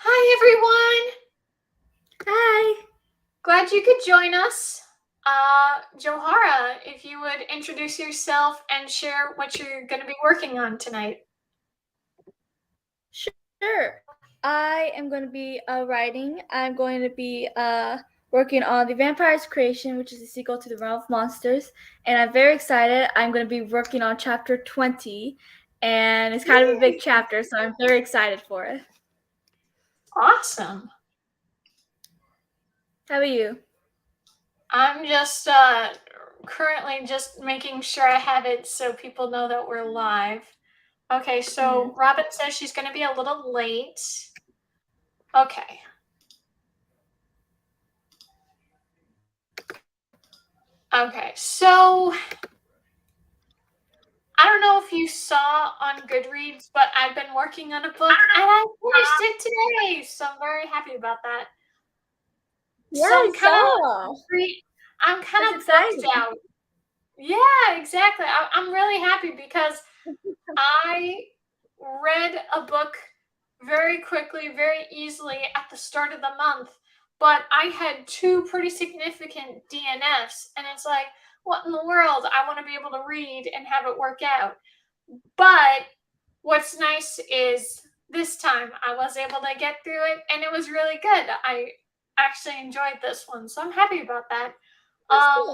Hi, everyone. Hi. Glad you could join us. Joharra, if you would introduce yourself and share what you're going to be working on tonight. Sure. I am going to be writing. I'm going to be working on The Vampire's Creation, which is a sequel to The Realm of Monsters. And I'm very excited. I'm going to be working on chapter 20. And it's kind of a big Yay! chapter, so I'm very excited for it. Awesome. How about you? I'm just currently just making sure I have it so people know that we're live. Okay, so Robin says she's going to be a little late. Okay. Okay, so I don't know if you saw on Goodreads, but I've been working on a book and I finished it today, so I'm very happy about that. Yeah, So I saw. I'm kind That's of booked exciting. out. Yeah, exactly. I'm really happy because I read a book very quickly, very easily at the start of the month, but I had two pretty significant DNFs, and it's like, what in the world? I want to be able to read and have it work out. But what's nice is this time I was able to get through it and it was really good. I actually enjoyed this one, so I'm happy about that. That's Um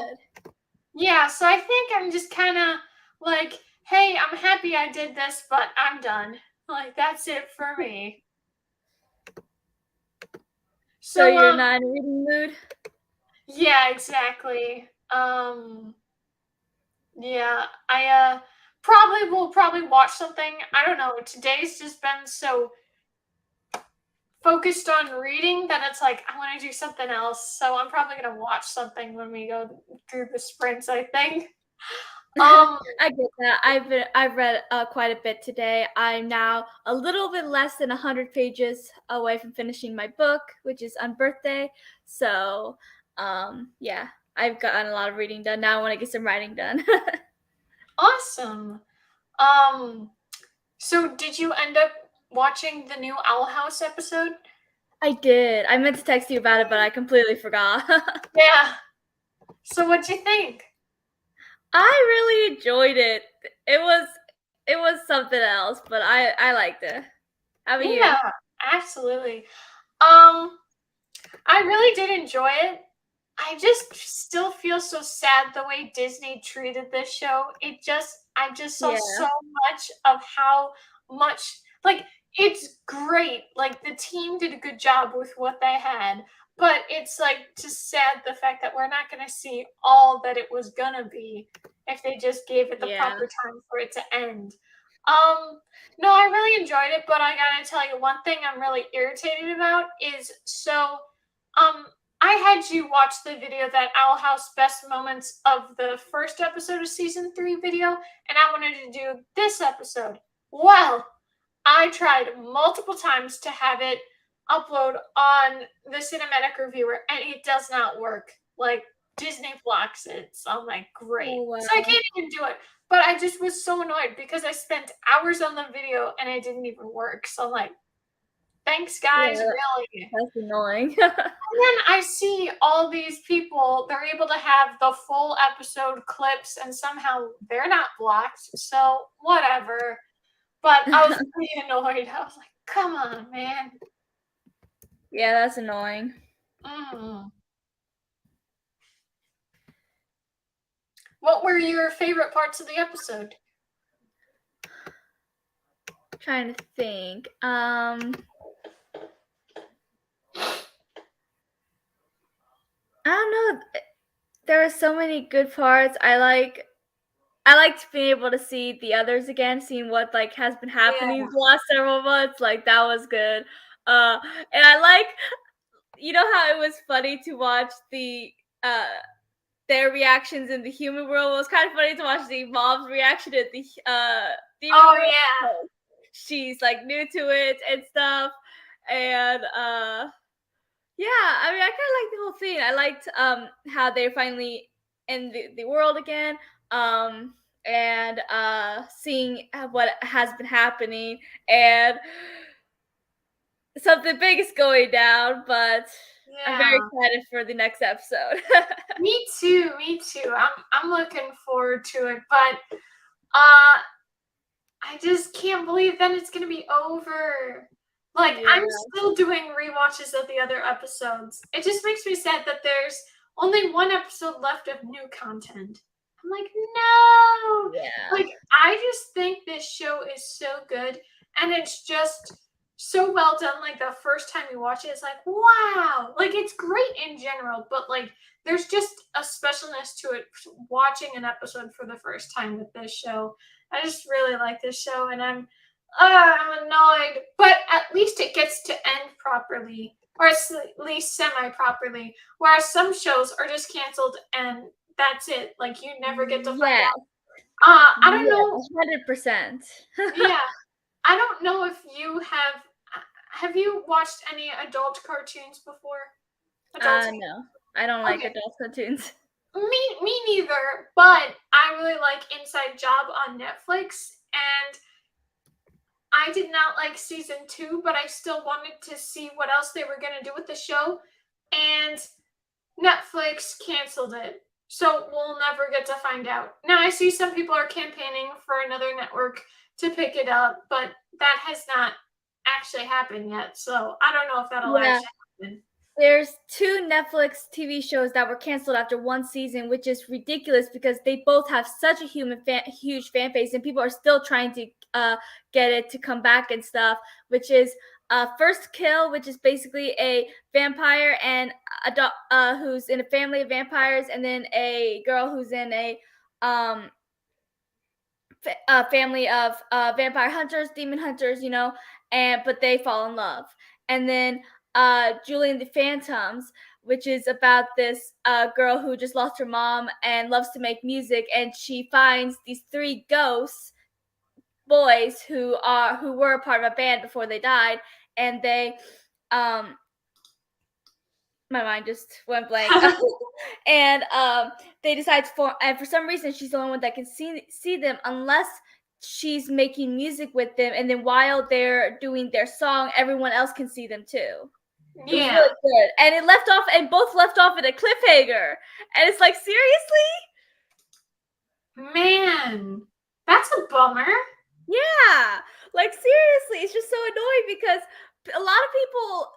good. yeah, so I think I'm just kind of like, hey, I'm happy I did this, but I'm done. Like that's it for me. So So you're not in a reading mood? yeah, exactly. Yeah, I probably will probably watch something. I don't know. Today's just been so focused on reading that it's like I want to do something else. So I'm probably gonna watch something when we go through the sprints, I think. Um I get that. I've read quite a bit today. I'm now a little bit less than 100 pages away from finishing my book, which is on birthday. So, yeah, I've gotten a lot of reading done. Now I want to get some writing done. awesome. Um so did you end up watching the new Owl House episode? I did. I meant to text you about it, but I completely forgot. Yeah. So what'd you think? I really enjoyed it. It was it was something else, but I liked it. How about you? Yeah, absolutely. Um I really did enjoy it. I just still feel so sad the way Disney treated this show. I just saw Yeah. so much of how much, like, it's great. Like, the team did a good job with what they had, but it's like just sad the fact that we're not going to see all that it was going to be if they just gave it the Yeah. proper time for it to end. Um, no, I really enjoyed it, but I gotta tell you, one thing I'm really irritated about is um, I had you watch the video, that Owl House best moments of the first episode of season 3 video, and I wanted to do this episode. Well, I tried multiple times to have it upload on the cinematic reviewer, and it does not work. Like, Disney blocks it. So I'm like, great. Oh So I wow. can't even do it. But I just was so annoyed because I spent hours on the video and it didn't even work. So I'm like, thanks, guys, Yeah, really. that's annoying. And then I see all these people, they're able to have the full episode clips and somehow they're not blocked. So, whatever. But I was pretty annoyed. I was like, come on, man. Yeah, that's annoying. Mm. What were your favorite parts of the episode? Trying to think. I don't know. There are so many good parts. I liked being able to see the others again, seeing what like has been happening Yeah. the last several months. Like that was good. Uh and I like you know how it was funny to watch uh their reactions in the human world. It was kind of funny to watch the mom's reaction in the demon Oh, world. yeah. She's like new to it and stuff. And yeah, I mean, I kind of like the whole thing. I liked how they're finally in the world again, and seeing what has been happening, and something big is going down, but I'm very Yeah. excited for the next episode. Me too. Me too. I'm looking forward to it, but I just can't believe then it's gonna be over. Like, Yeah. I'm still doing rewatches of the other episodes. It just makes me sad that there's only one episode left of new content. I'm like, no. Yeah. Like, I just think this show is so good, and it's just so well done. Like the first time you watch it, it's like, wow. Like, it's great in general, but like there's just a specialness to it watching an episode for the first time with this show. I just really like this show, and I'm annoyed. But at least it gets to end properly, or at least semi properly. Whereas some shows are just canceled and that's it. Like you never get to find Yes. out. I don't Yes. know. 100%. Yeah, I don't know if you have. Have you watched any adult cartoons before? Adult. No, I don't like Okay. adult cartoons. Me neither. But I really like Inside Job on Netflix, and I did not like season 2, but I still wanted to see what else they were going to do with the show. And Netflix canceled it. So we'll never get to find out. Now, I see some people are campaigning for another network to pick it up, but that has not actually happened yet. So I don't know if that'll Yeah. actually happen. There's 2 Netflix TV shows that were canceled after 1 season, which is ridiculous because they both have such a huge fan base, and people are still trying to get it to come back and stuff. Which is First Kill, which is basically a vampire and who's in a family of vampires, and then a girl who's in a family of vampire hunters, demon hunters, but they fall in love. And then Julie and the Phantoms, which is about this girl who just lost her mom and loves to make music, and she finds these 3 ghosts boys who were a part of a band before they died, and they my mind just went blank. And they decide to form, and for some reason she's the only one that can see them unless she's making music with them, and then while they're doing their song, everyone else can see them too. It was Yeah. really good, and both left off at a cliffhanger, and it's like, seriously? Man, that's a bummer. Yeah, like seriously, it's just so annoying because a lot of people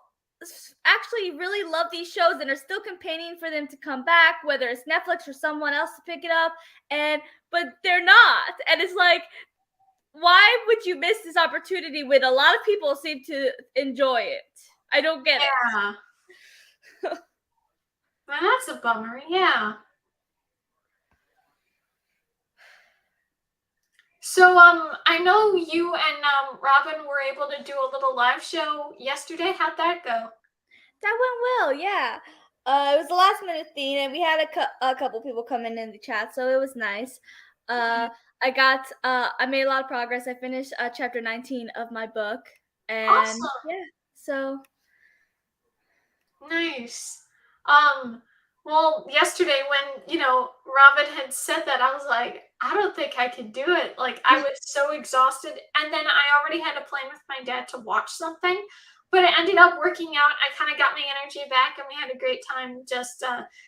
actually really love these shows and are still campaigning for them to come back, whether it's Netflix or someone else to pick it up, but they're not. And it's like, why would you miss this opportunity when a lot of people seem to enjoy it? I don't get it. Yeah. Man, that's a bummer. Yeah. So I know you and Robin were able to do a little live show yesterday. How'd that go? That went well, yeah. It was a last minute thing, and we had a couple people come in the chat, so it was nice. I made a lot of progress. I finished chapter 19 of my book, and Awesome. yeah, so Nice. Well, yesterday when, Robin had said that, I was like, I don't think I could do it. Like, I was so exhausted. And then I already had a plan with my dad to watch something, but it ended up working out. I kind of got my energy back, and we had a great time just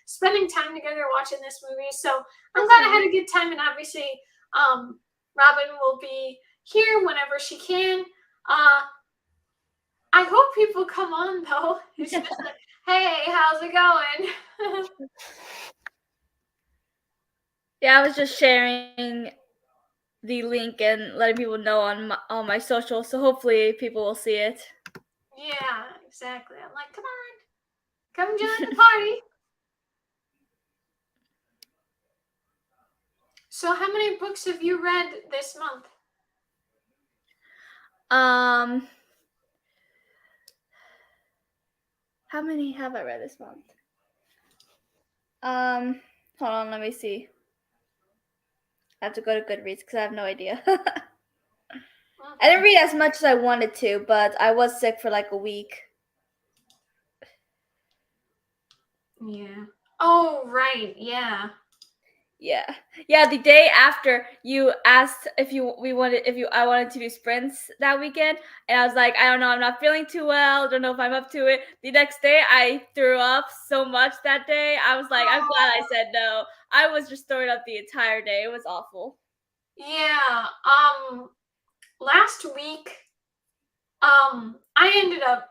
spending time together watching this movie. So I'm glad I had a good time. And obviously, Robin will be here whenever she can. I hope people come on, though. It's just like, hey, how's it going? yeah, I was just sharing the link and letting people know on my socials, so hopefully people will see it. Yeah, exactly. I'm like, come on, come join the party. So, how many books have you read this month? How many have I read this month? Hold on, let me see. I have to go to Goodreads because I have no idea. I didn't read as much as I wanted to, but I was sick for like a week. Yeah. Oh, right. Yeah. Yeah. Yeah, the day after you asked if I wanted to do sprints that weekend, and I was like, I don't know, I'm not feeling too well, don't know if I'm up to it. The next day I threw up so much that day. I was like, I'm glad I said no. I was just throwing up the entire day. It was awful. Yeah. Last week, I ended up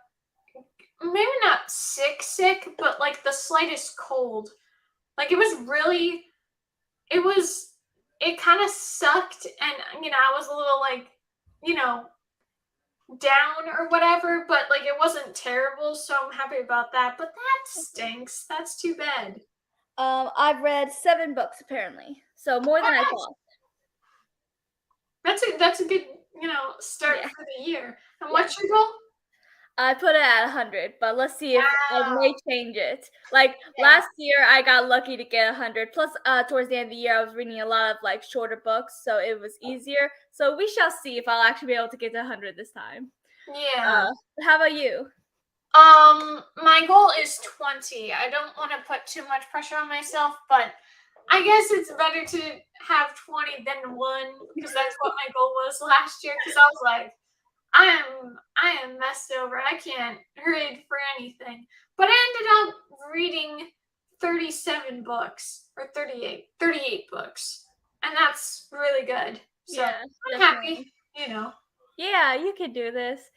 maybe not sick, but like the slightest cold. Like it kind of sucked, and I was a little like, you know, down or whatever, but like it wasn't terrible, so I'm happy about that. But that stinks. That's too bad. I've read 7 books apparently, so more Oh, than I nice. thought. That's a good, start Yeah, for the year. And yeah. what's your goal? I put it at 100, but let's see if I Wow. may change it. Like Yeah. last year, I got lucky to get 100. Plus, towards the end of the year, I was reading a lot of like shorter books, so it was easier. So we shall see if I'll actually be able to get to 100 this time. Yeah. Uh, how about you? My goal is 20. I don't want to put too much pressure on myself, but I guess it's better to have 20 than one because that's what my goal was last year. Because I was like, I am messed over. I can't read for anything. But I ended up reading 37 books or 38 books. And that's really good. So Yeah, I'm definitely. happy. Yeah, you can do this.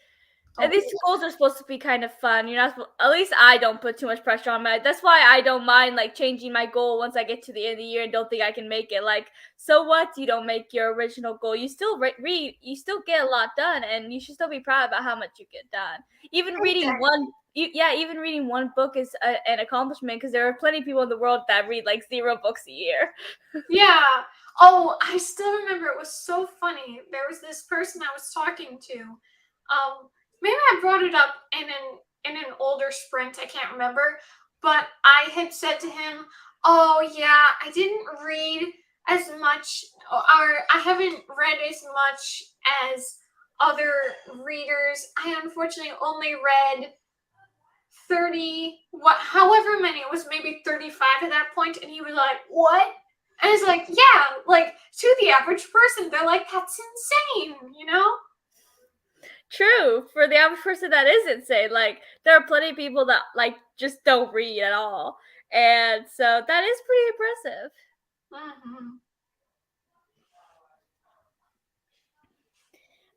And Okay. these goals are supposed to be kind of fun. You're not at least I don't put too much pressure on my. That's why I don't mind like changing my goal once I get to the end of the year and don't think I can make it. Like, so what? You don't make your original goal. You still read. You still get a lot done, and you should still be proud about how much you get done. Even reading Exactly. one. Yeah, even reading one book is an accomplishment because there are plenty of people in the world that read like 0 books a year. Yeah. Oh, I still remember it was so funny. There was this person I was talking to. Maybe I brought it up in an older sprint. I can't remember, but I had said to him, "Oh yeah, I didn't read as much, or I haven't read as much as other readers. I unfortunately only read 30, what, however many, it was maybe 35 at that point." And he was like, "What?" And it's like, yeah, like to the average person, they're like, "That's insane." True. For the average person, that is insane. Like, there are plenty of people that, like, just don't read at all. And so that is pretty impressive. Hmm.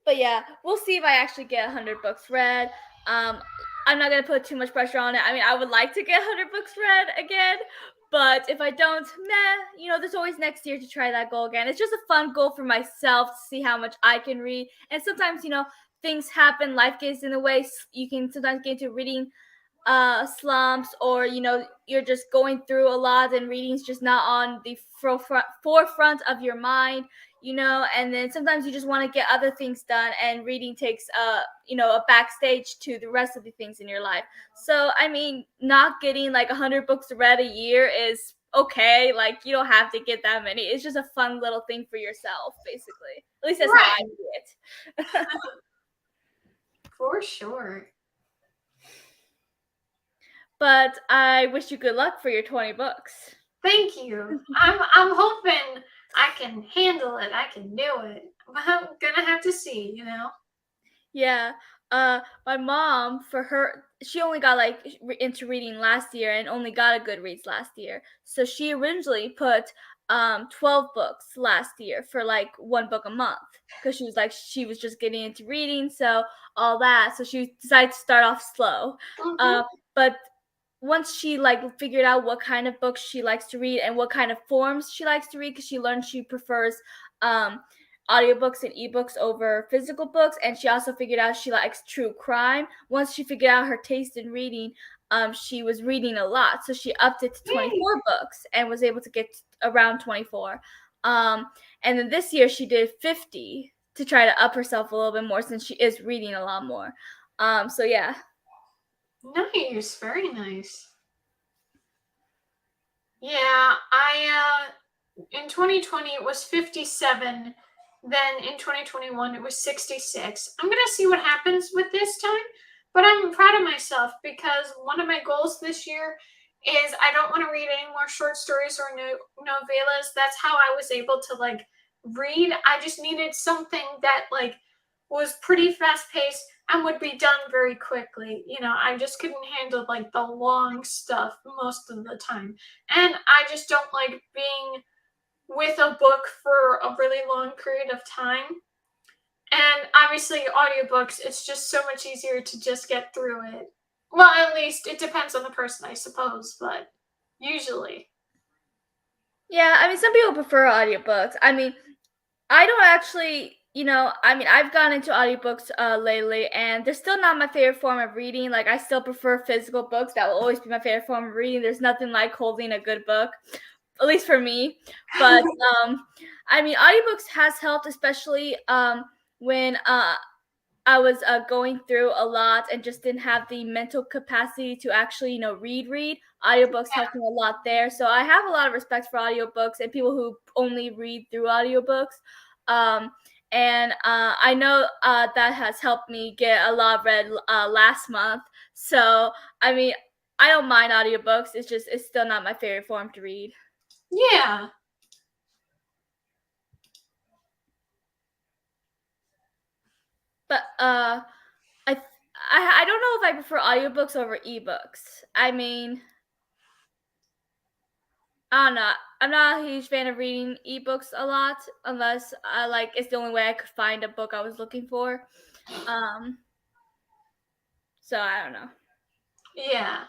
But yeah, we'll see if I actually get 100 books read. Um, I'm not going to put too much pressure on it. I mean, I would like to get 100 books read again. But if I don't, there's always next year to try that goal again. It's just a fun goal for myself to see how much I can read. And sometimes, things happen, life gets in the way. You can sometimes get into reading slumps, or you're just going through a lot and reading's just not on the forefront of your mind, and then sometimes you just want to get other things done, and reading takes a backstage to the rest of the things in your life. So I mean, not getting like 100 books read a year is okay. Like, you don't have to get that many. It's just a fun little thing for yourself, basically. At least that's how I Right. do it. For sure. But I wish you good luck for your 20 books. Thank you. I'm hoping I can handle it. I can do it. I'm gonna have to see. Yeah. My mom, for her, she only got like into reading last year and only got a Goodreads last year. So she originally put 12 books last year for like 1 book a month, because she was just getting into reading, so all that. So she decided to start off slow. Hmm. Uh, but once she like figured out what kind of books she likes to read and what kind of forms she likes to read, because she learned she prefers um audiobooks and ebooks over physical books, and she also figured out she likes true crime. Once she figured out her taste in reading, she was reading a lot, so she upped it to Yay. 24 books and was able to get around 24. And then this year she did 50 to try to up herself a little bit more, since she is reading a lot more. So yeah. Nice. Very nice. Yeah, I in 2020 it was 57. Then in 2021 it was 66. I'm gonna see what happens with this time, but I'm proud of myself because one of my goals this year is I don't want to read any more short stories or novellas. That's how I was able to like read. I just needed something that like was pretty fast paced and would be done very quickly. You know, I just couldn't handle like the long stuff most of the time. And I just don't like being with a book for a really long period of time. And obviously, audiobooks, it's just so much easier to just get through it. Well, at least it depends on the person, I suppose, but usually. Yeah, I mean, some people prefer audiobooks. I mean, I don't actually, I mean, I've gone into audiobooks lately, and they're still not my favorite form of reading. Like, I still prefer physical books. That will always be my favorite form of reading. There's nothing like holding a good book, at least for me. But I mean, audiobooks has helped, especially when I was going through a lot and just didn't have the mental capacity to actually, read. Audiobooks helped me a lot there. So I have a lot of respect for audiobooks and people who only read through audiobooks. Um, and I know that has helped me get a lot read last month. So, I mean, I don't mind audiobooks. It's still not my favorite form to read. Yeah. But I don't know if I prefer audiobooks over ebooks. I mean, I don't know. I'm not a huge fan of reading ebooks a lot unless like it's the only way I could find a book I was looking for. Um, so I don't know. Yeah.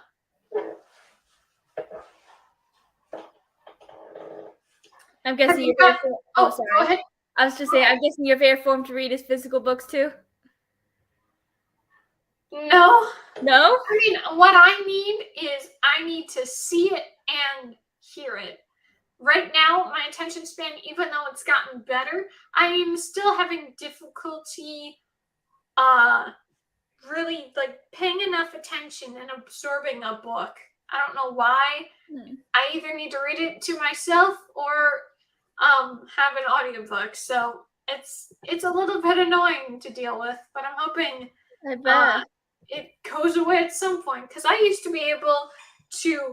I'm Have guessing you your got. favorite. Oh, Oh, go sorry. ahead. I was just saying. I'm guessing your favorite form to read is physical books too. No. No. I mean, what I need is I need to see it and hear it. Right now, my attention span, even though it's gotten better, I'm still having difficulty uh really like paying enough attention and absorbing a book. I don't know why. Hmm. I either need to read it to myself or have an audiobook. So it's a little bit annoying to deal with, but I'm hoping I uh bet. it goes away at some point because I used to be able to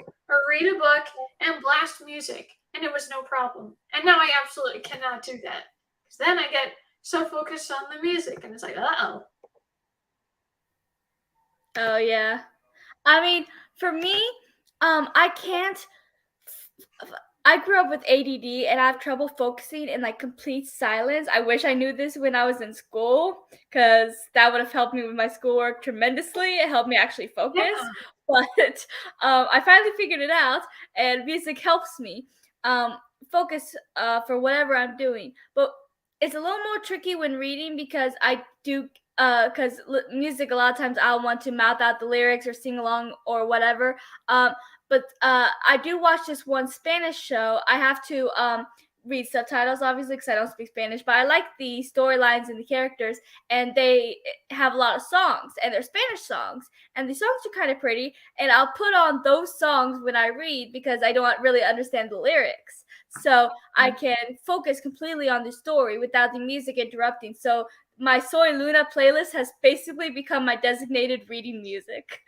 read a book and blast music and it was no problem. And now I absolutely cannot do that. Because then I get so focused on the music and it's like, uh-oh. Oh yeah. I mean, for me, I can't. I grew up with ADD and I have trouble focusing in like complete silence. I wish I knew this when I was in school because that would have helped me with my schoolwork tremendously. It helped me actually focus. Yeah. But I finally figured it out, and music helps me um, focus for whatever I'm doing. But it's a little more tricky when reading because I do because music a lot of times I'll want to mouth out the lyrics or sing along or whatever. But I do watch this one Spanish show. I have to read subtitles, obviously, because I don't speak Spanish. But I like the storylines and the characters, and they have a lot of songs, and they're Spanish songs, and the songs are kind of pretty. And I'll put on those songs when I read because I don't really understand the lyrics, so I can focus completely on the story without the music interrupting. So my Soy Luna playlist has basically become my designated reading music.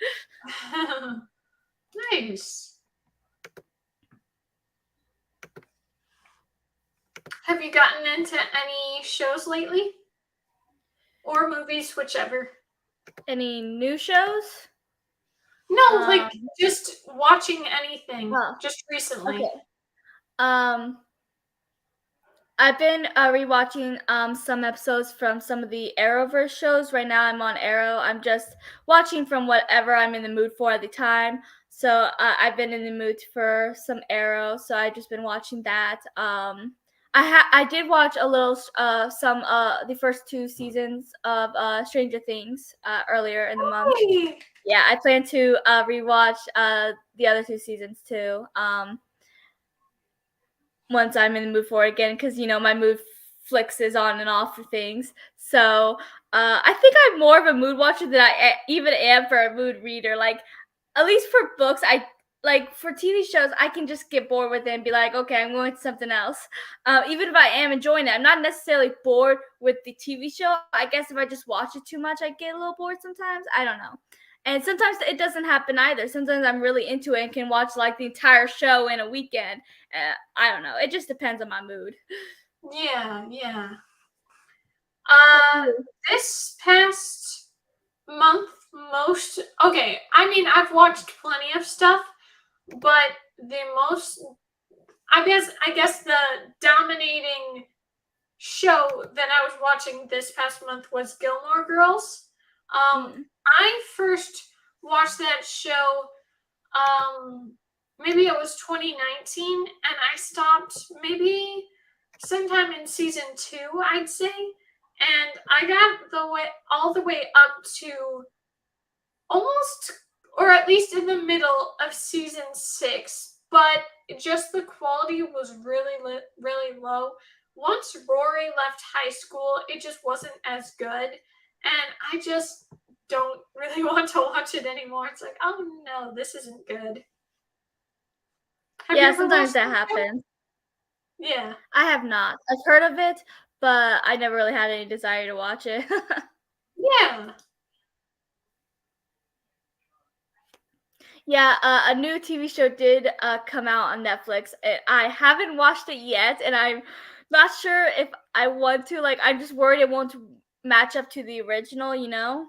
Nice. Have you gotten into any shows lately? Or movies, whichever. Any new shows? No, like Um, just watching anything oh, just okay. recently. Um, I've been rewatching some episodes from some of the Arrowverse shows. Right now, I'm on Arrow. I'm just watching from whatever I'm in the mood for at the time. So I've been in the mood for some Arrow, so I've just been watching that. I did watch a little some the first two seasons of Stranger Things earlier in the month. Hey. Yeah, I plan to rewatch the other two seasons too. Once I'm in the mood for it again, because my mood flicks is on and off for things. So I think I'm more of a mood watcher than I even am for a mood reader. Like at least for books, I like for TV shows, I can just get bored with it and be like, okay, I'm going to something else. Even if I am enjoying it, I'm not necessarily bored with the TV show. I guess if I just watch it too much, I get a little bored sometimes. I don't know. And sometimes it doesn't happen either. Sometimes I'm really into it and can watch like the entire show in a weekend. I don't know. It just depends on my mood. Yeah, yeah. You? This past month, I mean, I've watched plenty of stuff, but the most, I guess the dominating show that I was watching this past month was Gilmore Girls. Mm. I first watched that show, um, maybe it was 2019, and I stopped maybe sometime in season two, I'd say, and I got all the way up to almost, or at least in the middle of season six, but just the quality was really low. Once Rory left high school, it just wasn't as good, and I just don't really want to watch it anymore. It's like, oh no, this isn't good. Have you Yeah, ever sometimes watched that that show? happens. Yeah. I have not. I've heard of it, but I never really had any desire to watch it. Yeah. Yeah, a new TV show did come out on Netflix. I haven't watched it yet, and I'm not sure if I want to. Like, I'm just worried it won't match up to the original, you know?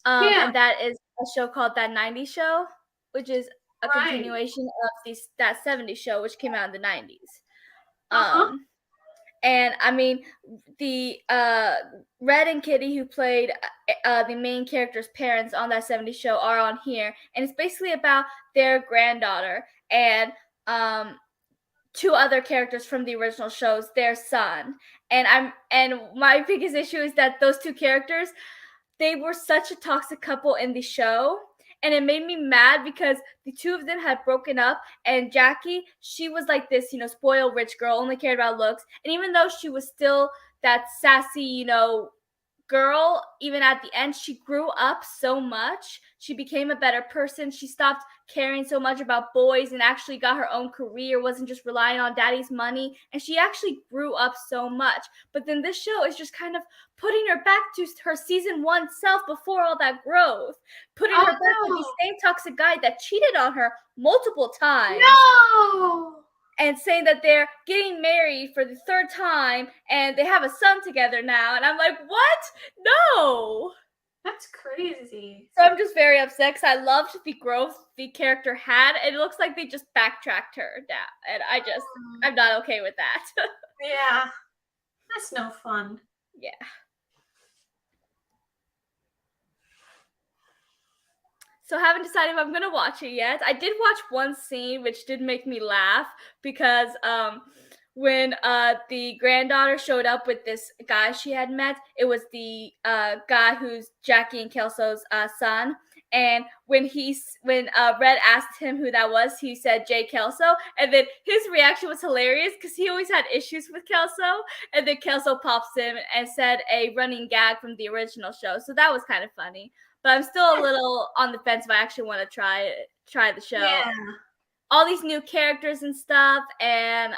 Yeah. And that is a show called That 90s Show, which is a Right. continuation of that 70s show, which came out in the 90s. Uh-huh. Um, and I mean, the Red and Kitty, who played the main character's parents on that 70s show, are on here, and it's basically about their granddaughter and two other characters from the original shows, their son. And my biggest issue is that those two characters, they were such a toxic couple in the show, and it made me mad because the two of them had broken up, and Jackie, she was like this, spoiled rich girl, only cared about looks, and even though she was still that sassy, girl, even at the end, she grew up so much. She became a better person. She stopped caring so much about boys and actually got her own career, wasn't just relying on daddy's money. And she actually grew up so much. But then this show is just kind of putting her back to her season one self before all that growth, putting her back with the Oh same toxic guy that cheated on her multiple times no. and saying that they're getting married for the third time and they have a son together now. And I'm like, what? No. That's crazy. So I'm just very upset because I loved the growth the character had. And it looks like they just backtracked her down. And I'm not okay with that. Yeah. That's no fun. Yeah. So I haven't decided if I'm gonna watch it yet. I did watch one scene which did make me laugh because when the granddaughter showed up with this guy she had met, it was the guy who's Jackie and Kelso's son. And when Red asked him who that was, he said Jay Kelso, and then his reaction was hilarious because he always had issues with Kelso, and then Kelso pops in and said a running gag from the original show, so that was kind of funny. But I'm still a little on the fence if I actually want to try the show. Yeah. All these new characters and stuff, and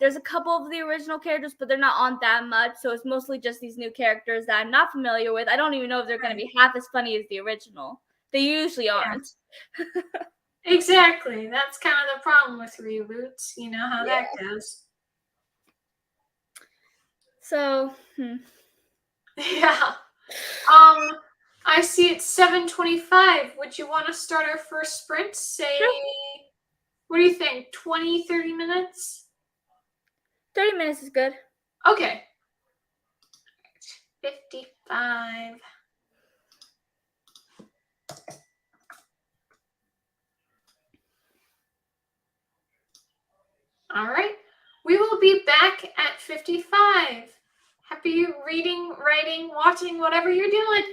there's a couple of the original characters, but they're not on that much, so it's mostly just these new characters that I'm not familiar with. I don't even know if they're going to be half as funny as the original. They usually aren't. Exactly. That's kind of the problem with reboots. You know how Yeah. that goes. So, Yeah. I see it's 7:25. Would you want to start our first sprint? Say, sure. what do you think? 20, 30 minutes? 30 minutes is good. Okay. 55. All right. We will be back at 55. Happy reading, writing, watching, whatever you're doing.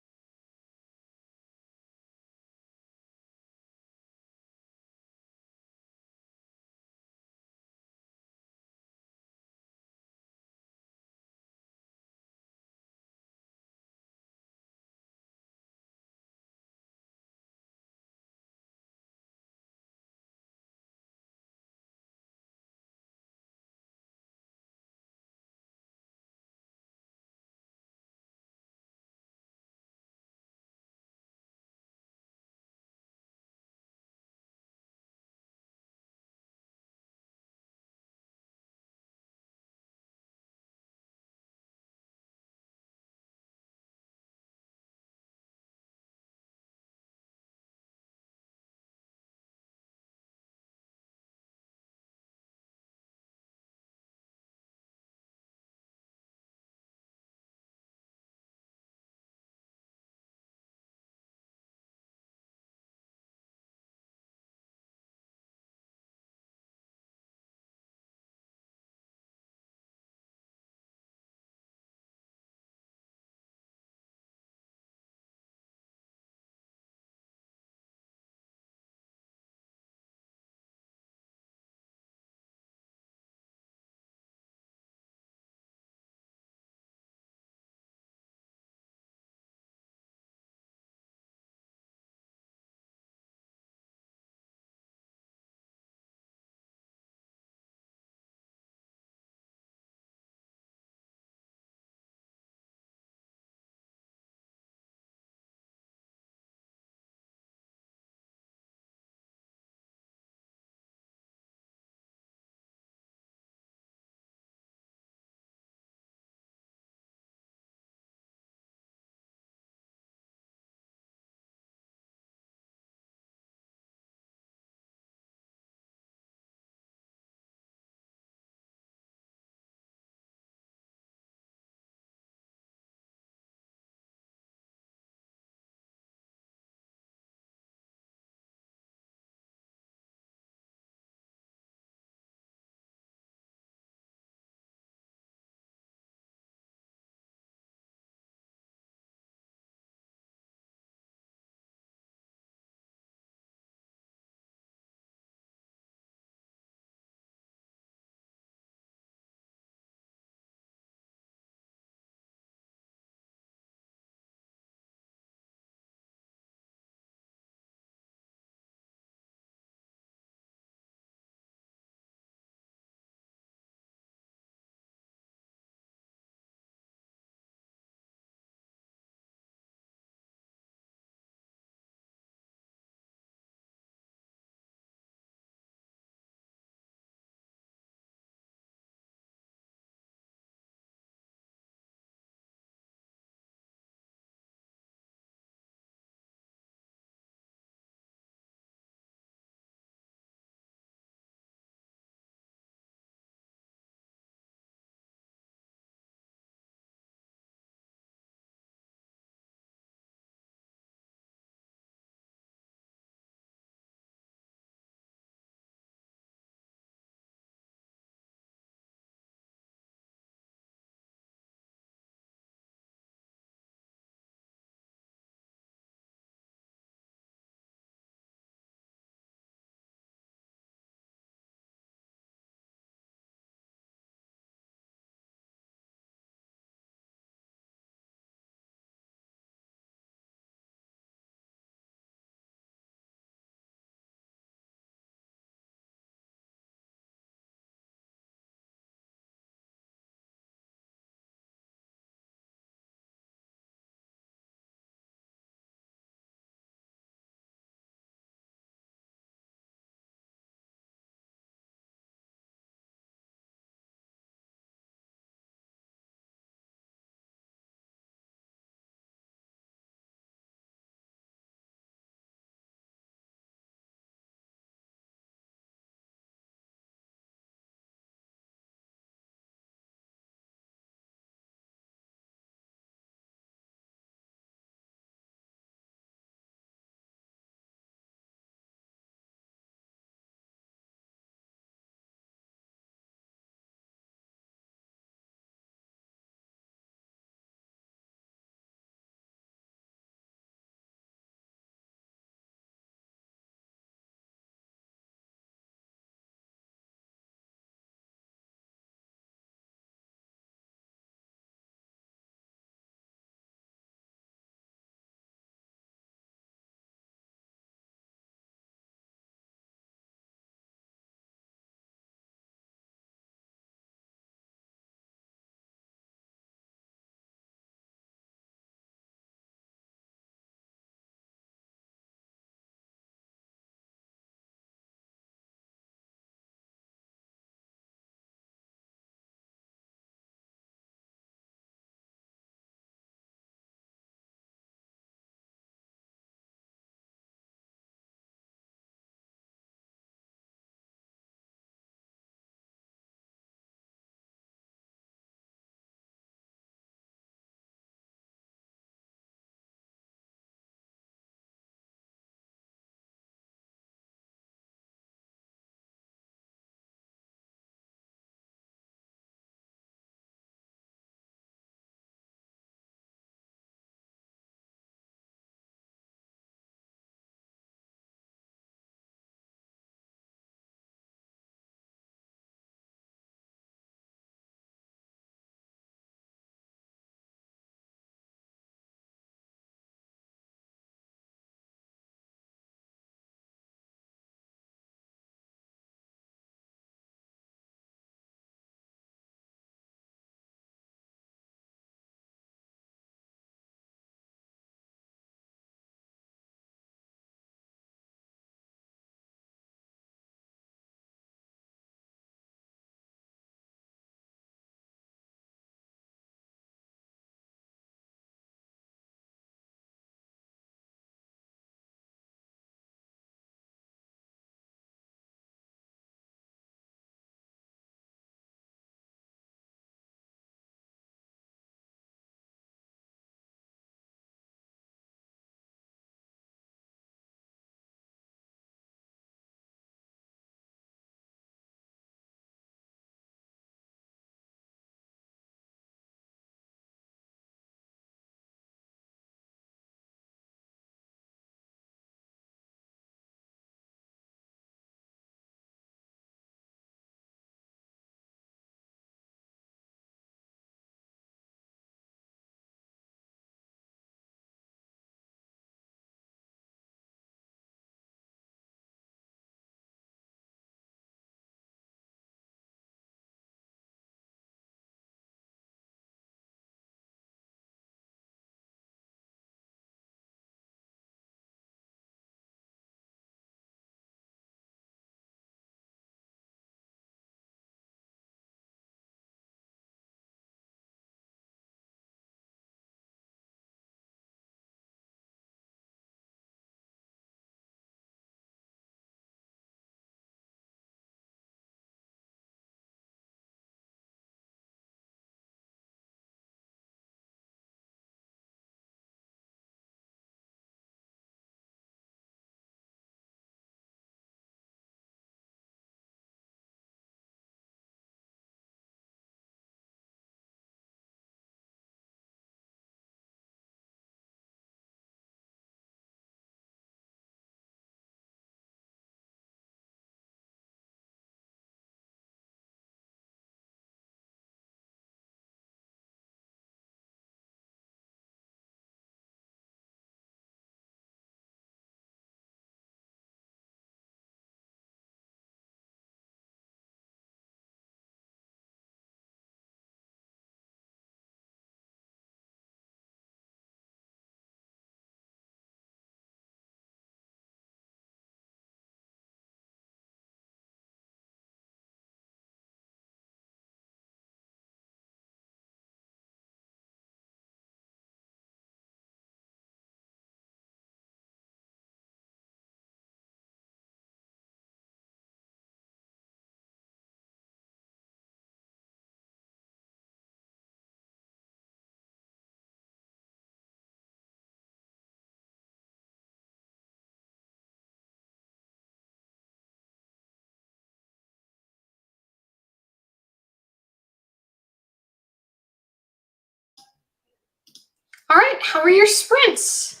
All right, how are your sprints?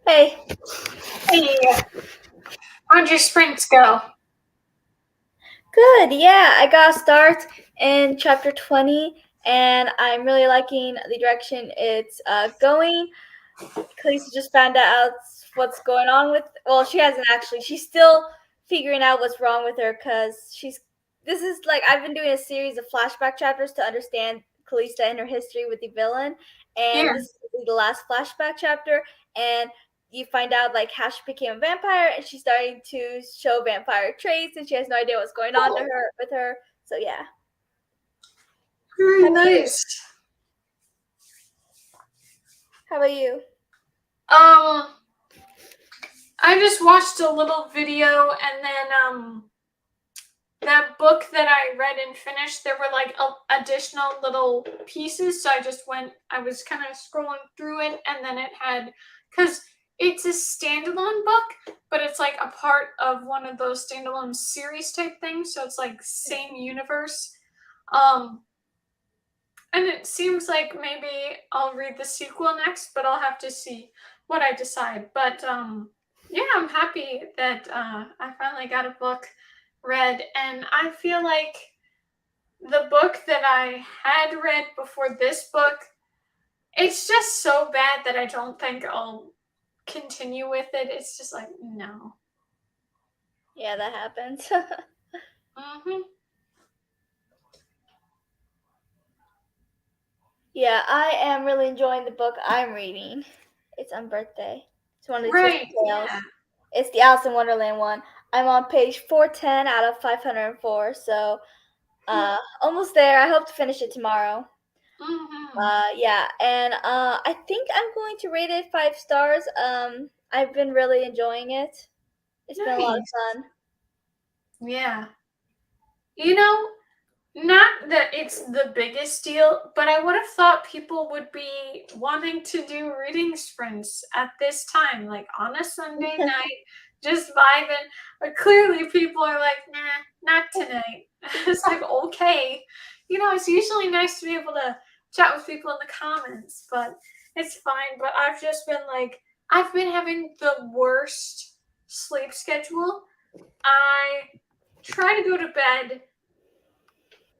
Hey. Hey, how'd your sprints go? Good, yeah. I got a start in chapter 20, and I'm really liking the direction it's going. Khaleesi just found out what's going on with. Well, she hasn't actually. She's still figuring out what's wrong with her because she's. This is like I've been doing a series of flashback chapters to understand Khaleesi and her history with the villain, Yeah. and this is the last flashback chapter, and you find out like how she became a vampire, and she's starting to show vampire traits, and she has no idea what's going on to her with her. So yeah. Very How about you? nice. How about you? Um, I just watched a little video and then that book that I read and finished, there were like additional little pieces. So I was kind of scrolling through it and then it had, because it's a standalone book, but it's like a part of one of those standalone series type things. So it's like same universe. Um, and it seems like maybe I'll read the sequel next, but I'll have to see what I decide. But yeah, I'm happy that I finally got a book read, and I feel like the book that I had read before this book, it's just so bad that I don't think I'll continue with it. It's just like no. Yeah, that happens. Mm-hmm. Yeah, I am really enjoying the book I'm reading. It's on birthday. It's one of the Twisted Right. Tales. Yeah. It's the Alice in Wonderland one. I'm on page 410 out of 504, so almost there. I hope to finish it tomorrow. Mm-hmm. Yeah, and I think I'm going to rate it 5 stars. I've been really enjoying it. It's been a lot Nice. of fun. Yeah. You know, not that it's the biggest deal, but I would have thought people would be wanting to do reading sprints at this time, like on a Sunday night, just vibing. But clearly, people are like, nah, not tonight. It's like, okay. It's usually nice to be able to chat with people in the comments, but it's fine. But I've been having the worst sleep schedule. I try to go to bed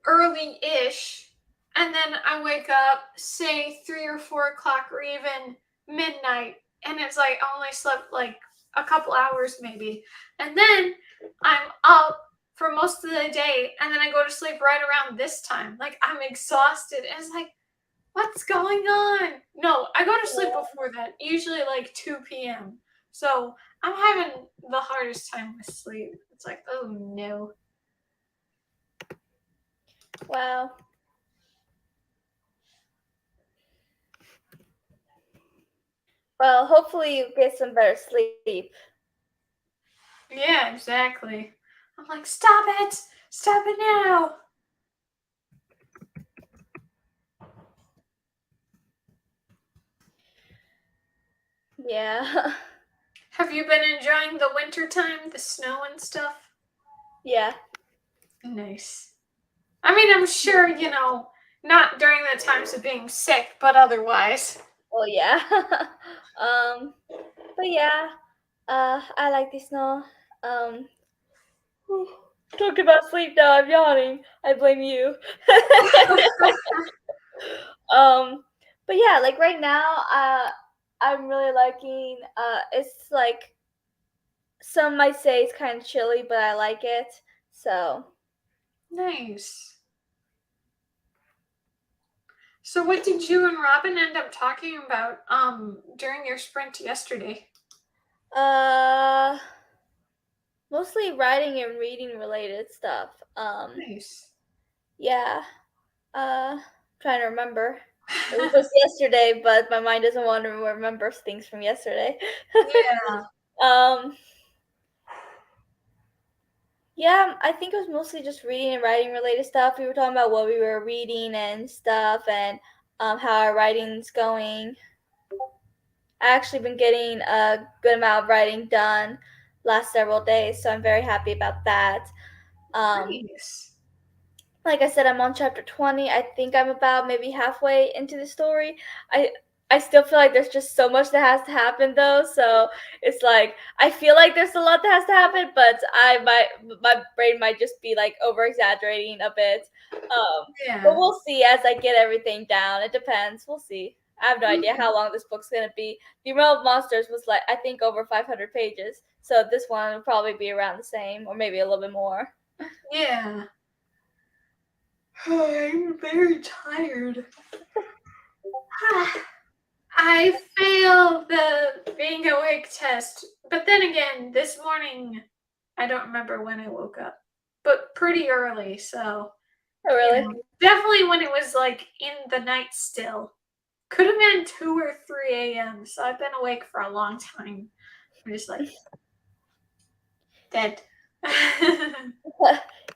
early-ish, and then I wake up, say 3 or 4 o'clock, or even midnight, and it's like I only slept like a couple hours maybe, and then I'm up for most of the day, and then I go to sleep right around this time. Like I'm exhausted, and it's like, what's going on? No, I go to sleep before that, usually like 2 p.m. So I'm having the hardest time with sleep. It's like, oh no. Wow. Well, hopefully you get some better sleep. Yeah, exactly. I'm like, stop it! Stop it now! Yeah. Have you been enjoying the winter time, the snow and stuff? Yeah. Nice. I mean, I'm sure, not during the times of being sick, but otherwise. Well, yeah. But yeah, I like the snow. Um, talk about sleep now. I'm yawning. I blame you. um, but yeah, like right now, I'm really liking. It's like some might say it's kind of chilly, but I like it. So Nice. So what did you and Robin end up talking about during your sprint yesterday? uh, mostly writing and reading related stuff. Nice. Yeah. Trying to remember. It was just yesterday, but my mind doesn't want to remember things from yesterday. Yeah. um, yeah, I think it was mostly just reading and writing related stuff. We were talking about what we were reading and stuff, and how our writing's going. I actually been getting a good amount of writing done last several days, so I'm very happy about that. Um, Nice. like I said, I'm on chapter 20. I think I'm about maybe halfway into the story. I I still feel like there's just so much that has to happen though. So it's like I feel like there's a lot that has to happen, but my brain might just be like over exaggerating a bit. But Yeah. we'll see as I get everything down. It depends. We'll see. I have no idea Mhm. how long this book's gonna be. The Realm of Monsters was like I think over 500 pages, so this one will probably be around the same or maybe a little bit more. Yeah. I'm very tired. I failed the being awake test, but then again, this morning, I don't remember when I woke up, but pretty early, so, Oh really? definitely when it was like in the night still. Could have been 2 or 3 a.m., so I've been awake for a long time. I'm just like dead.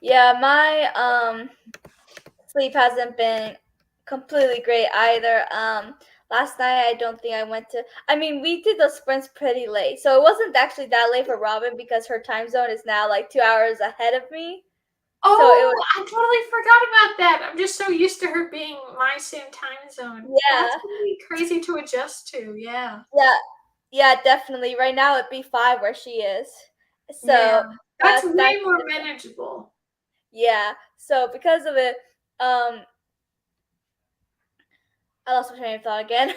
Yeah, my sleep hasn't been completely great either. Last night I don't think I went to. I mean, we did the sprints pretty late, so it wasn't actually that late for Robin because her time zone is now like 2 hours ahead of me. So it Oh, was I totally forgot about that. I'm just so used to her being my same time zone. That's yeah, gonna be crazy to adjust to. Yeah. yeah, yeah, definitely. Right now it'd be 5 where she is. Yeah. So That's way that's more manageable. yeah. So because of it, um, I lost my train of thought again.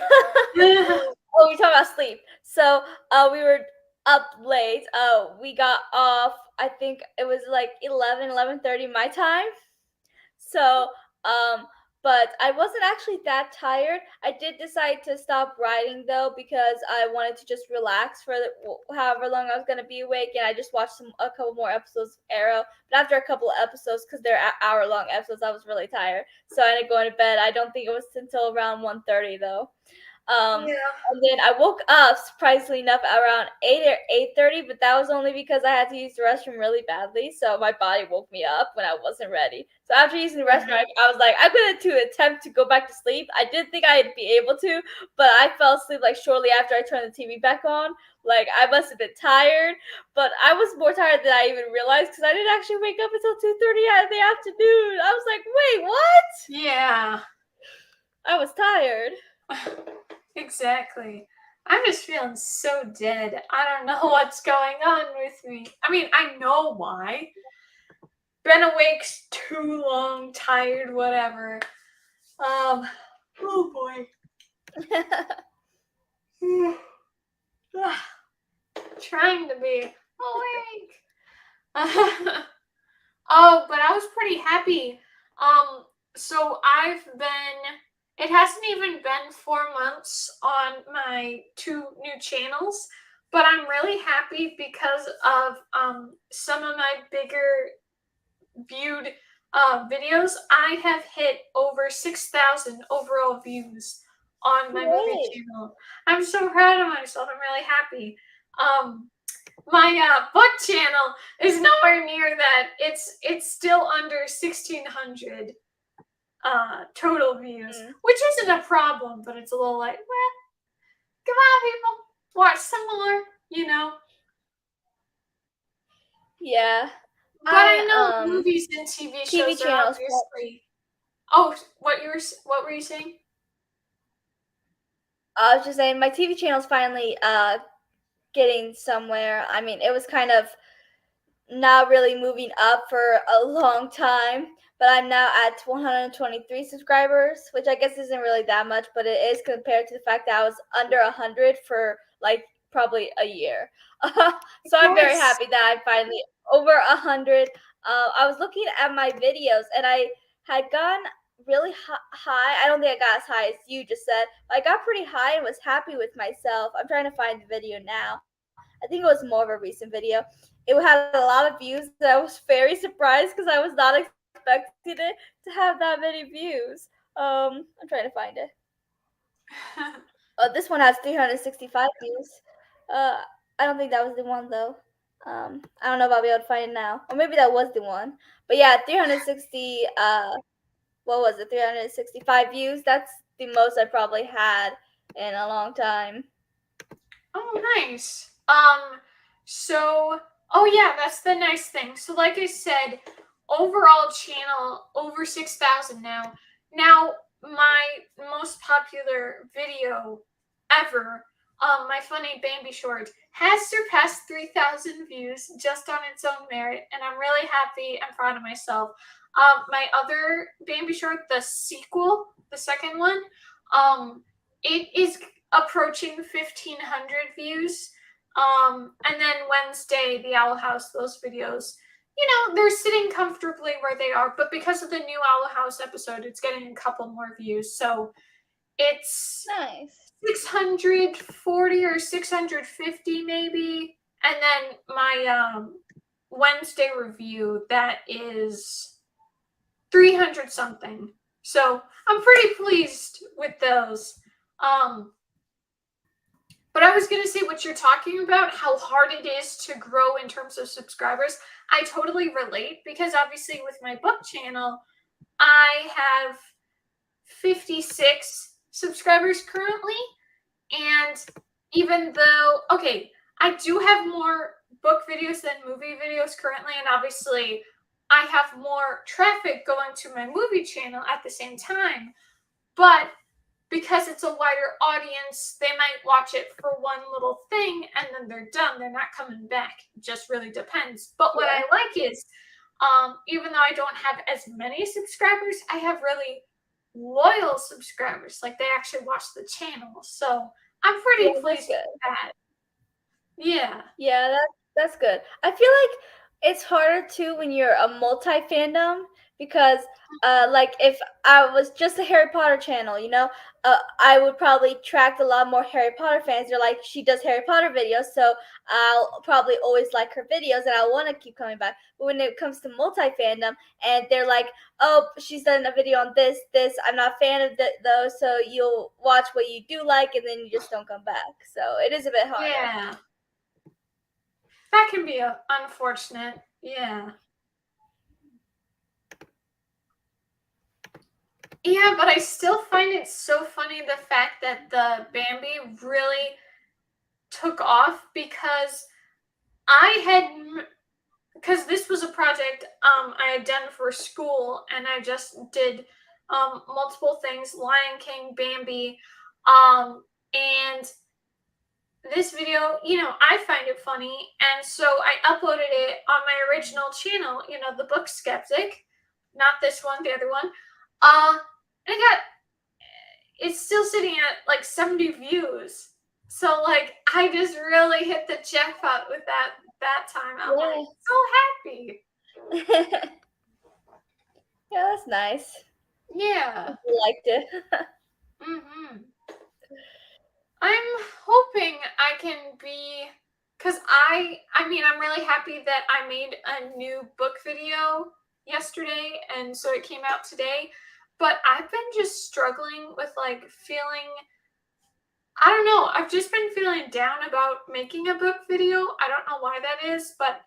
Oh, we talking about sleep. So, we were up late. We got off. I think it was like 11:30 my time. So, um, but I wasn't actually that tired. I did decide to stop writing though because I wanted to just relax for however long I was gonna be awake, and I just watched a couple more episodes of Arrow. But after a couple of episodes, because they're hour long episodes, I was really tired, so I ended up going to bed. I don't think it was until around 1:30 though. Yeah. And then I woke up surprisingly enough around 8 or 8:30, but that was only because I had to use the restroom really badly. So my body woke me up when I wasn't ready. So after using the restroom, I was like, I'm going to attempt to go back to sleep. I did think I'd be able to, but I fell asleep like shortly after I turned the TV back on. Like I must have been tired, but I was more tired than I even realized because I didn't actually wake up until 2:30 in the afternoon. I was like, wait, what? Yeah. I was tired. Exactly. I'm just feeling so dead. I don't know what's going on with me. I mean, I know why. Been awake too long, tired, whatever. Oh boy. Trying to be awake. Oh, but I was pretty happy. So I've been, it hasn't even been 4 months on my 2 new channels, but I'm really happy because of some of my bigger viewed videos. I have hit over 6,000 overall views on my movie Great. channel. I'm so proud of myself. I'm really happy. Um, my book channel is nowhere near that. It's still under 1,600 total views, Mm. which isn't a problem, but it's a little like, well, come on, people, watch similar, you know. Yeah. But I know I movies and TV TV shows are channels. obviously. Oh, what were you saying? I was just saying my TV channel's finally getting somewhere. I mean, it was kind of not really moving up for a long time, but I'm now at 123 subscribers, which I guess isn't really that much, but it is compared to the fact that I was under 100 for like probably a year. So I'm very Yes. happy that I'm finally over 100. I was looking at my videos and I had gone really high. I don't think I got as high as you just said, but I got pretty high and was happy with myself. I'm trying to find the video now. I think it was more of a recent video. It had a lot of views, and I was very surprised because I was not expecting it to have that many views. I'm trying to find it. This one has 365 views. Uh, I don't think that was the one though. I don't know if I'll be able to find it now, or maybe that was the one. But yeah, 360. What was it? 365 views. That's the most I probably had in a long time. Oh, nice. So, oh yeah, that's the nice thing. So, like I said, overall channel over 6,000 now. Now, my most popular video ever, my funny Bambi short, has surpassed 3,000 views just on its own merit, and I'm really happy and proud of myself. My other Bambi short, the sequel, the second one, it is approaching 1,500 views. And then Wednesday, the Owl House, those videos, they're sitting comfortably where they are, but because of the new Owl House episode, it's getting a couple more views. So it's Nice. 640 or 650 maybe. And then my Wednesday review, that is 300 something. So I'm pretty pleased with those. But I was going to say what you're talking about, how hard it is to grow in terms of subscribers. I totally relate because obviously with my book channel, I have 56 subscribers currently. And even though, okay, I do have more book videos than movie videos currently. And obviously, I have more traffic going to my movie channel at the same time. But because it's a wider audience, they might watch it for one little thing and then they're done. They're not coming back. It just really depends. But what I Yeah. like is, even though I don't have as many subscribers, I have really loyal subscribers. Like they actually watch the channel. So I'm Yeah, pretty that's pleased good. with that. Yeah. Yeah, that's good. I feel like it's harder too when you're a multi fandom because like if I was just a Harry Potter channel, I would probably attract a lot more Harry Potter fans. They're like, she does Harry Potter videos, so I'll probably always like her videos and I want to keep coming back. But when it comes to multi fandom and they're like, oh, she's done a video on this, I'm not a fan of those, so you'll watch what you do like and then you just don't come back. So it is a bit harder. Yeah. That can be unfortunate. Yeah. Yeah, but I still find it so funny the fact that the Bambi really took off because I had because this was a project I had done for school and I just did multiple things, Lion King, Bambi, and this video, I find it funny, and so I uploaded it on my original channel, the Book Skeptic, not this one, the other one. And it's still sitting at like 70 views. So like I just really hit the jackpot with that time. I'm like Yeah. so happy. Yeah, that's nice. Yeah. You liked it. Mhm. I'm hoping I can be cuz I mean I'm really happy that I made a new book video yesterday and so it came out today, but I've been just struggling with like feeling I don't know. I've just been feeling down about making a book video. I don't know why that is, but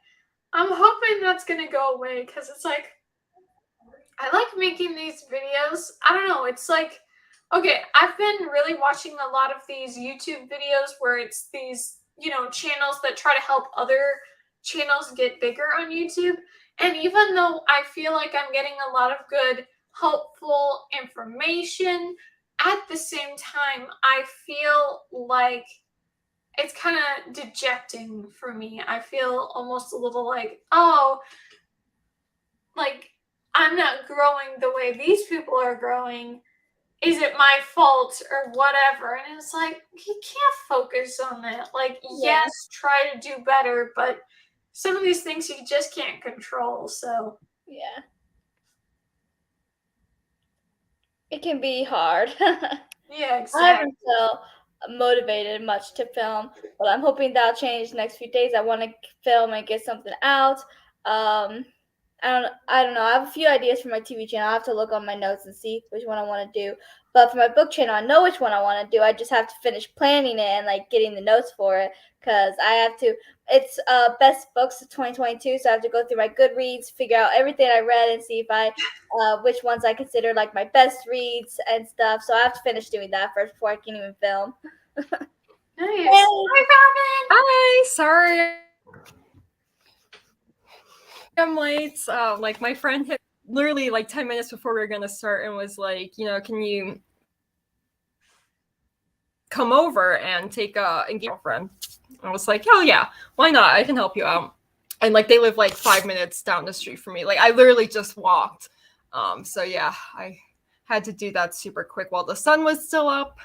I'm hoping that's going to go away because it's like, I like making these videos. I don't know. It's like, okay, I've been really watching a lot of these YouTube videos where it's these, channels that try to help other channels get bigger on YouTube. And even though I feel like I'm getting a lot of good, helpful information, at the same time, I feel like it's kind of dejecting for me. I feel almost a little like, oh, like I'm not growing the way these people are growing. Is it my fault or whatever? And it's like, you can't focus on that. Like, Yeah, yes, try to do better, but some of these things you just can't control. So, yeah. It can be hard. yeah, I haven't exactly. felt motivated much to film, but I'm hoping that'll change the next few days. I want to film and get something out. I don't know. I have a few ideas for my TV channel. I have to look on my notes and see which one I want to do. But for my book channel, I know which one I want to do. I just have to finish planning it and like getting the notes for it because I have to. It's best books of 2022, so I have to go through my Goodreads, figure out everything I read, and see if I which ones I consider like my best reads and stuff. So I have to finish doing that first before I can even film. Nice. Hi, Hi, sorry I'm late. Like my friend hit literally like 10 minutes before we were gonna start and was like, can you come over and take a girlfriend? I was like, hell yeah, why not? I can help you out. And like they live like 5 minutes down the street from me. Like I literally just walked. So yeah, I had to do that super quick while the sun was still up.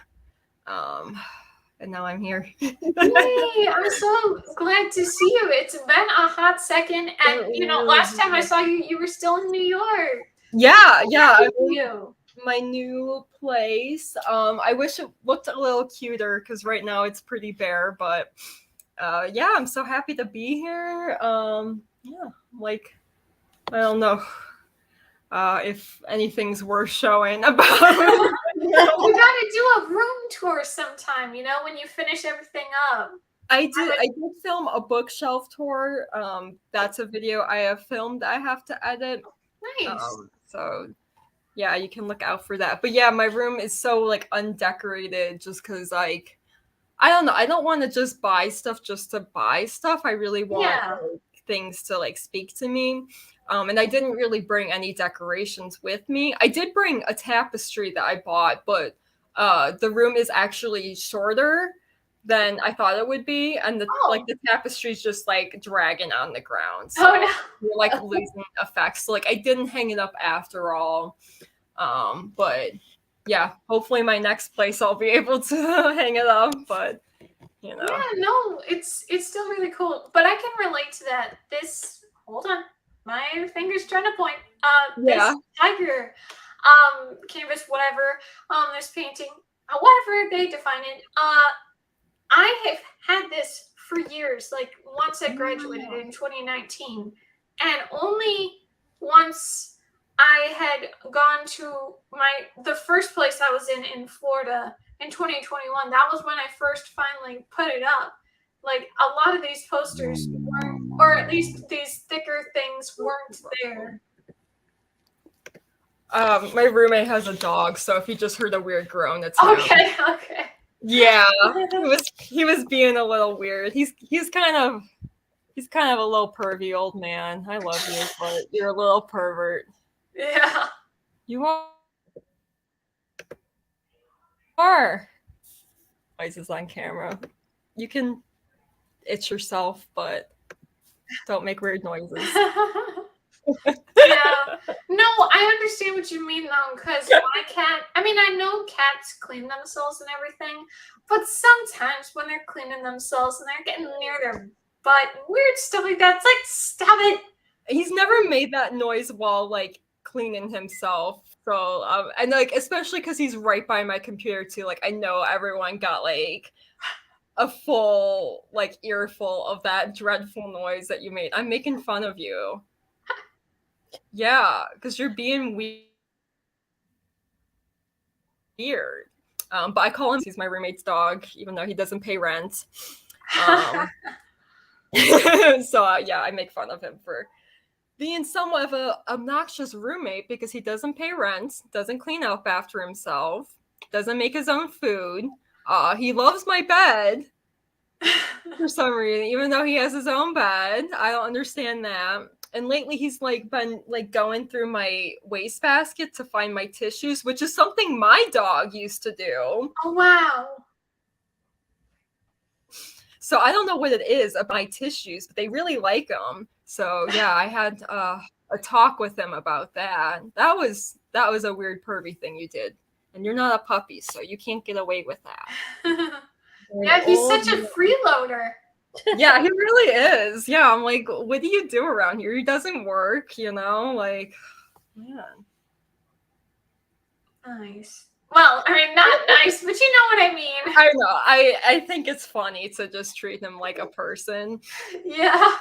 And now I'm here. Yay! I'm so glad to see you. It's been a hot second, and last time I saw you, you were still in New York. Yeah. You. My new place. I wish it looked a little cuter because right now it's pretty bare, but yeah, I'm so happy to be here. Yeah, like I don't know if anything's worth showing about. We gotta do a room tour sometime, when you finish everything up. I did film a bookshelf tour. That's a video I have filmed. I have to edit. Nice. So yeah, you can look out for that. But yeah, my room is so like undecorated just because like I don't know. I don't want to just buy stuff just to buy stuff. I really want like, things to like speak to me. And I didn't really bring any decorations with me. I did bring a tapestry that I bought, but the room is actually shorter than I thought it would be, and the tapestry's just like dragging on the ground. So you're like losing effects. So like I didn't hang it up after all. But yeah, hopefully my next place I'll be able to hang it up, but Yeah, no, it's still really cool. But I can relate to that. Hold on. My finger's trying to point. This tiger canvas, whatever, this painting, whatever they define it. I have had this for years, like once I graduated in 2019, and only once I had gone to the first place I was in Florida in 2021. That was when I first finally put it up. Like a lot of these posters weren't, or at least these thicker things weren't there. My roommate has a dog, so if you just heard a weird groan, it's okay. Yeah, he was being a little weird. He's kind of a little pervy old man. I love you, but you're a little pervert. Yeah. You are. Noises on camera. You can itch yourself, but don't make weird noises. Yeah. No, I understand what you mean though, because my cat, I know cats clean themselves and everything, but sometimes when they're cleaning themselves and they're getting near their butt, weird stuff like that, it's like, stop it. He's never made that noise while like cleaning himself. So, and like, especially because he's right by my computer too. Like, I know everyone got like a full like earful of that dreadful noise that you made. I'm making fun of you. Yeah, because you're being weird. But I call him, he's my roommate's dog, even though he doesn't pay rent. So yeah, I make fun of him for being somewhat of an obnoxious roommate because he doesn't pay rent, doesn't clean up after himself, doesn't make his own food. He loves my bed for some reason, even though he has his own bed. I don't understand that. And lately he's like been like going through my wastebasket to find my tissues, which is something my dog used to do. Oh, wow. So I don't know what it is about my tissues, but they really like them. So yeah, I had a talk with him about that. That was a weird pervy thing you did. And you're not a puppy, so you can't get away with that. Yeah, he's such a freeloader. Yeah, he really is. Yeah, I'm like, what do you do around here? He doesn't work, like, man. Nice. Well, not nice, but you know what I mean. I know. I think it's funny to just treat him like a person. Yeah.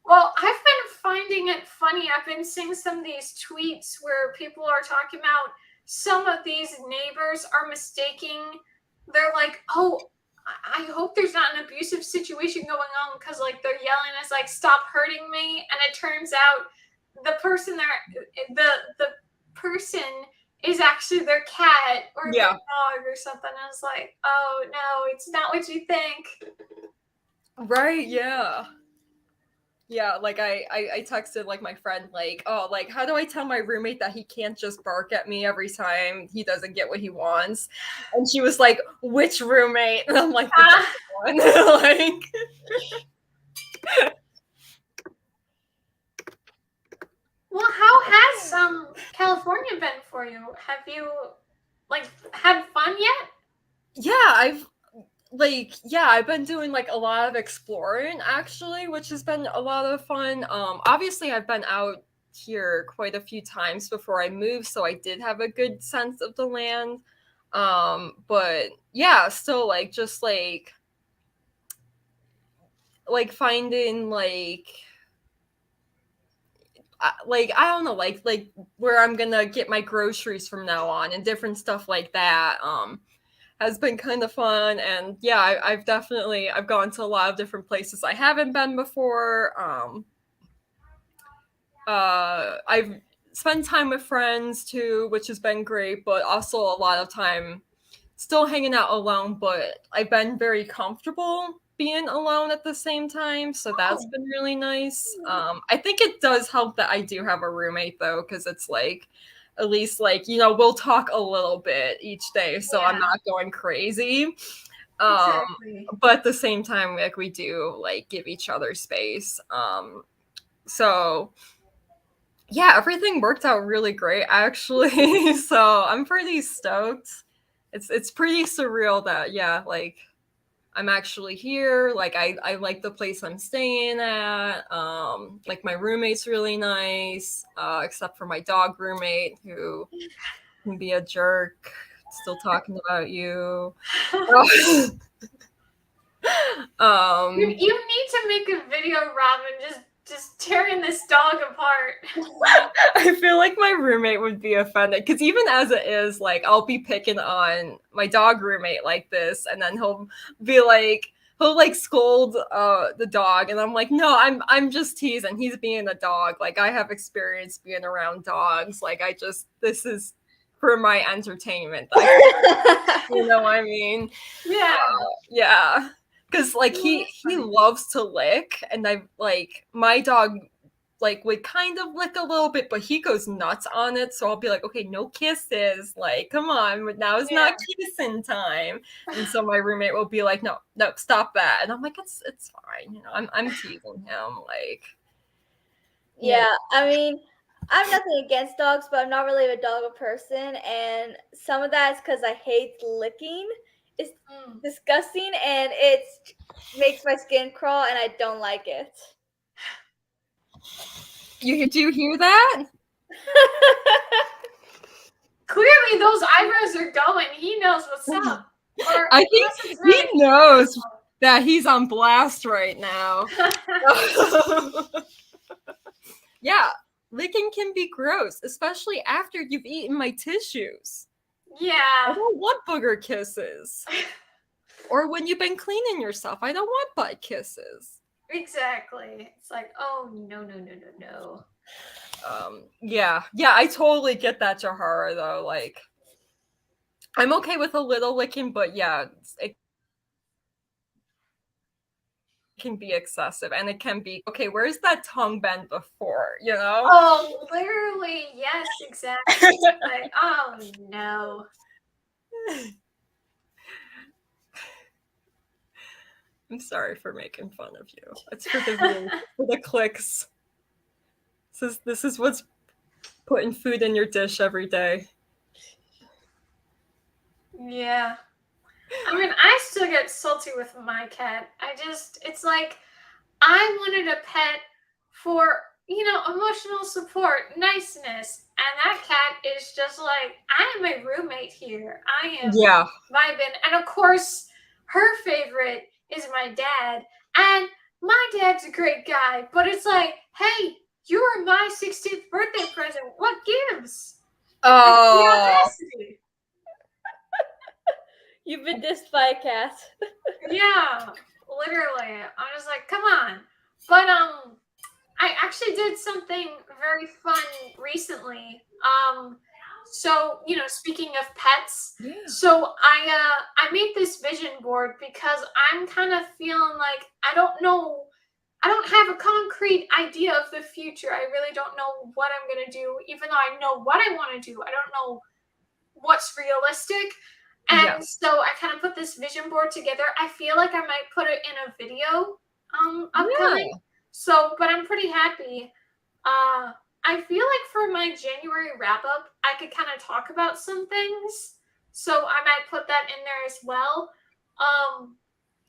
Well, I've been finding it funny. I've been seeing some of these tweets where people are talking about some of these neighbors are mistaking. They're like, oh, I hope there's not an abusive situation going on because like they're yelling as like, stop hurting me. And it turns out the person there, the person is actually their cat or their Yeah. dog or something. I was like, oh no, it's not what you think. Right, yeah. Yeah, like I texted like my friend like, oh, like how do I tell my roommate that he can't just bark at me every time he doesn't get what he wants? And she was like, which roommate? And I'm like, the dog one. Like Well, how has California been for you? Have you like had fun yet? yeah, I've been doing like a lot of exploring actually, which has been a lot of fun. Obviously I've been out here quite a few times before I moved, so I did have a good sense of the land. But yeah, still like just like finding like I don't know, like where I'm gonna get my groceries from now on and different stuff like that. Has been kind of fun, and yeah, I've gone to a lot of different places I haven't been before. I've spent time with friends too, which has been great, but also a lot of time still hanging out alone. But I've been very comfortable being alone at the same time, so that's been really nice. I think it does help that I do have a roommate though, because it's like at least like we'll talk a little bit each day, so I'm not going crazy. Exactly. But at the same time, like we do like give each other space. So yeah, everything worked out really great actually. So I'm pretty stoked. It's pretty surreal that yeah, like I'm actually here. Like I like the place I'm staying at. Like my roommate's really nice, except for my dog roommate who can be a jerk. Still talking about you. You need to make a video, Robin, just tearing this dog apart. I feel like my roommate would be offended because even as it is, like I'll be picking on my dog roommate like this, and then he'll like scold the dog, and I'm like, no, I'm just teasing. He's being a dog. Like I have experience being around dogs. Like this is for my entertainment. You know what I mean? Yeah. Yeah. Because like he loves to lick, and I like my dog like would kind of lick a little bit, but he goes nuts on it. So I'll be like, okay, no kisses. Like, come on, but now is not kissing time. And so my roommate will be like, no, stop that. And I'm like, it's fine. I'm teasing him. Like, yeah, I mean, I have nothing against dogs, but I'm not really a dog person, and some of that is because I hate licking. It's disgusting, and it makes my skin crawl, and I don't like it. Do you hear that? Clearly, those eyebrows are going. He knows what's up. Or I think he knows that he's on blast right now. Yeah, licking can be gross, especially after you've eaten my tissues. Yeah. I don't want booger kisses. Or when you've been cleaning yourself, I don't want butt kisses. Exactly. It's like, oh, no. Yeah, I totally get that, Joharra, though. Like, I'm okay with a little licking, but yeah, it can be excessive, and it can be, okay, where's that tongue been before, Oh, literally, yes, exactly. Like, oh, no. I'm sorry for making fun of you. It's for the clicks. This is what's putting food in your dish every day. Yeah. I mean, I still get salty with my cat. It's like, I wanted a pet for, emotional support, niceness. And that cat is just like, I am a roommate here. I am vibing. And of course, her favorite is my dad. And my dad's a great guy. But it's like, hey, you are my 16th birthday present. What gives? Oh. You've been dissed by a cat. Yeah, literally. I'm just like, come on. But I actually did something very fun recently. So, speaking of pets, Yeah. so I made this vision board because I'm kind of feeling like I don't know, I don't have a concrete idea of the future. I really don't know what I'm going to do, even though I know what I want to do. I don't know what's realistic. And Yes. so I kind of put this vision board together. I feel like I might put it in a video upcoming. Yeah. So, but I'm pretty happy. I feel like for my January wrap up, I could kind of talk about some things. So I might put that in there as well.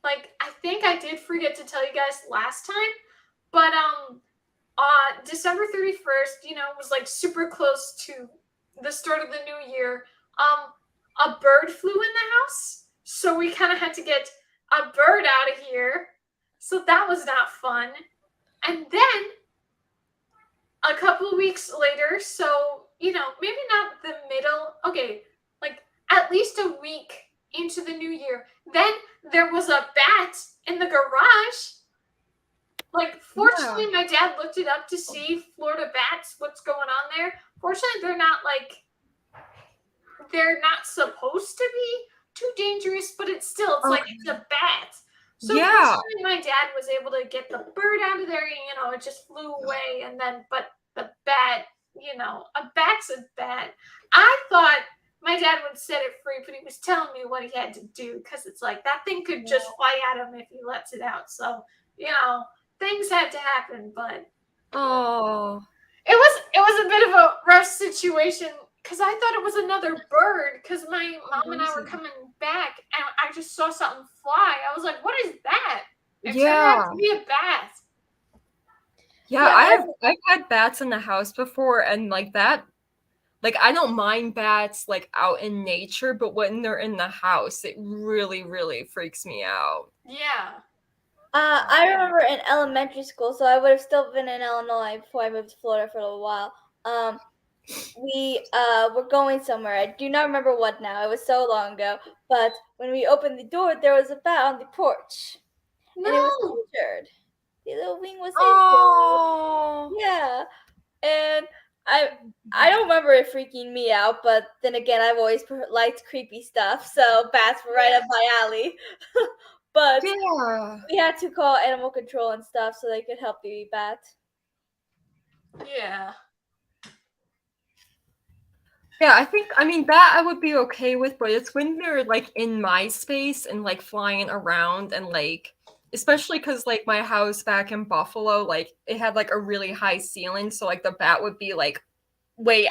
Like I think I did forget to tell you guys last time, but December 31st, was like super close to the start of the new year. A bird flew in the house, so we kind of had to get a bird out of here. So that was not fun. And then a couple of weeks later, so maybe not the middle, okay, like at least a week into the new year, then there was a bat in the garage. Like, fortunately, my dad looked it up to see Florida bats, what's going on there. Fortunately, they're not supposed to be too dangerous, but it's like it's a bat. So fortunately, my dad was able to get the bird out of there. It just flew away, and then but the bat, a bat's a bat. I thought my dad would set it free, but he was telling me what he had to do because it's like that thing could just fly at him if he lets it out. So things had to happen, but it was a bit of a rough situation because I thought it was another bird because my mom and I were coming back and I just saw something fly. I was like, what is that? It turned out to be a bat. Yeah, I've had bats in the house before, and like that, like I don't mind bats like out in nature, but when they're in the house, it really, really freaks me out. Yeah. I remember in elementary school, so I would have still been in Illinois before I moved to Florida for a little while. We were going somewhere. I do not remember what now. It was so long ago. But when we opened the door, there was a bat on the porch. No. And it was injured. The little wing was injured. Yeah. And I don't remember it freaking me out, but then again, I've always liked creepy stuff, so bats were right up my alley. But we had to call animal control and stuff so they could help the bat. Yeah. Yeah, I mean, that I would be okay with, but it's when they're like in my space and like flying around and like, especially because like my house back in Buffalo, like it had like a really high ceiling, so like the bat would be like way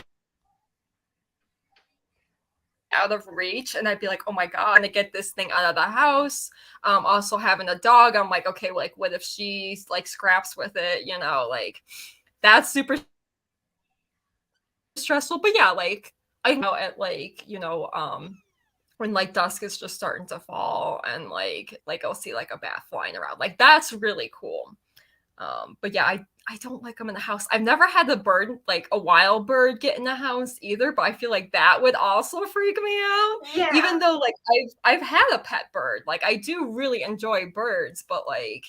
out of reach, and I'd be like, oh my god, I'm gonna get this thing out of the house. Also having a dog, I'm like, okay, like what if she like scraps with it, like that's super stressful. But yeah, like I know at like, when like dusk is just starting to fall and like I'll see like a bat flying around. Like that's really cool. But yeah, I don't like them in the house. I've never had a bird, like a wild bird, get in the house either, but I feel like that would also freak me out. Yeah. Even though like I've had a pet bird. Like I do really enjoy birds, but like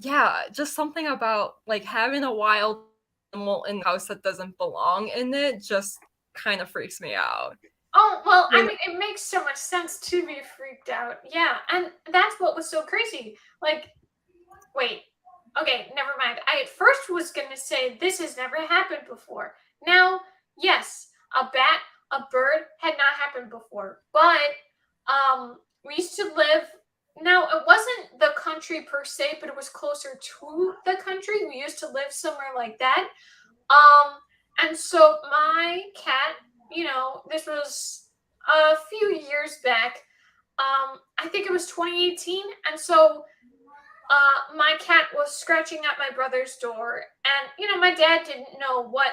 yeah, just something about like having a wild animal in the house that doesn't belong in it just kind of freaks me out. Oh, well, I mean, it makes so much sense to be freaked out. Yeah, and that's what was so crazy. Like, wait, okay, never mind. I at first was going to say this has never happened before. Now, yes, a bird had not happened before, but we used to live. Now, it wasn't the country per se, but it was closer to the country. We used to live somewhere like that. And so my cat, this was a few years back. I think it was 2018, and so my cat was scratching at my brother's door, and my dad didn't know what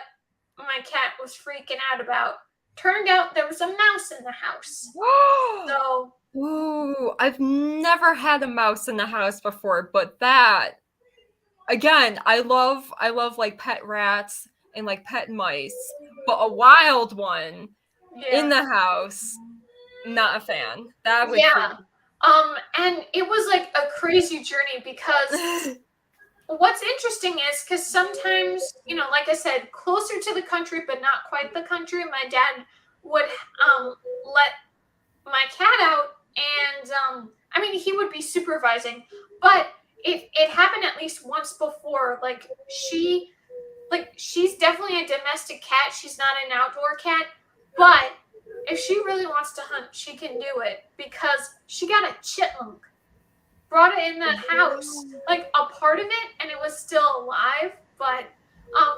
my cat was freaking out about. Turned out there was a mouse in the house. So, ooh, I've never had a mouse in the house before, but that again, I love like pet rats and like pet mice, but a wild one in the house, not a fan. That would freak me. And it was like a crazy journey because what's interesting is because sometimes, like I said, closer to the country, but not quite the country, my dad would let my cat out, and I mean, he would be supervising, but it happened at least once before. She's definitely a domestic cat. She's not an outdoor cat, but if she really wants to hunt, she can do it because she got a chipmunk, brought it in the house, like a part of it, and it was still alive. But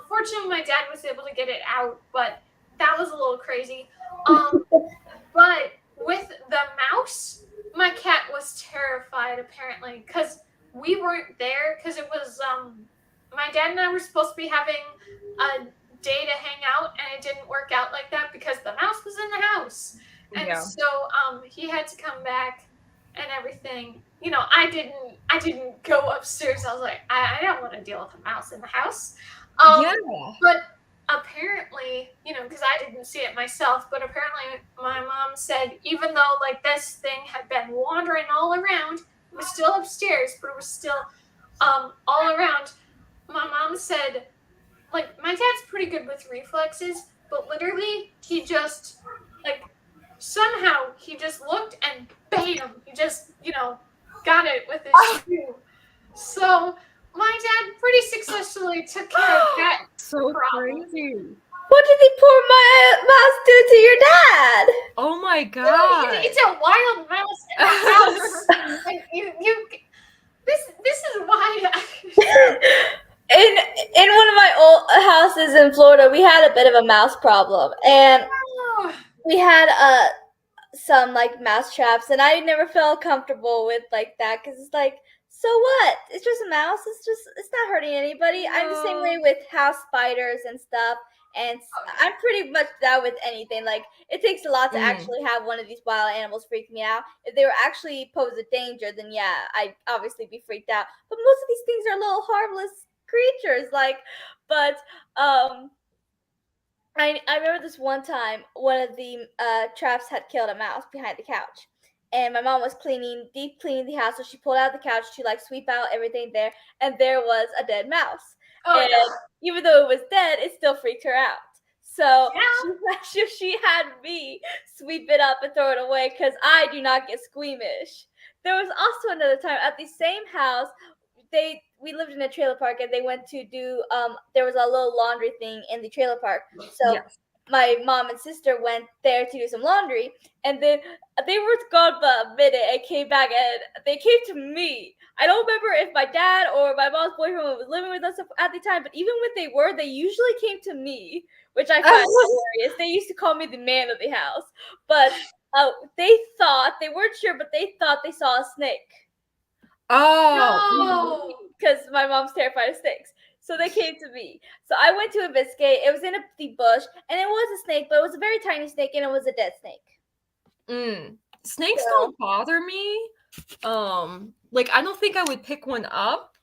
fortunately, my dad was able to get it out. But that was a little crazy. But with the mouse, my cat was terrified apparently because we weren't there because it was my dad and I were supposed to be having a day to hang out, and it didn't work out like that because the mouse was in the house. And Yeah. so he had to come back and everything. I didn't go upstairs. I was like, I don't want to deal with a mouse in the house. Yeah. But apparently, because I didn't see it myself, but apparently my mom said even though like this thing had been wandering all around, it was still upstairs, but it was still all around. My mom said, like, my dad's pretty good with reflexes, but literally he just like somehow he just looked and bam, he just, got it with his shoe. So my dad pretty successfully took care of that So problem. crazy. What did the poor mouse do to your dad? Oh my god. It's a wild mouse in the house. Like, this is why In one of my old houses in Florida, we had a bit of a mouse problem, and we had some like mouse traps, and I never felt comfortable with like that because it's like, so what? It's just a mouse. It's not hurting anybody. No. I'm the same way with house spiders and stuff, and I'm pretty much down with anything. Like, it takes a lot to actually have one of these wild animals freak me out. If they were actually pose a danger, then yeah, I'd obviously be freaked out. But most of these things are little harmless creatures, but I remember this one time, one of the traps had killed a mouse behind the couch. And my mom was deep cleaning the house, so she pulled out the couch to like sweep out everything there, and there was a dead mouse. And even though it was dead, it still freaked her out. So she had me sweep it up and throw it away because I do not get squeamish. There was also another time at the same house, we lived in a trailer park, and they went to do there was a little laundry thing in the trailer park. So my mom and sister went there to do some laundry, and then they were gone for a minute and came back, and they came to me. I don't remember if my dad or my mom's boyfriend was living with us at the time, but even when they were, they usually came to me, which I find hilarious. They used to call me the man of the house. But they weren't sure, but they thought they saw a snake. Oh. No! Because my mom's terrified of snakes. So they came to me. So I went to investigate. It was in the bush, and it was a snake, but it was a very tiny snake, and it was a dead snake. Snakes don't bother me. Like, I don't think I would pick one up.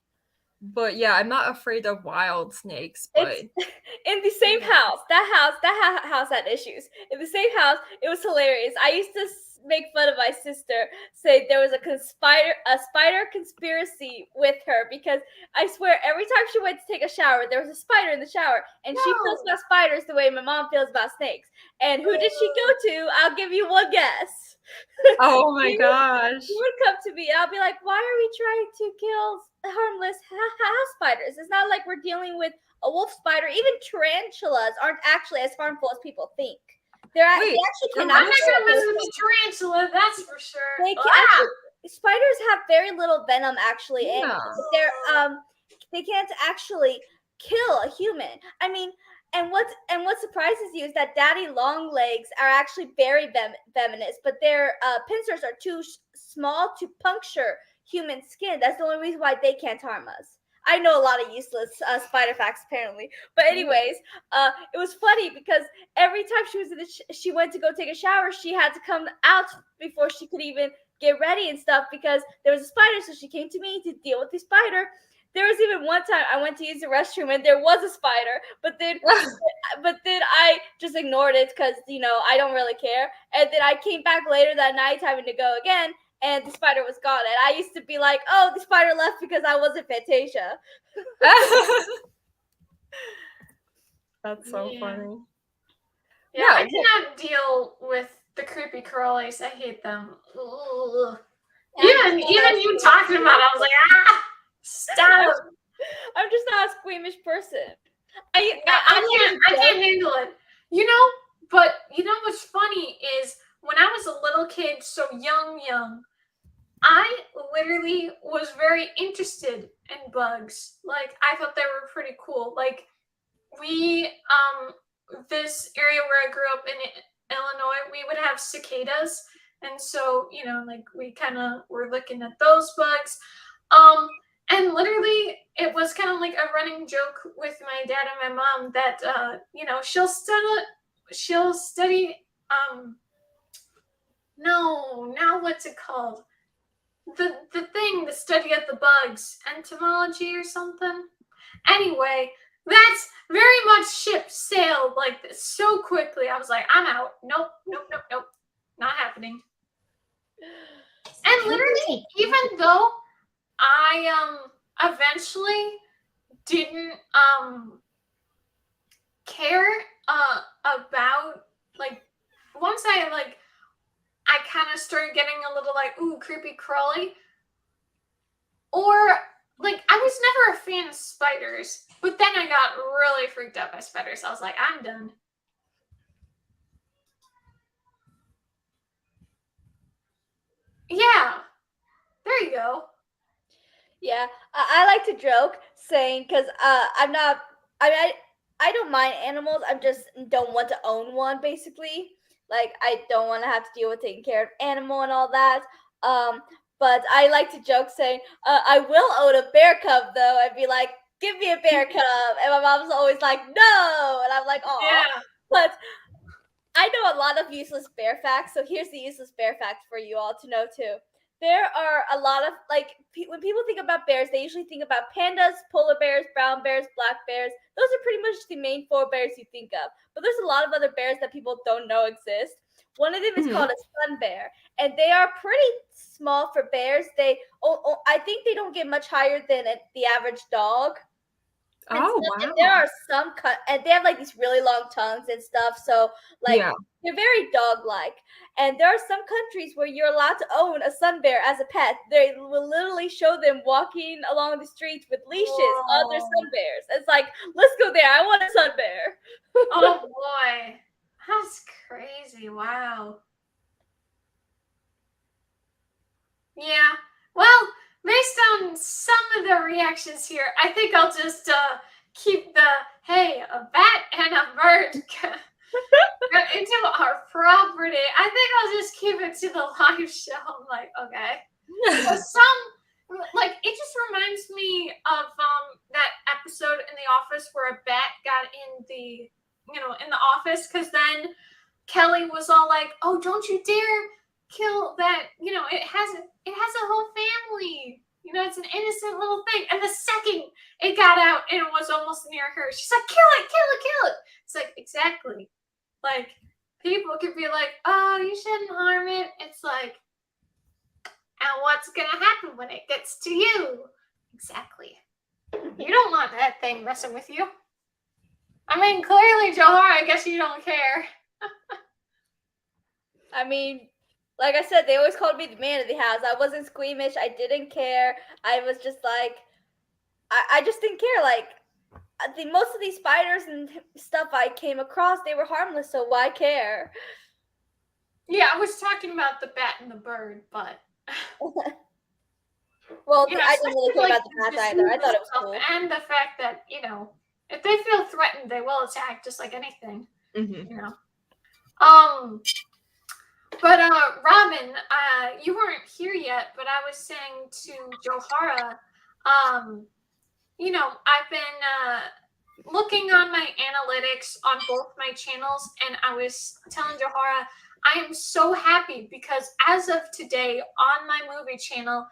But yeah, I'm not afraid of wild snakes. But in the same house, that house had issues. In the same house, it was hilarious. I used to make fun of my sister, say there was a spider conspiracy with her, because I swear every time she went to take a shower, there was a spider in the shower, and she feels about spiders the way my mom feels about snakes. And who did she go to? I'll give you one guess. Oh my gosh. She would come to me, and I'll be like, why are we trying to kill harmless house spiders? It's not like we're dealing with a wolf spider. Even tarantulas aren't actually as harmful as people think. They actually cannot. I'm not gonna mess with a tarantula, that's for sure. Spiders have very little venom, actually, and they can't actually kill a human. I mean, and what surprises you is that daddy long legs are actually very venomous, but their pincers are too small to puncture human skin. That's the only reason why they can't harm us. I know a lot of useless spider facts, apparently. But anyways, it was funny because every time she was she went to go take a shower, she had to come out before she could even get ready and stuff, because there was a spider. So she came to me to deal with the spider. There was even one time I went to use the restroom and there was a spider, but then I just ignored it because, I don't really care. And then I came back later that night having to go again, and the spider was gone. And I used to be like, oh, the spider left because I wasn't Fantasia. That's so funny. Yeah, I cannot deal with the creepy crawlies. I hate them. Ugh. Even you talking about it, I was like, stop. I'm just not a squeamish person. I can't handle it. But what's funny is when I was a little kid, so young, I literally was very interested in bugs. Like, I thought they were pretty cool. Like, we this area where I grew up in Illinois, we would have cicadas, and so like we kind of were looking at those bugs, and literally it was kind of like a running joke with my dad and my mom that she'll study no, now what's it called, the study of the bugs, entomology or something. Anyway, that's very much ship sailed like this so quickly. I was like, I'm out. Nope. Not happening. And literally, even though I eventually didn't care about, like, once I kind of started getting a little like, ooh, creepy crawly, or like, I was never a fan of spiders, but then I got really freaked out by spiders. I was like, I'm done. Yeah, there you go. Yeah, I like to joke saying, because I'm not, I don't mind animals. I just don't want to own one, basically. Like, I don't want to have to deal with taking care of animal and all that. But I like to joke saying, I will own a bear cub, though. I'd be like, give me a bear cub. And my mom's always like, no. And I'm like, oh. Yeah. But I know a lot of useless bear facts. So here's the useless bear fact for you all to know, too. There are a lot of, like, when people think about bears, they usually think about pandas, polar bears, brown bears, black bears. Those are pretty much the main 4 bears you think of. But there's a lot of other bears that people don't know exist. One of them is called a sun bear, and they are pretty small for bears. I think they don't get much higher than the average dog. Wow. And there are some and they have like these really long tongues and stuff, so like they're very dog-like. And there are some countries where you're allowed to own a sun bear as a pet. They will literally show them walking along the streets with leashes, other sun bears. It's like, let's go there. I want a sun bear. Oh boy, that's crazy. Wow. Yeah. Well, based on some of the reactions here, I think I'll just keep the, hey, a bat and a bird into our property. I think I'll just keep it to the live show. I'm like, okay. Like, it just reminds me of that episode in The Office where a bat got in the office, because then Kelly was all like, oh, don't you dare kill that, it has a whole family, it's an innocent little thing. And the second it got out and it was almost near her, she's like, kill it. It's like, exactly. Like, people could be like, oh, you shouldn't harm it. It's like, and what's gonna happen when it gets to you? Exactly. You don't want that thing messing with you. I mean, clearly, Joharra, I guess you don't care. I mean, like I said, they always called me the man of the house. I wasn't squeamish. I didn't care. I was just like, I just didn't care. Like, most of these spiders and stuff I came across, they were harmless, so why care? Yeah, I was talking about the bat and the bird, but... Well, I didn't really care about the bats either. I thought it was cool. And the fact that, if they feel threatened, they will attack, just like anything. But Robin, you weren't here yet, but I was saying to Joharra, I've been looking on my analytics on both my channels, and I was telling Joharra, I am so happy because as of today on my movie channel,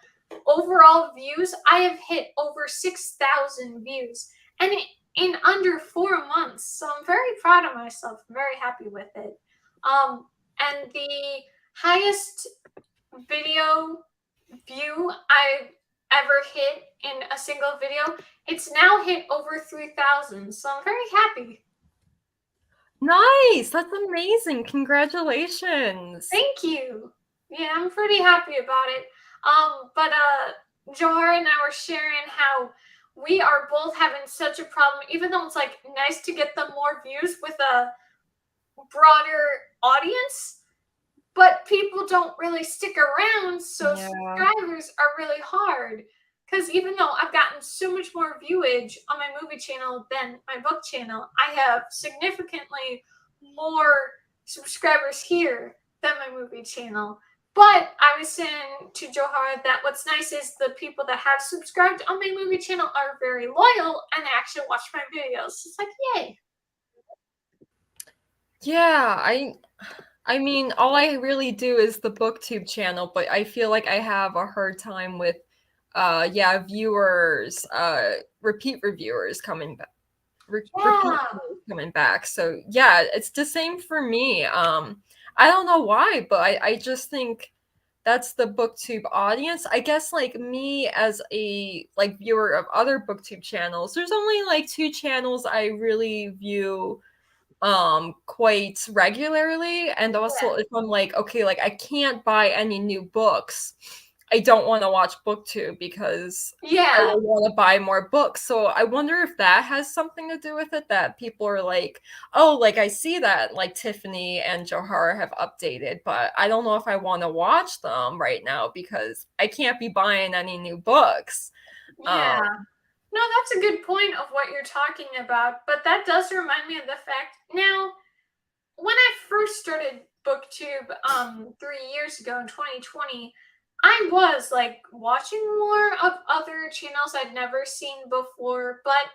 overall views, I have hit over 6,000 views, and in under 4 months. So I'm very proud of myself. I'm very happy with it. And the highest video view I've ever hit in a single video. It's now hit over 3,000, so I'm very happy. Nice. That's amazing. Congratulations. Thank you. Yeah, I'm pretty happy about it. But Joharra and I were sharing how we are both having such a problem, even though it's like nice to get the more views with a broader audience, but people don't really stick around, so subscribers are really hard. Because even though I've gotten so much more viewage on my movie channel than my book channel, I have significantly more subscribers here than my movie channel. But I was saying to Joharra that what's nice is the people that have subscribed on my movie channel are very loyal and actually watch my videos. It's like, yay. Yeah, I mean, all I really do is the booktube channel, but I feel like I have a hard time with viewers, repeat reviewers coming back. Repeat reviewers coming back. So yeah, it's the same for me. I don't know why, but I just think that's the booktube audience. I guess like me as a like viewer of other booktube channels, there's only like 2 channels I really view quite regularly. And also if I'm like, okay, like I can't buy any new books, I don't want to watch booktube because I want to buy more books. So I wonder if that has something to do with it, that people are like, oh, like I see that like Tiffany and Joharra have updated, but I don't know if I want to watch them right now because I can't be buying any new books. No, that's a good point of what you're talking about, but that does remind me of the fact, now, when I first started booktube 3 years ago in 2020, I was like watching more of other channels I'd never seen before, but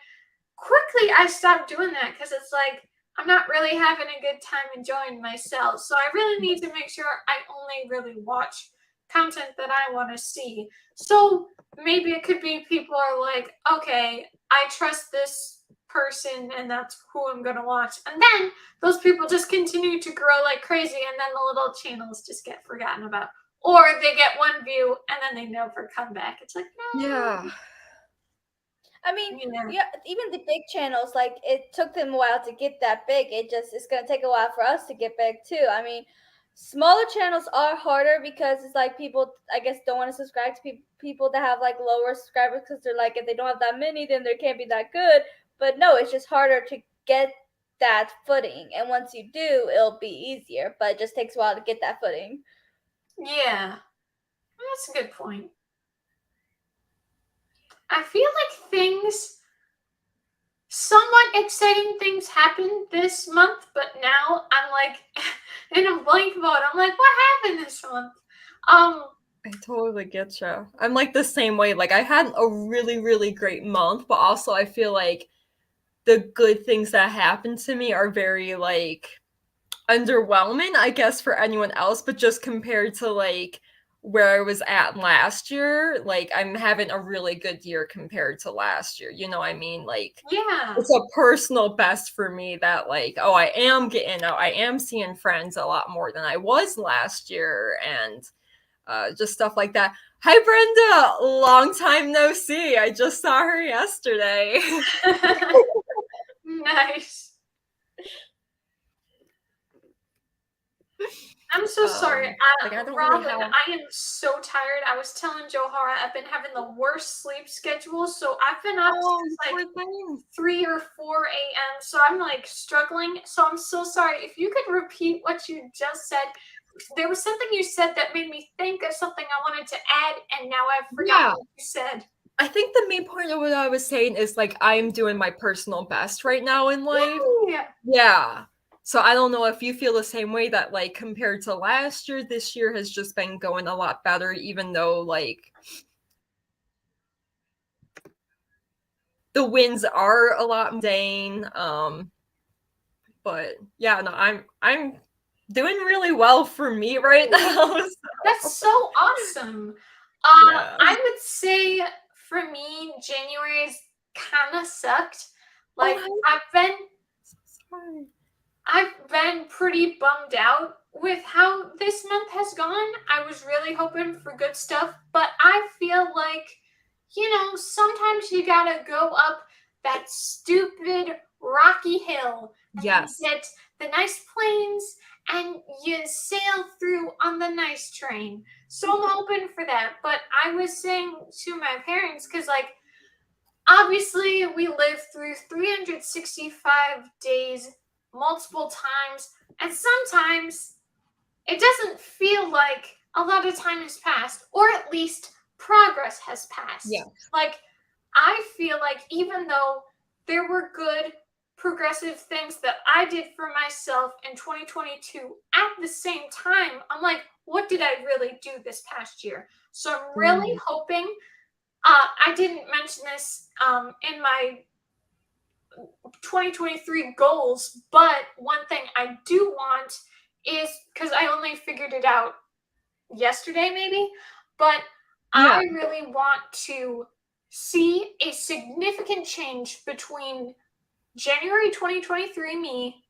quickly I stopped doing that because it's like I'm not really having a good time enjoying myself. So I really need to make sure I only really watch content that I want to see. So maybe it could be people are like, okay, I trust this person and that's who I'm going to watch. And then those people just continue to grow like crazy and then the little channels just get forgotten about. Or they get one view and then they never come back. It's like, no. Yeah. I mean, yeah, even the big channels, like it took them a while to get that big. It's gonna take a while for us to get big too. I mean, smaller channels are harder because it's like people, I guess, don't want to subscribe to people that have like lower subscribers because they're like, if they don't have that many, then they can't be that good. But no, it's just harder to get that footing. And once you do, it'll be easier. But it just takes a while to get that footing. Yeah, that's a good point. I feel like somewhat exciting things happened this month, but now I'm like in a blank mode. I'm like, what happened this month? I totally get you. I'm like the same way. Like I had a really, really great month, but also I feel like the good things that happened to me are very like underwhelming, I guess, for anyone else, but just compared to like where I was at last year, like I'm having a really good year compared to last year. You know what I mean? Like, it's a personal best for me that like, oh, I am getting out, I am seeing friends a lot more than I was last year, and just stuff like that. Hi, Brenda. Long time no see. I just saw her yesterday. Nice. I'm so sorry. Robin, I am so tired. I was telling Joharra I've been having the worst sleep schedule, so I've been up since like 3 or 4 a.m. So I'm like struggling. So I'm so sorry. If you could repeat what you just said. There was something you said that made me think of something I wanted to add, and now I've forgotten what you said. I think the main point of what I was saying is like I'm doing my personal best right now in life. Yeah. So I don't know if you feel the same way, that like compared to last year, this year has just been going a lot better, even though like the wins are a lot mundane. But yeah, no, I'm doing really well for me right now. So. That's so awesome. I would say for me, January's kind of sucked. Like I've been pretty bummed out with how this month has gone, I was really hoping for good stuff, but I feel like, sometimes you gotta go up that stupid rocky hill and Yes. you get the nice plains and you sail through on the nice train. So I'm hoping for that. But I was saying to my parents, because, like, obviously we live through 365 days multiple times, and sometimes it doesn't feel like a lot of time has passed, or at least progress has passed. Yeah. Like, I feel like even though there were good progressive things that I did for myself in 2022, at the same time, I'm like, what did I really do this past year? So I'm really hoping, I didn't mention this in my 2023 goals, but one thing I do want is, because I only figured it out yesterday maybe, but I really want to see a significant change between January 2023 me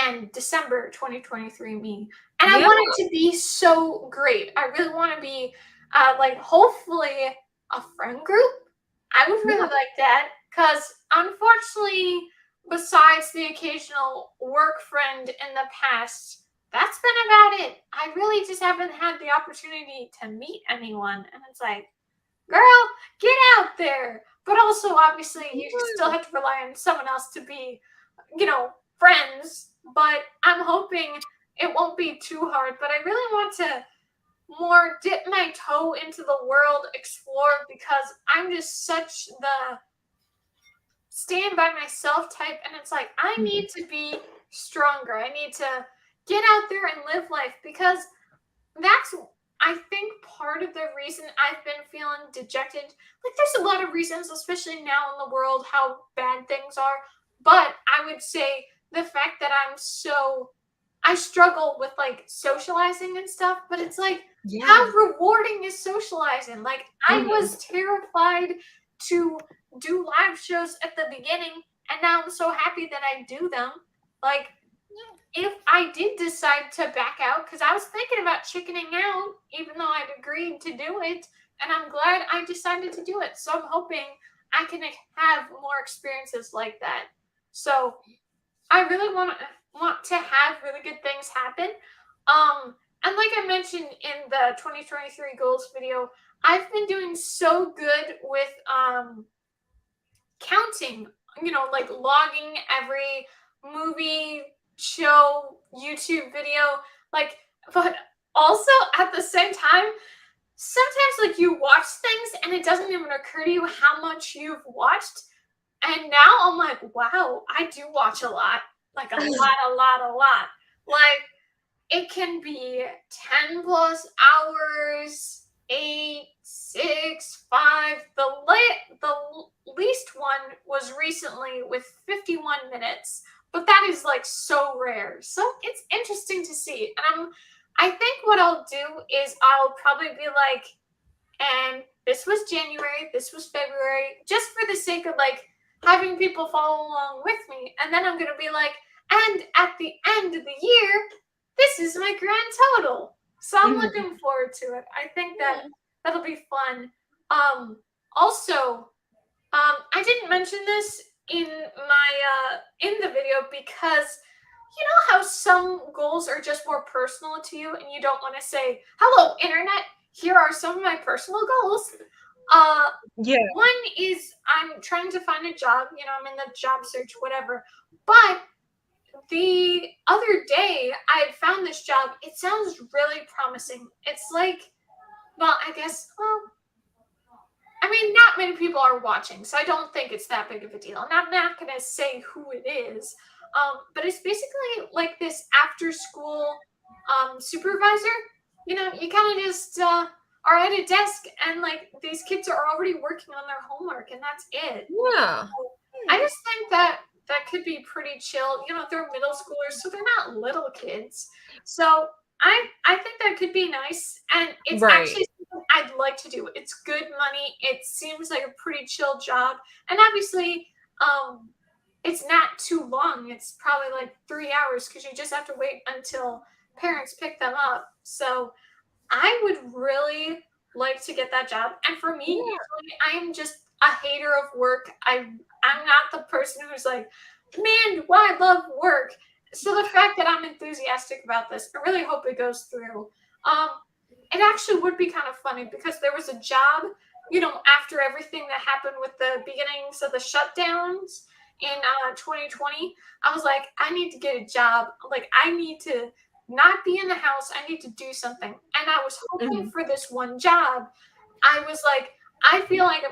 and December 2023 me. And I want it to be so great. I really want to be like, hopefully, a friend group. I would really like that, because unfortunately, besides the occasional work friend in the past, that's been about it. I really just haven't had the opportunity to meet anyone. And it's like, girl, get out there. But also, obviously, you still have to rely on someone else to be, friends. But I'm hoping it won't be too hard. But I really want to more dip my toe into the world, explore, because I'm just such the stand by myself type. And it's like, I need to be stronger. I need to get out there and live life, because that's, I think, part of the reason I've been feeling dejected. Like, there's a lot of reasons, especially now in the world, how bad things are. But I would say the fact that I struggle with, like, socializing and stuff. But it's like, how rewarding is socializing? Like, I was terrified to do live shows at the beginning, and now I'm so happy that I do them. Like, if I did decide to back out, because I was thinking about chickening out, even though I'd agreed to do it, and I'm glad I decided to do it. So I'm hoping I can have more experiences like that. So I really want to have really good things happen. And like I mentioned in the 2023 goals video, I've been doing so good with counting, like logging every movie, show, YouTube video, like, but also at the same time, sometimes, like, you watch things and it doesn't even occur to you how much you've watched. And now I'm like, wow, I do watch a lot. Like, a lot. Like, it can be 10 plus hours, 8, 6, 5. The least one was recently with 51 minutes, but that is, like, so rare. So it's interesting to see. And I think what I'll do is I'll probably be like, and this was January, this was February, just for the sake of, like, having people follow along with me. And then I'm going to be like, and at the end of the year, this is my grand total. So I'm looking forward to it. I think that'll be fun. Also, I didn't mention this in my in the video, because you know how some goals are just more personal to you and you don't want to say, hello, internet, here are some of my personal goals. One is I'm trying to find a job. I'm in the job search, whatever. But the other day I had found this job. It sounds really promising. It's like, well, I guess, I mean, not many people are watching, so I don't think it's that big of a deal. And I'm not going to say who it is. But it's basically like this after school supervisor. You kind of just are at a desk, and, like, these kids are already working on their homework, and that's it. Yeah. So I just think that could be pretty chill. They're middle schoolers, so they're not little kids. So I think that could be nice, and it's actually something I'd like to do. It's good money. It seems like a pretty chill job, and obviously, it's not too long. It's probably like 3 hours, because you just have to wait until parents pick them up. So I would really like to get that job. And for me, usually I am just a hater of work. I'm not the person who's like, man, do I love work. So the fact that I'm enthusiastic about this, I really hope it goes through. Um, it actually would be kind of funny because there was a job, after everything that happened with the beginnings of the shutdowns in 2020. I was like, I need to get a job. Like, I need to not be in the house. I need to do something. And I was hoping for this one job. I was like, I feel like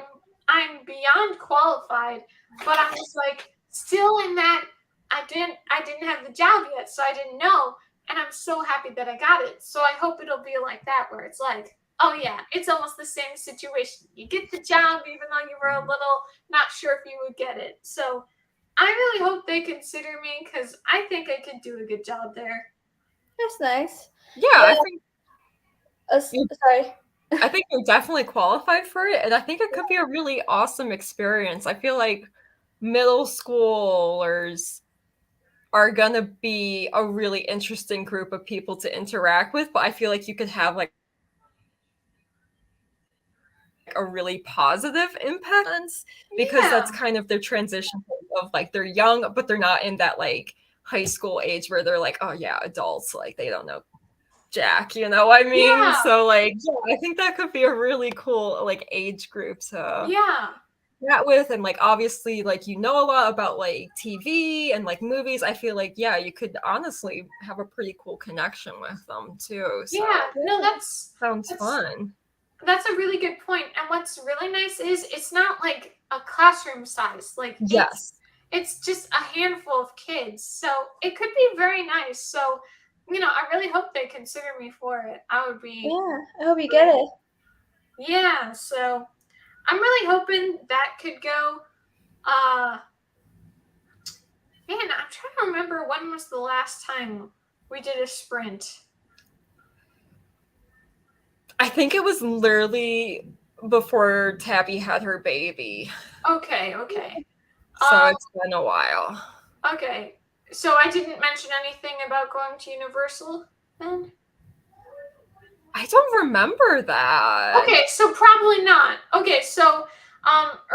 I'm beyond qualified, but I was like still in that I didn't have the job yet, so I didn't know. And I'm so happy that I got it. So I hope it'll be like that where it's like, oh yeah, it's almost the same situation. You get the job even though you were a little not sure if you would get it. So I really hope they consider me because I think I could do a good job there. That's nice. Yeah, I think sorry. I think you're definitely qualified for it, and I think it could be a really awesome experience. I feel like middle schoolers are gonna be a really interesting group of people to interact with, but I feel like you could have like a really positive impact because that's kind of their transition of like they're young, but they're not in that like high school age where they're like, oh yeah, adults, like they don't know jack, you know what I mean? Yeah. So like, yeah, I think that could be a really cool like age group to chat with, and like obviously like a lot about like TV and like movies. I feel like you could honestly have a pretty cool connection with them too. So that's fun. That's a really good point. And what's really nice is it's not like a classroom size. Like it's just a handful of kids. So it could be very nice. So, I really hope they consider me for it. I would be I hope you get it. Yeah, so I'm really hoping that could go. Man, I'm trying to remember when was the last time we did a sprint. I think it was literally before Tabby had her baby. Okay. So it's been a while. Okay. So I didn't mention anything about going to Universal then? I don't remember that. Okay, so probably not. Okay, so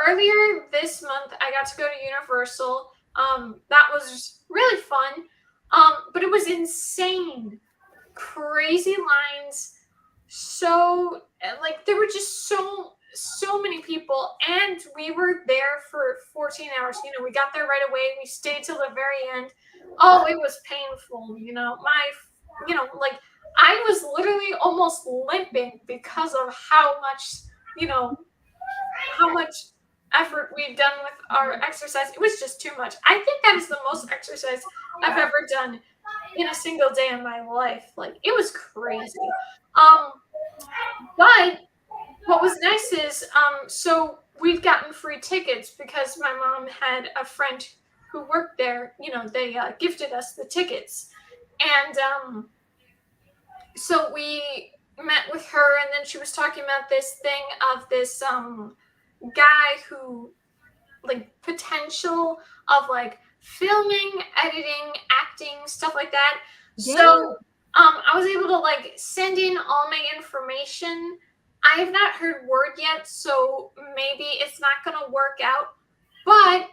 earlier this month I got to go to Universal. That was really fun. But it was insane. Crazy lines. So like there were just so many people, and we were there for 14 hours. We got there right away. We stayed till the very end. Oh, it was painful. Like I was literally almost limping because of how much effort we've done with our exercise. It was just too much. I think that is the most exercise I've ever done in a single day in my life. Like it was crazy. But what was nice is so we've gotten free tickets because my mom had a friend who worked there. They gifted us the tickets, and so we met with her, and then she was talking about this thing of this guy who like potential of like filming, editing, acting, stuff like that. So I was able to like send in all my information. I have not heard word yet, so maybe it's not gonna work out, but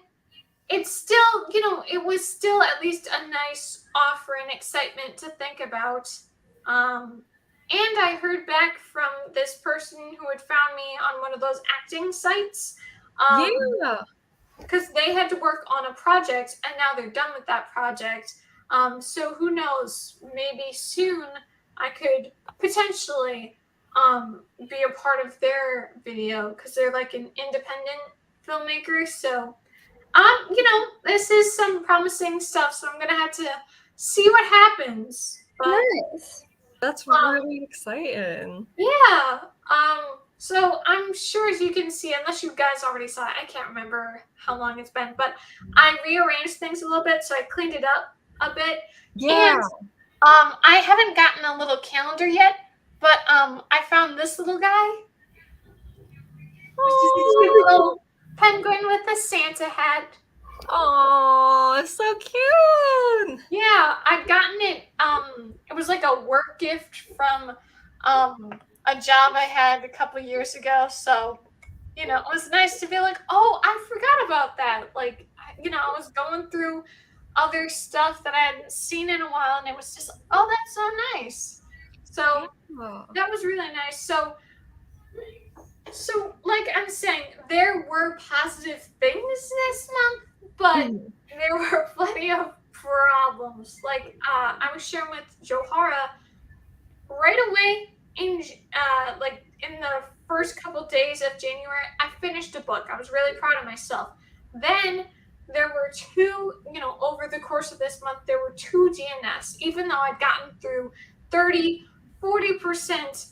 it's still, it was still at least a nice offer and excitement to think about. And I heard back from this person who had found me on one of those acting sites. Because they had to work on a project, and now they're done with that project. So who knows? Maybe soon I could potentially be a part of their video because they're like an independent filmmaker. So, this is some promising stuff. So I'm gonna have to see what happens. But, nice. That's really exciting. Yeah. So I'm sure, as you can see, unless you guys already saw it, I can't remember how long it's been, but I rearranged things a little bit, so I cleaned it up a bit. Yeah. And I haven't gotten a little calendar yet, but I found this little guy. Which is a cute little penguin with a Santa hat. Oh, so cute. Yeah, I've gotten it. It was like a work gift from a job I had a couple years ago. So, it was nice to be like, oh, I forgot about that. Like, I was going through other stuff that I hadn't seen in a while, and it was just, oh, that's so nice. So Yeah. that was really nice. So, like I'm saying, there were positive things this month, but there were plenty of problems. Like I was sharing with Joharra right away in the first couple days of January, I finished a book. I was really proud of myself. Then there were two, over the course of this month, there were two DNS, even though I'd gotten through 30, 40%,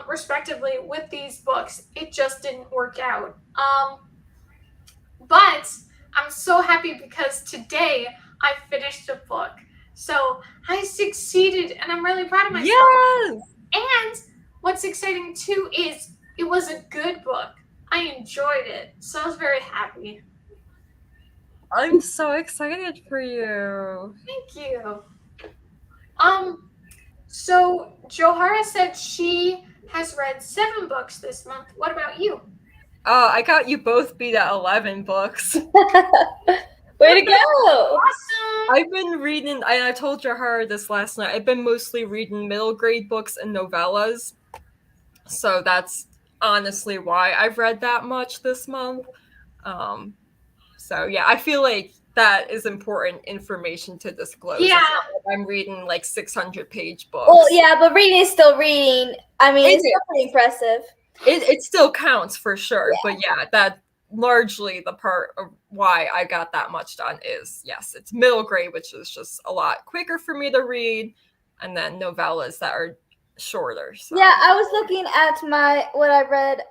respectively, with these books. It just didn't work out. But I'm so happy because today I finished a book. So I succeeded and I'm really proud of myself. Yes. And what's exciting too is it was a good book. I enjoyed it. So I was very happy. I'm so excited for you. Thank you. So Joharra said she has read 7 books this month. What about you? I got you both beat at 11 books. Way to go! Awesome. I've been reading, I told Joharra this last night, I've been mostly reading middle grade books and novellas. So that's honestly why I've read that much this month. So yeah, I feel like that is important information to disclose. Yeah. It's not like I'm reading like 600-page books. Well, yeah, but reading is still reading. I mean, it's still pretty impressive. It still counts for sure, but yeah, that largely the part of why I got that much done is, yes, it's middle grade, which is just a lot quicker for me to read, and then novellas that are shorter. So. Yeah, I was looking at what I read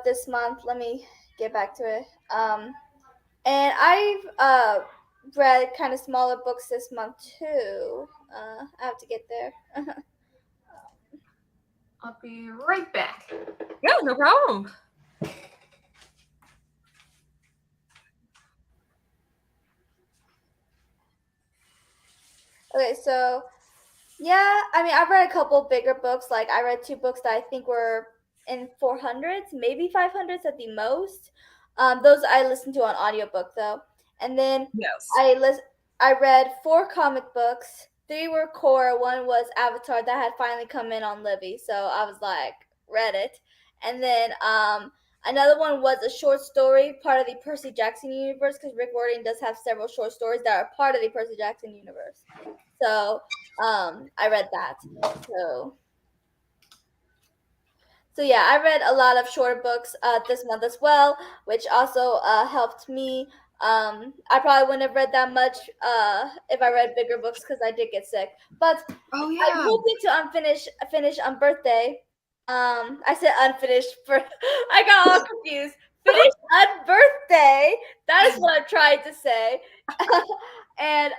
this month. Let me get back to it. And I've read kind of smaller books this month too. I have to get there. I'll be right back. Yeah, no problem. Okay, so yeah, I mean, I've read a couple bigger books. Like I read 2 books that I think were in 400s, maybe 500s at the most. Those I listened to on audiobook though. And then yes, I read 4 comic books. 3 were core. 1 was Avatar that had finally come in on Libby, so I was like, read it. And then another one was a short story, part of the Percy Jackson universe, because Rick Riordan does have several short stories that are part of the Percy Jackson universe. So I read that. So yeah, I read a lot of shorter books this month as well, which also helped me. I probably wouldn't have read that much if I read bigger books because I did get sick. But oh yeah, I'm hoping to finish on birthday. I said unfinished for I got all confused. Finish on birthday. That is what I'm trying to say. And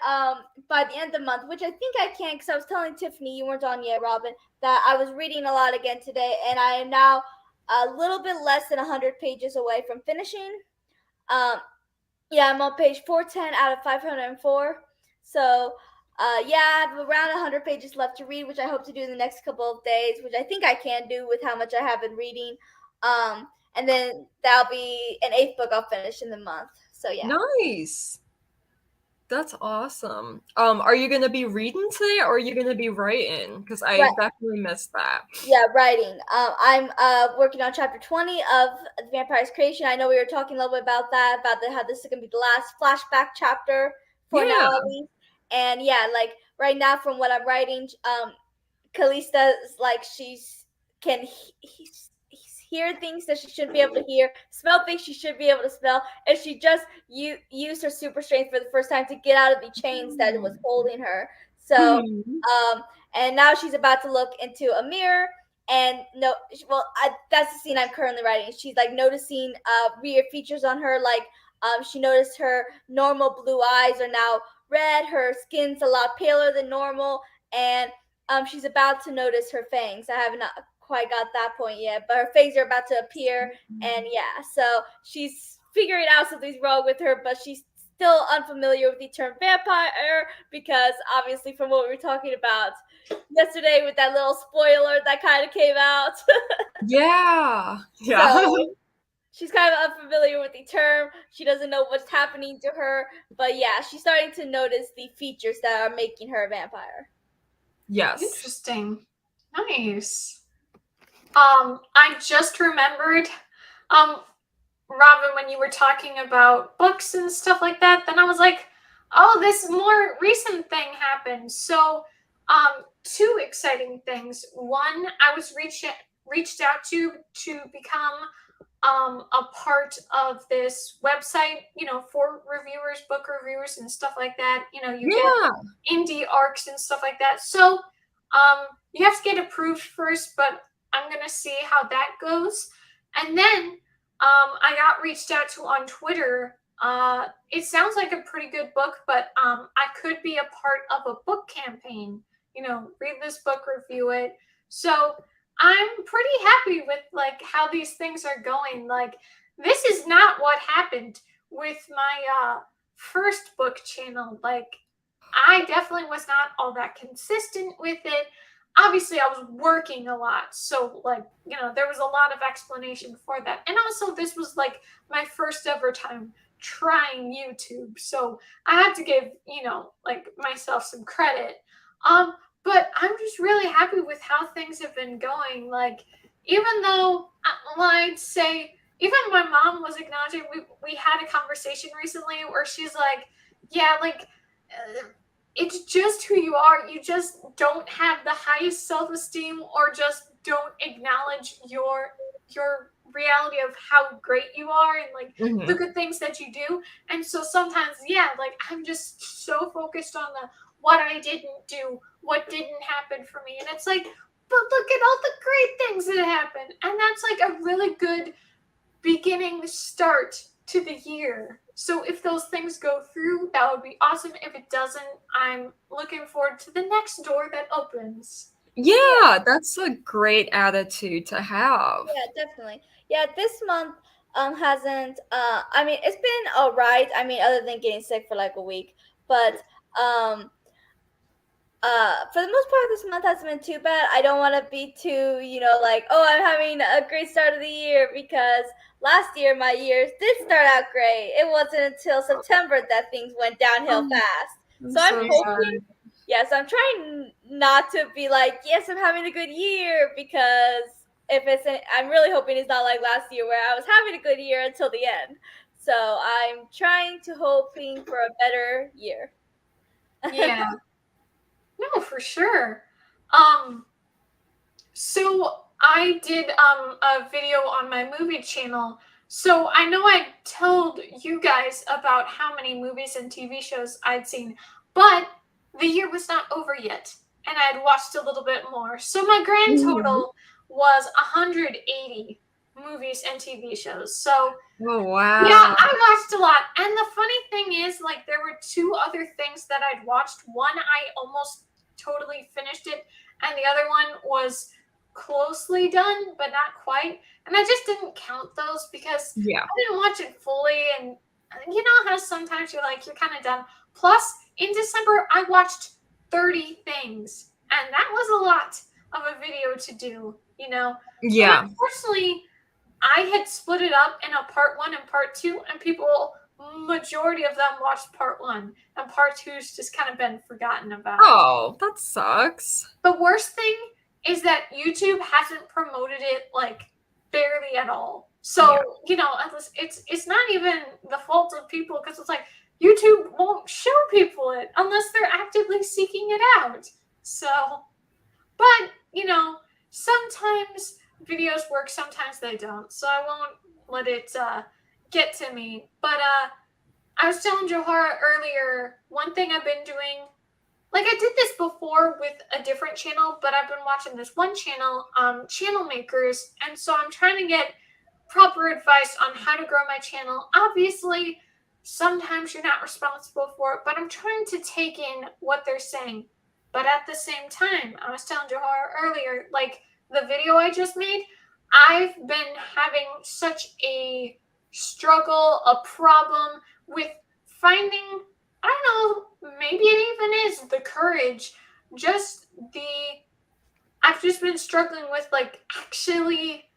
by the end of the month, which I think I can, because I was telling Tiffany, you weren't on yet, Robin, that I was reading a lot again today, and I am now a little bit less than 100 pages away from finishing. Yeah, I'm on page 410 out of 504. So, yeah, I have around 100 pages left to read, which I hope to do in the next couple of days, which I think I can do with how much I have been reading. And then that'll be an 8th book I'll finish in the month. So, yeah. Nice. That's awesome. Are you gonna be reading today, or are you gonna be writing? Because I definitely missed that. Yeah, writing. I'm working on chapter 20 of The Vampire's Creation. I know we were talking a little bit about that, about how this is gonna be the last flashback chapter for now at least. And yeah, like right now from what I'm writing, Kalista is like can hear things that she shouldn't be able to hear, smell things she should be able to smell, and she just used her super strength for the first time to get out of the chains that was holding her. So, and now she's about to look into a mirror, and that's the scene I'm currently writing. She's like noticing weird features on her, like she noticed her normal blue eyes are now red, her skin's a lot paler than normal, and she's about to notice her fangs. I have not quite got that point yet, but her fangs are about to appear, and yeah, so she's figuring out something's wrong with her, but she's still unfamiliar with the term vampire because obviously from what we were talking about yesterday with that little spoiler that kind of came out. Yeah. So she's kind of unfamiliar with the term. She doesn't know what's happening to her, but yeah, she's starting to notice the features that are making her a vampire. Yes. Interesting. Nice. I just remembered, Robin, when you were talking about books and stuff like that, then I was like, oh, this more recent thing happened. So, two exciting things. One, I was reached out to become a part of this website, for reviewers, book reviewers, and stuff like that. You get indie arcs and stuff like that. So you have to get approved first, but I'm gonna see how that goes. And then I got reached out to on Twitter. It sounds like a pretty good book, but I could be a part of a book campaign. Read this book, review it. So I'm pretty happy with like how these things are going. Like this is not what happened with my first book channel. Like I definitely was not all that consistent with it. Obviously I was working a lot, so like there was a lot of explanation for that. And also this was like my first ever time trying YouTube, so I had to give like myself some credit. But I'm just really happy with how things have been going. Like, even though, I'd say, even my mom was acknowledging, we had a conversation recently where she's like, yeah, like, it's just who you are. You just don't have the highest self-esteem or just don't acknowledge your reality of how great you are and like the good things that you do. And so sometimes, yeah, like I'm just so focused on the what I didn't do, what didn't happen for me. And it's like, but look at all the great things that happened. And that's like a really good beginning start to the year. So if those things go through, that would be awesome. If it doesn't, I'm looking forward to the next door that opens. Yeah, that's a great attitude to have. Yeah, definitely. Yeah, this month hasn't I mean it's been alright. I mean other than getting sick for like a week. But for the most part this month hasn't been too bad. I don't want to be too, like, oh, I'm having a great start of the year because last year my years did start out great. It wasn't until September that things went downhill fast. So I'm hoping so I'm trying not to be like, yes, I'm having a good year because I'm really hoping it's not like last year where I was having a good year until the end. So I'm trying to hoping for a better year. Yeah. No, for sure. So I did a video on my movie channel. So I know I told you guys about how many movies and TV shows I'd seen, but the year was not over yet, and I had watched a little bit more. So my grand total was 180 movies and TV shows. So oh wow. Yeah, I watched a lot. And the funny thing is, like, there were two other things that I'd watched. One, I almost totally finished it, and the other one was closely done, but not quite. And I just didn't count those because I didn't watch it fully. And you know how sometimes you're kind of done. Plus, in December, I watched 30 things, and that was a lot of a video to do, Yeah. But unfortunately, I had split it up in a part 1 and part 2, and majority of them watched part 1, and part 2's just kind of been forgotten about. Oh, that sucks. The worst thing is that YouTube hasn't promoted it like barely at all. So, it's not even the fault of people because it's like YouTube won't show people it unless they're actively seeking it out. So, but, sometimes videos work, sometimes they don't. So I won't let it get to me. But I was telling Joharra earlier, one thing I've been doing, like I did this before with a different channel, but I've been watching this one channel, Channel Makers, and so I'm trying to get proper advice on how to grow my channel. Obviously, sometimes you're not responsible for it, but I'm trying to take in what they're saying. But at the same time, I was telling Joharra earlier, like the video I just made, I've been having such a struggle, a problem with finding, I don't know, maybe it even is the courage, just I've just been struggling with like actually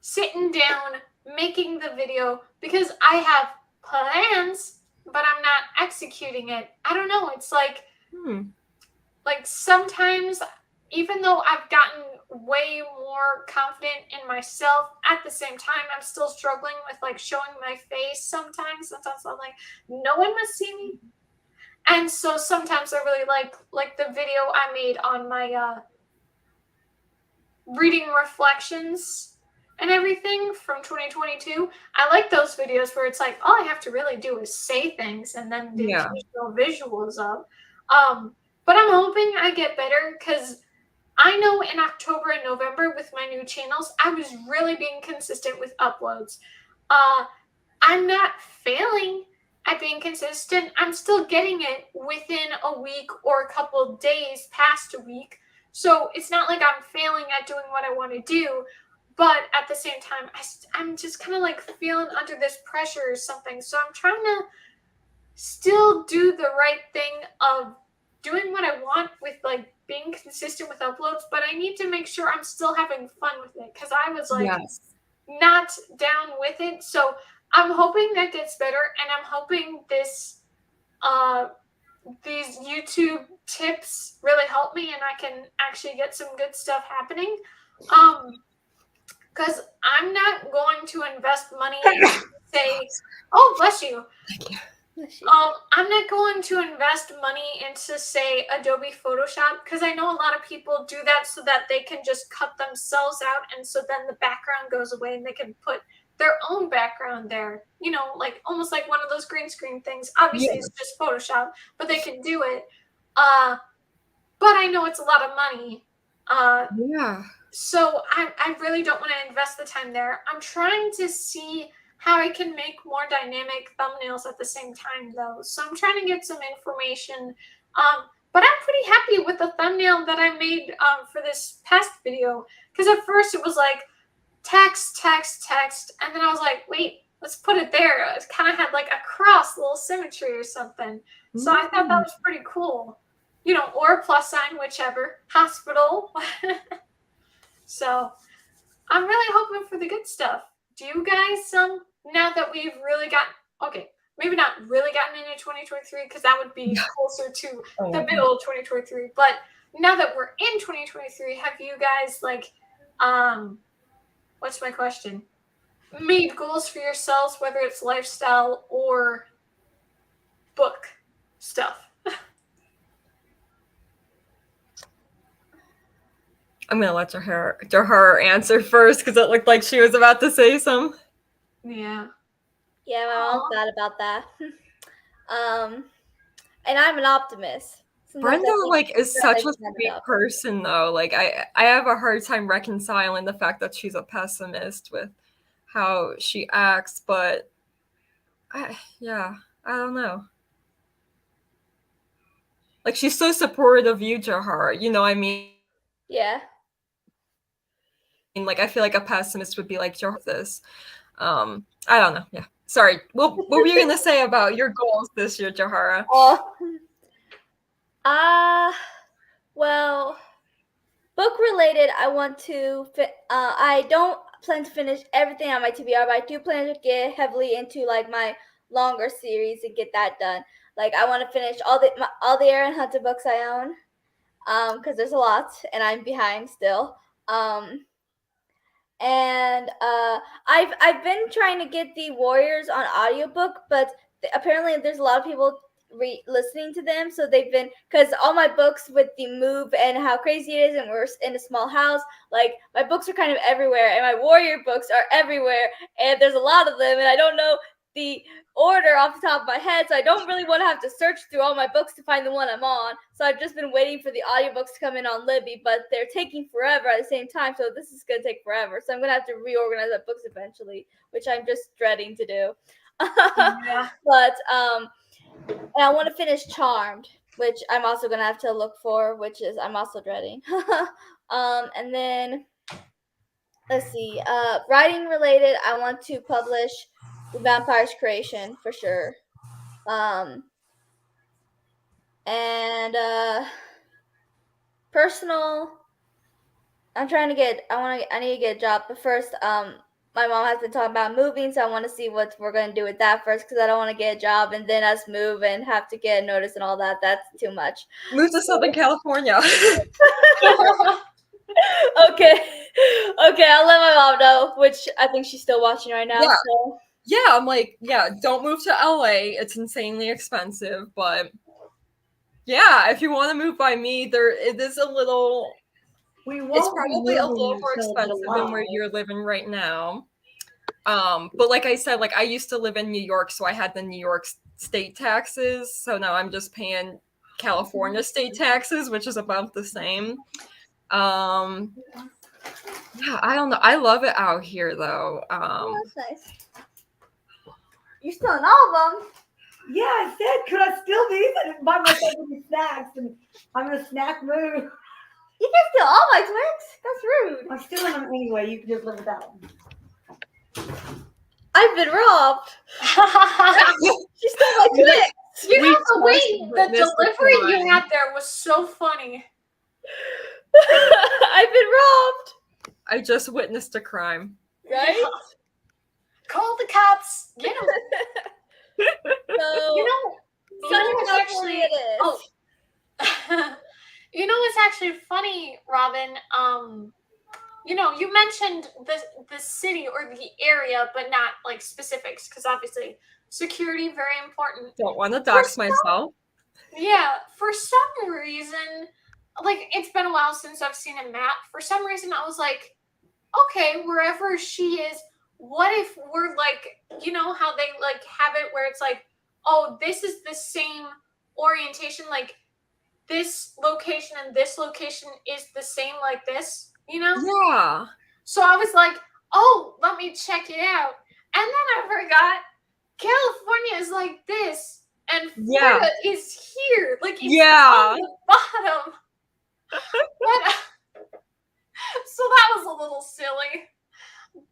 sitting down, making the video because I have plans, but I'm not executing it. I don't know. It's like sometimes, even though I've gotten way more confident in myself, at the same time, I'm still struggling with like showing my face sometimes. Sometimes I'm like, no one must see me. And so sometimes I really like the video I made on my reading reflections and everything from 2022. I like those videos where it's like all I have to really do is say things and then the occasional visuals of. But I'm hoping I get better because I know in October and November with my new channels, I was really being consistent with uploads. I'm not failing at being consistent. I'm still getting it within a week or a couple days past a week. So it's not like I'm failing at doing what I want to do. But at the same time, I'm just kind of like feeling under this pressure or something. So I'm trying to still do the right thing of doing what I want with like being consistent with uploads, but I need to make sure I'm still having fun with it because I was like not down with it. So I'm hoping that gets better, and I'm hoping these YouTube tips really help me and I can actually get some good stuff happening. Because I'm not going to invest money and say, oh, bless you. Thank you. I'm not going to invest money into, say, Adobe Photoshop because I know a lot of people do that so that they can just cut themselves out, and so then the background goes away and they can put their own background there. You know, like almost like one of those green screen things. Obviously, it's just Photoshop, but they can do it. But I know it's a lot of money. So I really don't want to invest the time there. I'm trying to see how I can make more dynamic thumbnails at the same time, though. So I'm trying to get some information. But I'm pretty happy with the thumbnail that I made for this past video. Because at first it was like text, text, text. And then I was like, wait, let's put it there. It kind of had like a cross, little symmetry or something. So I thought that was pretty cool. You know, or a plus sign, whichever. Hospital. So I'm really hoping for the good stuff. Do you guys, now that we've really maybe not really gotten into 2023 because that would be closer to the middle of 2023, but now that we're in 2023, have you guys what's my question? Made goals for yourselves, whether it's lifestyle or book stuff? I'm gonna let Joharra answer first because it looked like she was about to say some. Yeah. Yeah, my mom thought about that. And I'm an optimist. Brenda is such a sweet person though. Like I have a hard time reconciling the fact that she's a pessimist with how she acts, but I don't know. Like she's so supportive of you, Joharra. You know, I mean. Yeah. Like I feel like a pessimist would be like this. I don't know. Yeah. Sorry. What were you gonna say about your goals this year, Joharra? Well, book related. I want to. I don't plan to finish everything on my TBR, but I do plan to get heavily into like my longer series and get that done. Like I want to finish all the Aaron Hunter books I own, because there's a lot and I'm behind still. And I've been trying to get the Warriors on audiobook, but apparently there's a lot of people listening to them, so they've been, because all my books with the move and how crazy it is, and we're in a small house, like my books are kind of everywhere, and my Warrior books are everywhere, and there's a lot of them, and I don't know the order off the top of my head, so I don't really want to have to search through all my books to find the one I'm on. So I've just been waiting for the audiobooks to come in on Libby, but they're taking forever at the same time, so this is going to take forever. So I'm going to have to reorganize my books eventually, which I'm just dreading to do. Yeah. But and I want to finish Charmed, which I'm also going to have to look for, which is I'm also dreading. And then let's see, writing related, I want to publish The Vampire's Creation for sure. And personal, I need to get a job, but first, my mom has been talking about moving, so I want to see what we're going to do with that first, because I don't want to get a job and then us move and have to get a notice and all that. That's too much. Move to Southern California. Okay. Okay, I'll let my mom know, which I think she's still watching right now. Yeah. So. Yeah, I'm like, yeah, don't move to LA. It's insanely expensive, but yeah, if you want to move by me, it is a little. It's probably a little more expensive than where you're living right now. But like I said, like I used to live in New York, so I had the New York state taxes. So now I'm just paying California state taxes, which is about the same. Yeah, I don't know. I love it out here though. That's nice. You still in all of them? Yeah, I said, could I steal these? I didn't buy myself any snacks, and I'm in a snack mood. You can steal all my Twix. That's rude. I'm stealing them anyway. You can just live without them. I've been robbed. She stole my Twix. You know, the delivery you had there was so funny. I've been robbed. I just witnessed a crime. Right? Yeah. Call the cops. Get them. So, You know what's actually it is. Oh. You know what's actually funny, Robin? You know, you mentioned the city or the area, but not like specifics, because obviously security very important. Don't want to dox myself. Yeah, for some reason, like it's been a while since I've seen a map. For some reason, I was like, okay, wherever she is, what if we're like, you know how they like have it where it's like, oh, this is the same orientation, like this location and this location is the same like this, you know? Yeah. So I was like, oh, let me check it out. And then I forgot California is like this and Florida is here. Like it's on the bottom. But, so that was a little silly.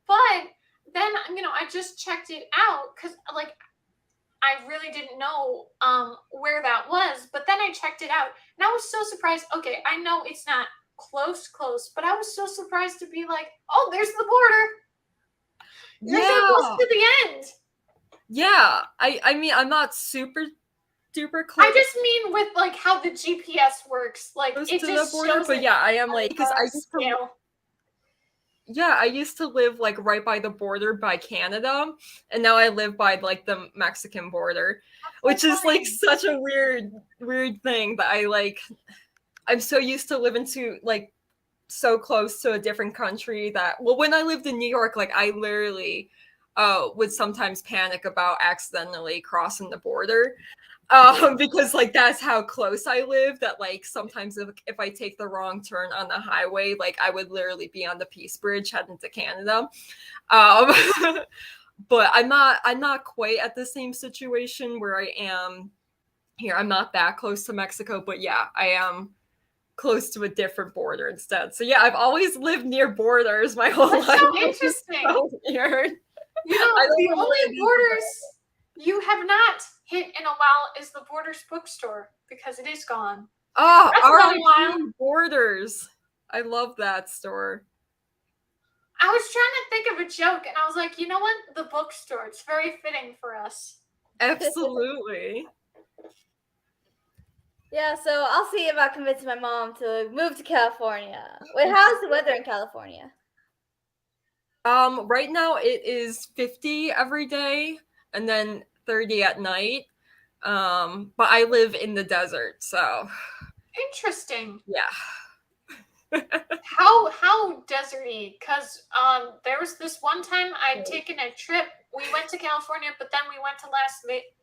But then, you know, I just checked it out because like I really didn't know where that was. But then I checked it out and I was so surprised. Okay, I know it's not close, but I was so surprised to be like, oh, there's the border. You're so close to the end. Yeah. I mean, I'm not super duper close. I just mean with like how the GPS works. Like close it to just the border, shows but it yeah, I am like, because I used to, scale. yeah, I used to live like right by the border by Canada, and now I live by like the Mexican border, which is like such a weird thing that I like. I'm so used to living to like so close to a different country that, well, when I lived in New York, like I literally would sometimes panic about accidentally crossing the border. Because like that's how close I live, that like sometimes if I take the wrong turn on the highway, like I would literally be on the Peace Bridge heading to Canada. But I'm not quite at the same situation where I am here. I'm not that close to Mexico, but yeah, I am close to a different border instead. So yeah, I've always lived near borders my whole life. That's so interesting. So weird. You know, the only borders you have not hit in a while is the Borders bookstore because it is gone. Oh, our Borders. I love that store. I was trying to think of a joke and I was like, you know what? The bookstore. It's very fitting for us. Absolutely. Yeah, so I'll see if I convince my mom to move to California. Wait, how's the weather in California? Right now it is 50 every day and then 30 at night. But I live in the desert, so interesting. Yeah. How deserty? Because there was this one time I'd taken a trip. We went to California, but then we went to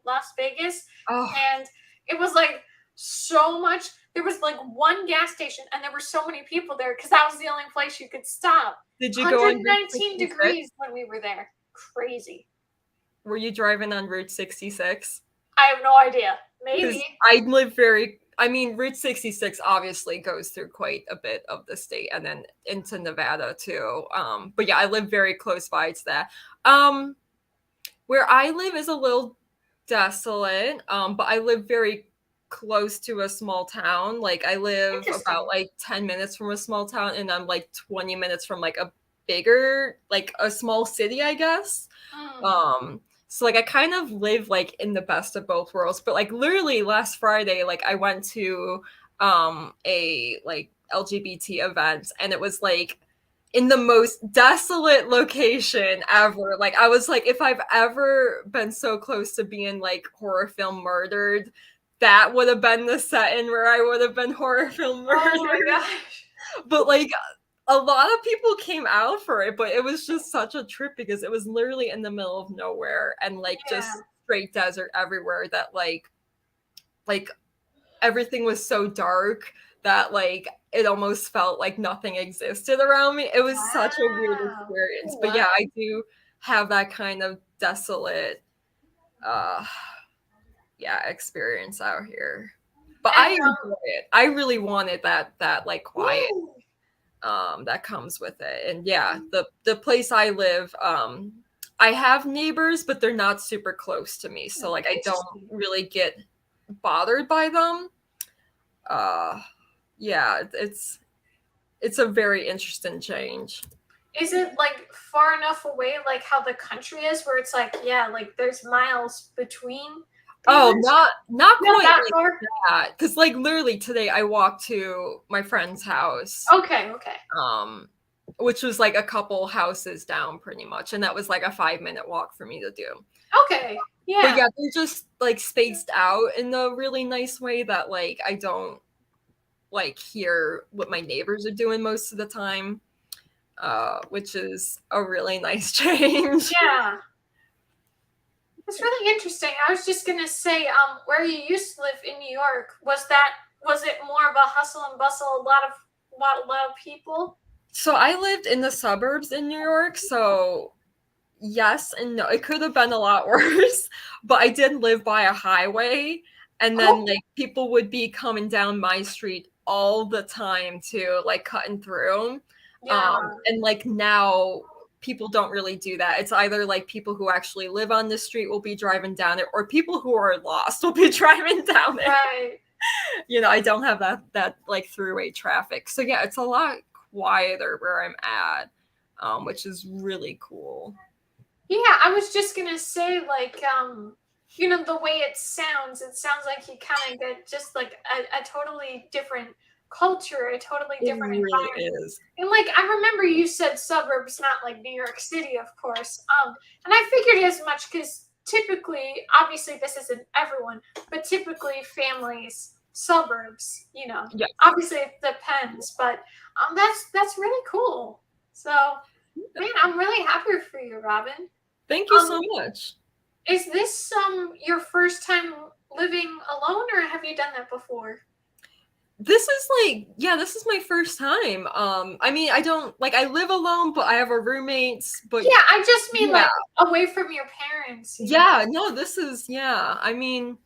Las Vegas, and it was like so much. There was like one gas station, and there were so many people there because that was the only place you could stop. Did you go on 119 degrees when we were there? Crazy. Were you driving on Route 66? I have no idea. Maybe. Route 66 obviously goes through quite a bit of the state and then into Nevada too. But yeah, I live very close by to that. Where I live is a little desolate. But I live very close to a small town. Like I live about like 10 minutes from a small town, and I'm like 20 minutes from like a bigger, like a small city, I guess. So like I kind of live like in the best of both worlds. But like literally last Friday, like I went to a like LGBT event, and it was like in the most desolate location ever. Like I was like, if I've ever been so close to being like horror film murdered, that would have been the setting where I would have been horror film murdered. Oh my gosh. But like a lot of people came out for it, but it was just such a trip because it was literally in the middle of nowhere and like just straight desert everywhere, that like everything was so dark that like it almost felt like nothing existed around me. It was such a weird experience. But yeah, I do have that kind of desolate experience out here. But I enjoy it. I really wanted that like quiet that comes with it. And yeah, the place I live, I have neighbors, but they're not super close to me. So like I don't really get bothered by them. Yeah, it's a very interesting change. Is it like far enough away, like how the country is, where it's like, yeah, like there's miles between? Oh, not quite that like far. that. Because like literally today, I walked to my friend's house. Okay. Which was like a couple houses down, pretty much, and that was like a 5-minute walk for me to do. Okay. Yeah. But yeah, they're just like spaced out in a really nice way that like I don't like hear what my neighbors are doing most of the time, which is a really nice change. Yeah. It's really interesting. I was just gonna say, where you used to live in New York, was it more of a hustle and bustle, a lot of people? So I lived in the suburbs in New York, so yes and no. It could have been a lot worse, but I did live by a highway, and then like people would be coming down my street all the time too, like cutting through. And like now people don't really do that. It's either like people who actually live on the street will be driving down it, or people who are lost will be driving down it. Right. You know, I don't have that like throughway traffic. So yeah, it's a lot quieter where I'm at, which is really cool. Yeah, I was just gonna say, like, you know, the way it sounds like you kind of get just like a totally different culture, a totally different environment. It really is. And like, I remember you said suburbs, not like New York City, of course. And I figured as much because typically, obviously, this isn't everyone, but typically families, suburbs, you know. Yeah. Obviously, it depends, but that's really cool. So, man, I'm really happy for you, Robin. Thank you so much. Is this your first time living alone, or have you done that before? This is my first time. I mean, I don't like, I live alone, but I have a roommate. But yeah, I just mean like away from your parents. Yeah, no, this is I mean,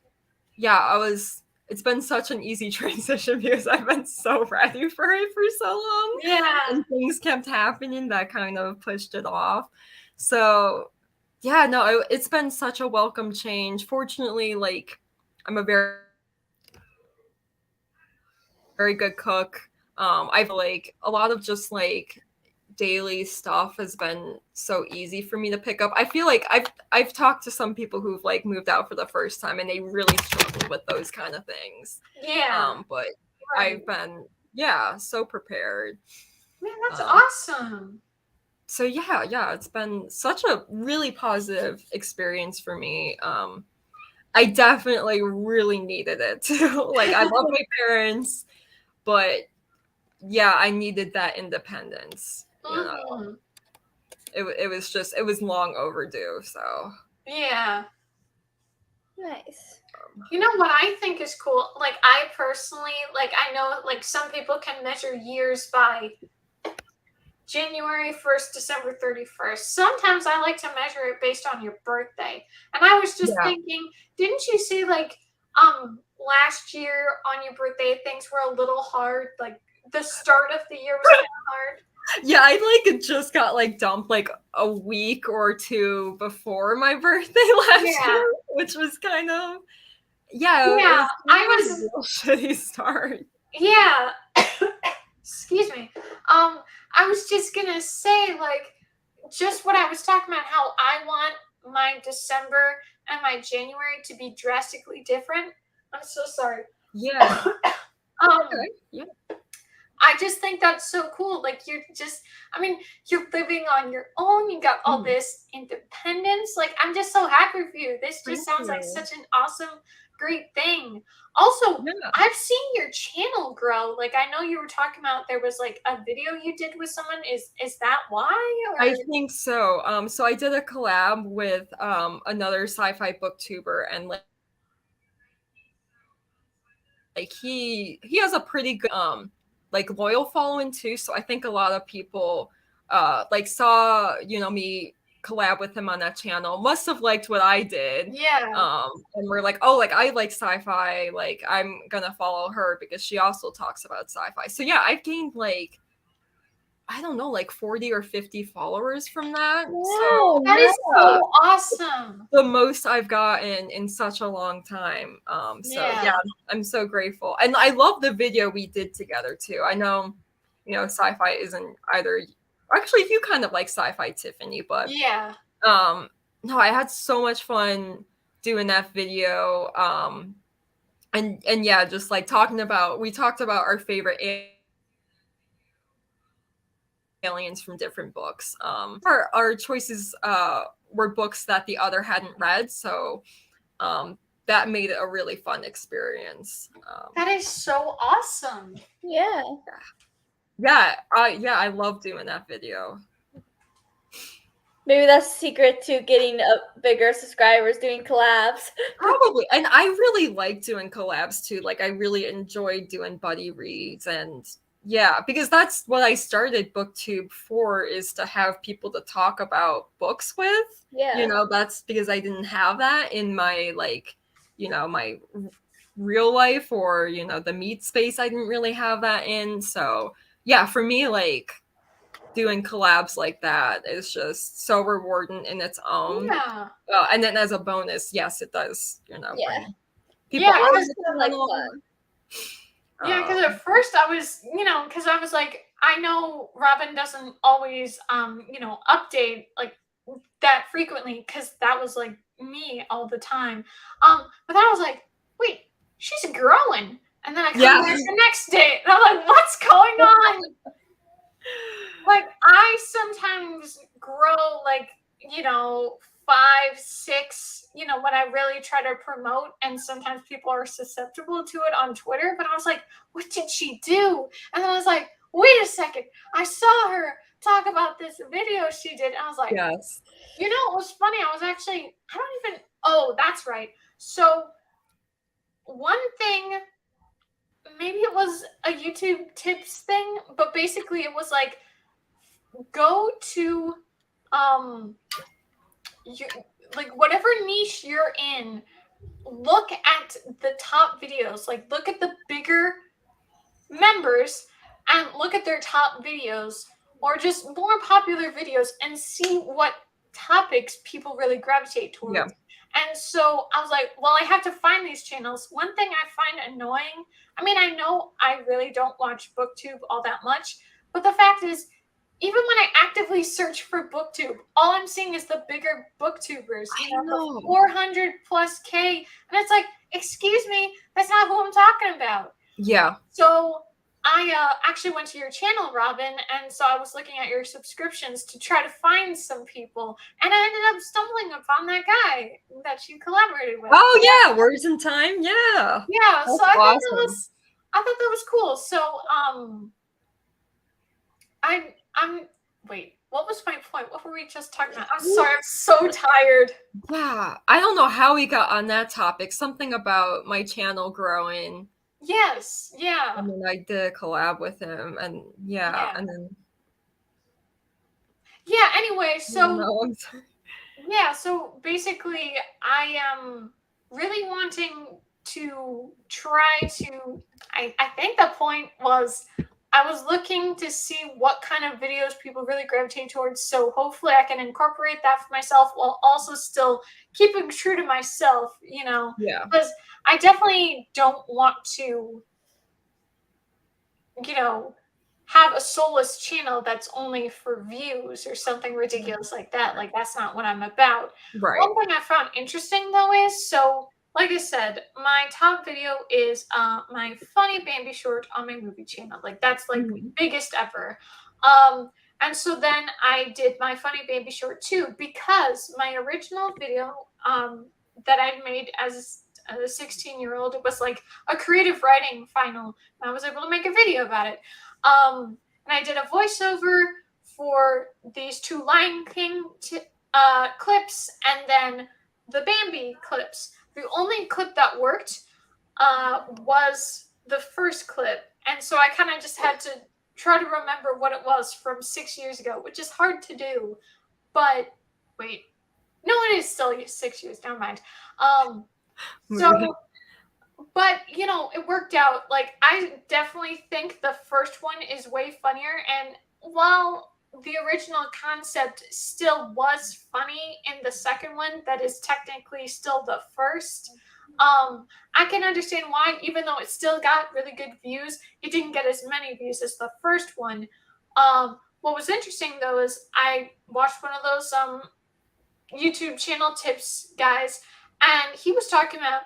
it's been such an easy transition because I've been so ready for it for so long. Yeah. And things kept happening that kind of pushed it off. So yeah, no, it's been such a welcome change. Fortunately, like I'm a very good cook. I've like a lot of just like daily stuff has been so easy for me to pick up. I feel like I've talked to some people who've like moved out for the first time and they really struggle with those kind of things. Yeah. But I've been so prepared. Man, that's awesome. So yeah, it's been such a really positive experience for me. I definitely really needed it too. Like I love my parents, but yeah, I needed that independence. You know, it was long overdue. So yeah, nice. You know what I think is cool? Like I personally, like I know, like some people can measure years by January 1st, December 31st. Sometimes I like to measure it based on your birthday. And I was just thinking, didn't you say like last year on your birthday things were a little hard? Like the start of the year was kind of hard. Yeah, I like just got like dumped like a week or two before my birthday last year, which was kind of it Yeah, was I kind of a was, real shitty start. yeah. Excuse me. I was just gonna say, like, just what I was talking about, how I want my December and my January to be drastically different. I'm so sorry. Yeah. Um, Okay. Yeah. I just think that's so cool. Like, I mean, you're living on your own. You got all this independence. Like, I'm just so happy for you. This Thank just sounds like you. such an awesome, great thing. Also, Yeah. I've seen your channel grow. Like, I know you were talking about there was like a video you did with someone. Is that why? Or I think so. So I did a collab with another sci-fi booktuber, and like he has a pretty good like loyal following too. So I think a lot of people like saw me collab with him on that channel, must have liked what I did. yeah, And we're like, oh, like I like sci-fi, like I'm gonna follow her because she also talks about sci-fi. So yeah, I've gained like I don't know, like 40 or 50 followers from that. So that is so awesome. the most I've gotten in such a long time. So Yeah. yeah, I'm so grateful. And I love the video we did together too. I know, sci-fi isn't either actually you kind of like sci-fi, Tiffany, but Yeah. no, I had so much fun doing that video. And yeah, just like we talked about our favorite aliens from different books. Our choices were books that the other hadn't read, so that made it a really fun experience. That is so awesome. Yeah. I love doing that video. Maybe that's the secret to getting bigger subscribers, doing collabs. Probably. And I really like doing collabs too. Like I really enjoy doing buddy reads, and yeah, because that's what I started BookTube for, is to have people to talk about books with. Yeah. That's because I didn't have that in my my real life, or the meet space. I didn't really have that in. So yeah, for me, like doing collabs like that is just so rewarding in its own. Yeah. And then as a bonus, yes, it does, Yeah. bring people Yeah, on because the like channel. fun. Yeah, because at first I was, because I was like, I know Robin doesn't always, update like that frequently, because that was like me all the time. But then I was like, wait, she's growing. And then I come Yeah. back the next day, and I'm like, what's going on? Like, I sometimes grow like, 5, 6, when I really try to promote, and sometimes people are susceptible to it on Twitter. But I was like, what did she do? And then I was like, wait a second, I saw her talk about this video she did. And I was like, Yes. it was funny. I was actually, I don't even, oh, that's right. So, one thing, maybe it was a YouTube tips thing, but basically it was like, go to like whatever niche you're in, look at the top videos, like look at the bigger members and look at their top videos, or just more popular videos, and see what topics people really gravitate towards. Yeah. And so I was like, well, I have to find these channels. One thing I find annoying, I mean, I know I really don't watch BookTube all that much, but the fact is, even when I actively search for BookTube, all I'm seeing is the bigger booktubers, the 400 plus K. And it's like, excuse me, that's not who I'm talking about. Yeah. So I actually went to your channel, Robin, and so I was looking at your subscriptions to try to find some people, and I ended up stumbling upon that guy that you collaborated with. Oh yeah, Words in Time. Yeah. Yeah, That's so I thought awesome. that was cool. So I'm wait, what was my point? What were we just talking about? I'm sorry, I'm so tired. Yeah, I don't know how we got on that topic. Something about my channel growing. Yes, yeah. And then I did a collab with him, and Yeah. and then Yeah, anyway, so no, yeah, so basically I am really wanting to try to, I think the point was I was looking to see what kind of videos people really gravitate towards. So hopefully I can incorporate that for myself while also still keeping true to myself, you know, Yeah. because I definitely don't want to, you know, have a soulless channel that's only for views or something ridiculous like that. Like, that's not what I'm about. Right. One thing I found interesting though is, so like I said, my top video is my funny Bambi short on my movie channel. Like, that's like Mhm. biggest ever. And so then I did my funny Bambi short too, because my original video that I made as a 16-year-old, it was like a creative writing final. I was able to make a video about it. And I did a voiceover for these two Lion King clips and then the Bambi clips. The only clip that worked was the first clip. And so I kind of just had to try to remember what it was from 6 years ago, which is hard to do. But wait, no, it is still 6 years. Never mind. So but you know, it worked out. Like, I definitely think the first one is way funnier, and while the original concept still was funny in the second one, that is technically still the first, I can understand why, even though it still got really good views, it didn't get as many views as the first one. What was interesting though is I watched one of those YouTube channel tips guys, and he was talking about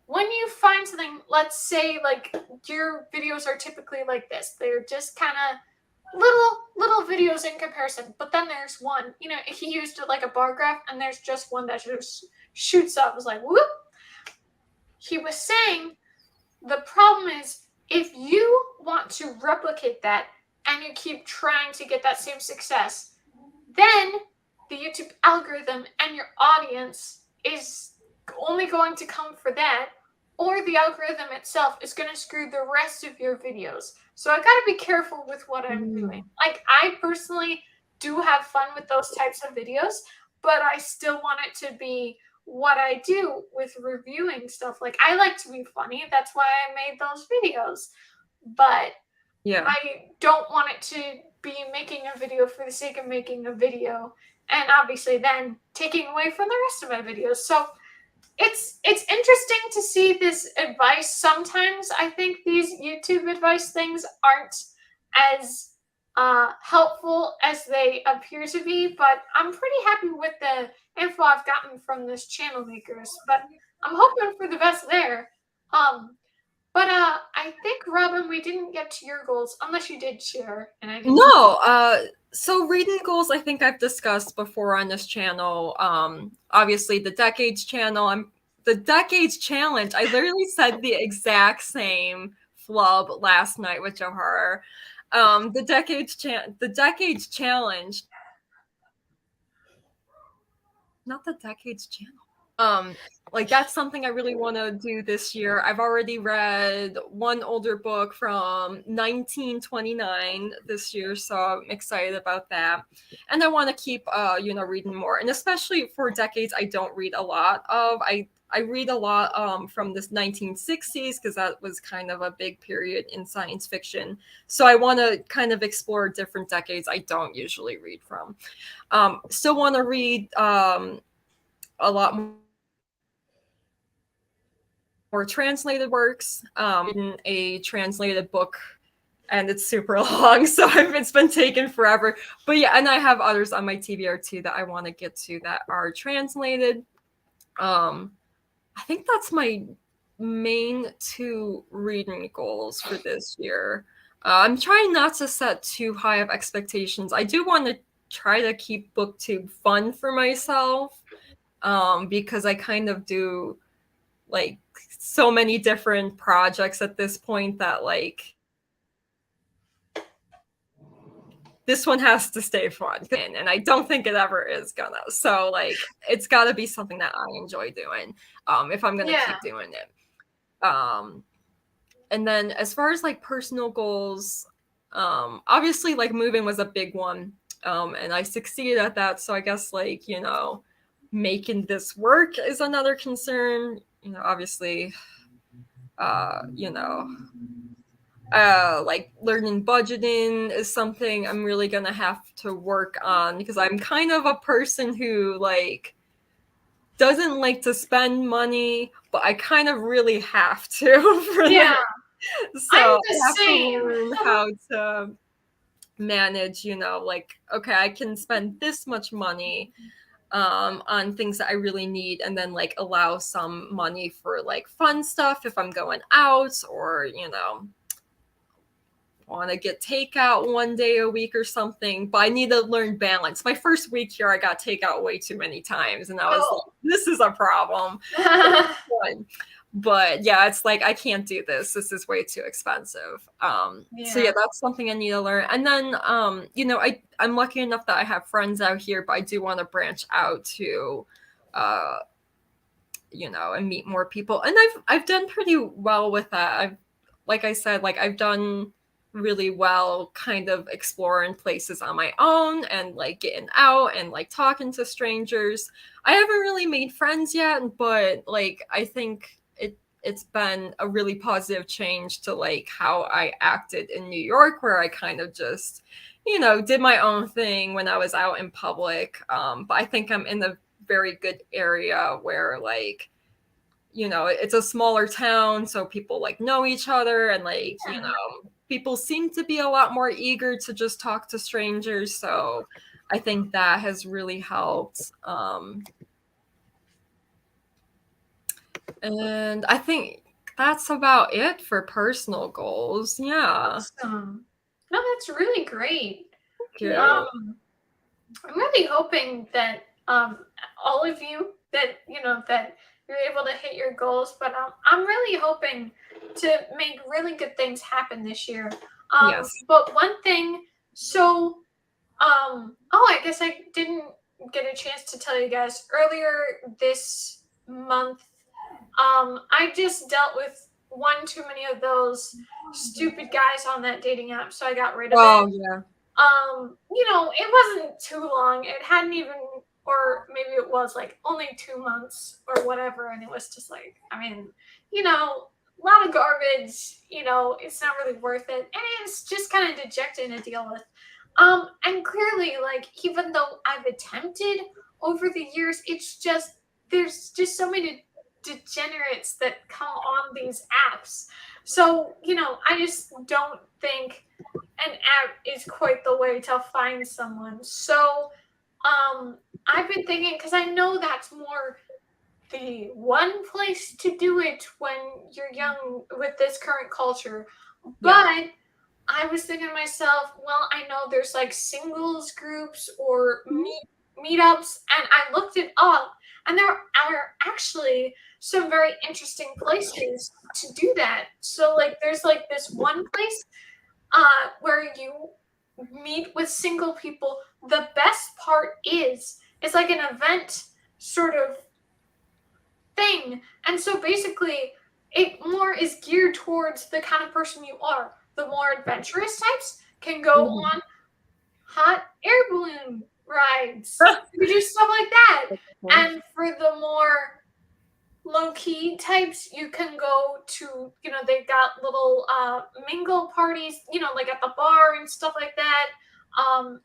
when you find something, let's say like your videos are typically like this, they're just kind of little videos in comparison, but then there's one, you know, he used it like a bar graph, and there's just one that just shoots up. It was like whoop. He was saying the problem is, if you want to replicate that and you keep trying to get that same success, then the YouTube algorithm and your audience is only going to come for that, or the algorithm itself is going to screw the rest of your videos. So I got to be careful with what I'm doing. Like, I personally do have fun with those types of videos, but I still want it to be what I do with reviewing stuff. Like, I like to be funny. That's why I made those videos. But Yeah. I don't want it to be making a video for the sake of making a video, and obviously then taking away from the rest of my videos. So it's interesting to see this advice. Sometimes I think these YouTube advice things aren't as helpful as they appear to be, but I'm pretty happy with the info I've gotten from this channel makers. But I'm hoping for the best there. But I think, Robin, we didn't get to your goals unless you did share, and I didn't. No, so reading goals I think I've discussed before on this channel. Obviously the Decades channel. The Decades Challenge. I literally said the exact same flub last night with Joharra. The Decades Challenge. Not the Decades channel. Like, that's something I really want to do this year. I've already read one older book from 1929 this year, so I'm excited about that. And I want to keep reading more. And especially for decades I don't read a lot of. I read a lot from this 1960s, because that was kind of a big period in science fiction. So I want to kind of explore different decades I don't usually read from. Still want to read a lot more translated works. Written a translated book, and it's super long, so it's been taken forever. But yeah, and I have others on my TBR too that I want to get to that are translated. I think that's my main two reading goals for this year. I'm trying not to set too high of expectations. I do want to try to keep booktube fun for myself, because I kind of do like so many different projects at this point that like this one has to stay fun, and I don't think it ever is gonna. So like, it's got to be something that I enjoy doing, if I'm gonna keep doing it. And then as far as like personal goals, obviously like moving was a big one, and I succeeded at that. So I guess like, making this work is another concern. Obviously, Like learning budgeting is something I'm really gonna have to work on because I'm kind of a person who like doesn't like to spend money, but I kind of really have to for Yeah, so I'm I the have to same. learn how to manage, like, okay, I can spend this much money on things that I really need and then like allow some money for like fun stuff if I'm going out or, want to get takeout one day a week or something, but I need to learn balance. My first week here, I got takeout way too many times, and I was like, this is a problem. But yeah, it's like I can't do this. This is way too expensive. So yeah, that's something I need to learn. And then I'm lucky enough that I have friends out here, but I do want to branch out to and meet more people. And I've done pretty well with that. Like I said, like I've done really well kind of exploring places on my own and like getting out and like talking to strangers. I haven't really made friends yet, but like I think it's been a really positive change to like how I acted in New York, where I kind of just did my own thing when I was out in public. But I think I'm in a very good area where like it's a smaller town, so people like know each other, and like people seem to be a lot more eager to just talk to strangers, so I think that has really helped. And I think that's about it for personal goals. Yeah. Awesome. No, that's really great. Thank you. I'm really hoping that all of you that that you're able to hit your goals, but I'm really hoping to make really good things happen this year. Yes. But one thing, so I guess I didn't get a chance to tell you guys earlier this month. I just dealt with one too many of those stupid guys on that dating app, so I got rid of it. Oh yeah. It wasn't too long. It hadn't even, or maybe it was like only 2 months or whatever. And it was just like, I mean, a lot of garbage, it's not really worth it. And it's just kind of dejecting to deal with. And clearly, like, even though I've attempted over the years, it's just, there's just so many degenerates that come on these apps. So, I just don't think an app is quite the way to find someone. So, I've been thinking, because I know that's more the one place to do it when you're young with this current culture. But I was thinking to myself, well, I know there's like singles groups or meetups, and I looked it up, and there are actually some very interesting places to do that. So, like, there's like this one place where you meet with single people. The best part is it's like an event sort of thing, and so basically it more is geared towards the kind of person you are. The more adventurous types can go on hot air balloon rides. You do stuff like that. And for the more low-key types, you can go to, they've got little mingle parties, like at the bar and stuff like that.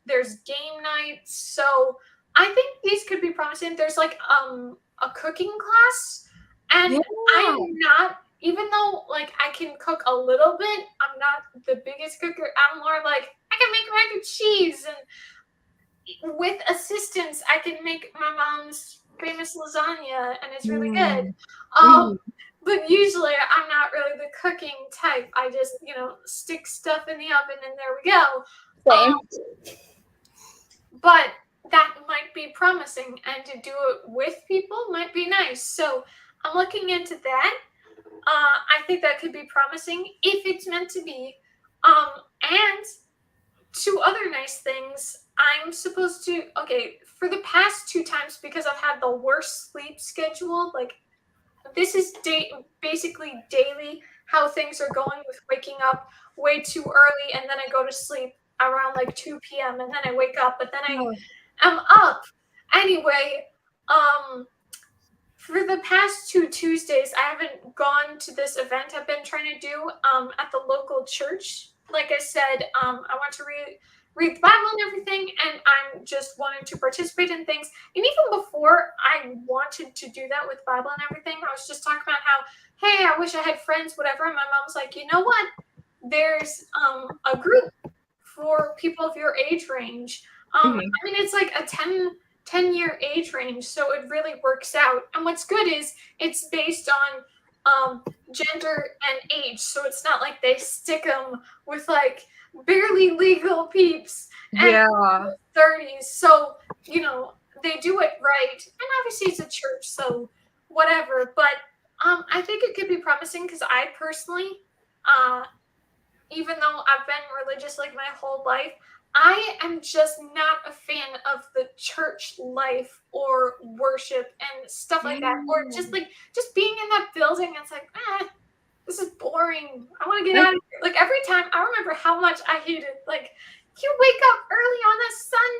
There's game nights. So I think these could be promising. There's like a cooking class, and I'm not, even though like I can cook a little bit, I'm not the biggest cooker. I'm more like, I can make mac and cheese, and with assistance I can make my mom's famous lasagna, and it's really good. But usually I'm not really the cooking type. I just, stick stuff in the oven and there we go. Same. But that might be promising, and to do it with people might be nice. So I'm looking into that. I think that could be promising if it's meant to be. And two other nice things. I'm supposed to, for the past 2 times, because I've had the worst sleep schedule, like, this is basically daily how things are going, with waking up way too early, and then I go to sleep around like 2 p.m. and then I wake up, but then I am up. Anyway, for the past 2 Tuesdays, I haven't gone to this event I've been trying to do at the local church. Like I said, I want to read the Bible and everything, and I'm just wanting to participate in things. And even before I wanted to do that with Bible and everything, I was just talking about how, hey, I wish I had friends, whatever. And my mom was like, you know what? There's a group for people of your age range. I mean, it's like a 10-year age range, so it really works out. And what's good is it's based on gender and age, so it's not like they stick them with like barely legal peeps and 30s. So they do it right, and obviously it's a church, so whatever. But I think it could be promising because I personally, even though I've been religious like my whole life, I am just not a fan of the church life or worship and stuff like that. Or just being in that building, it's like, this is boring. I want to get out of here. Like every time, I remember how much I hated, like, you wake up early on a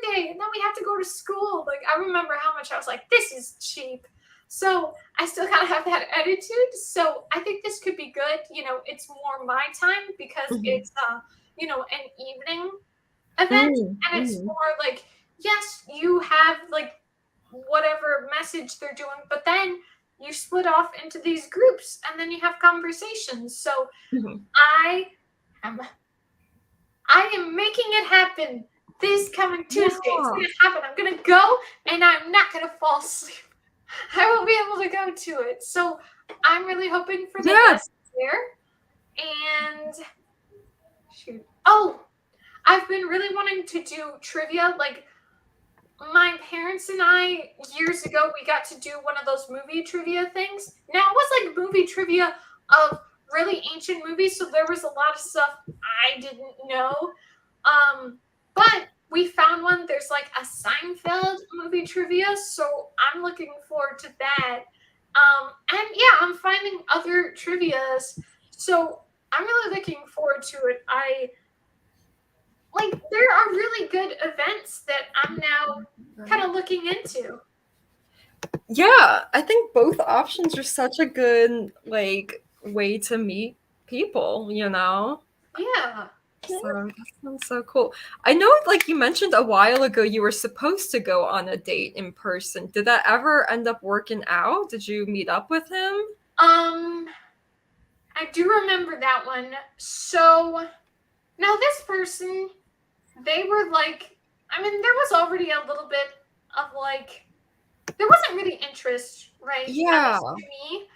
Sunday and then we have to go to school. Like I remember how much I was like, this is cheap. So I still kind of have that attitude. So I think this could be good. It's more my time because it's an evening event, and it's more like, yes, you have like whatever message they're doing, but then you split off into these groups and then you have conversations. So I am making it happen this coming Tuesday. It's gonna happen. I'm gonna go and I'm not gonna fall asleep. I will be able to go to it. So I'm really hoping for the best there. And shoot. Oh, I've been really wanting to do trivia. Like my parents and I, years ago, we got to do one of those movie trivia things. Now it was like movie trivia of really ancient movies, so there was a lot of stuff I didn't know. But we found one. There's like a Seinfeld movie trivia, so I'm looking forward to that. And yeah, I'm finding other trivias, so I'm really looking forward to it. There are really good events that I'm now kind of looking into. Yeah, I think both options are such a good way to meet people, Yeah. So that sounds so cool. I know, like you mentioned a while ago, you were supposed to go on a date in person. Did that ever end up working out? Did you meet up with him? I do remember that one. So now this person, they were like, I mean, there was already a little bit of like, there wasn't really interest, right? Yeah. To me.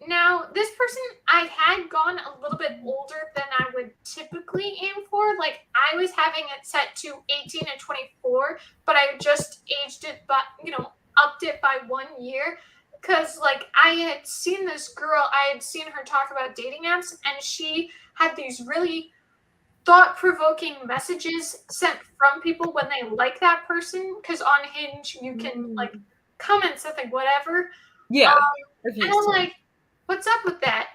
Now this person, I had gone a little bit older than I would typically aim for. Like I was having it set to 18 and 24, but I just aged it, but upped it by 1 year. Because like I had seen this girl, I had seen her talk about dating apps, and she had these really thought-provoking messages sent from people when they like that person. Because on Hinge you can like comment something, whatever. Yeah. And I'm like, what's up with that?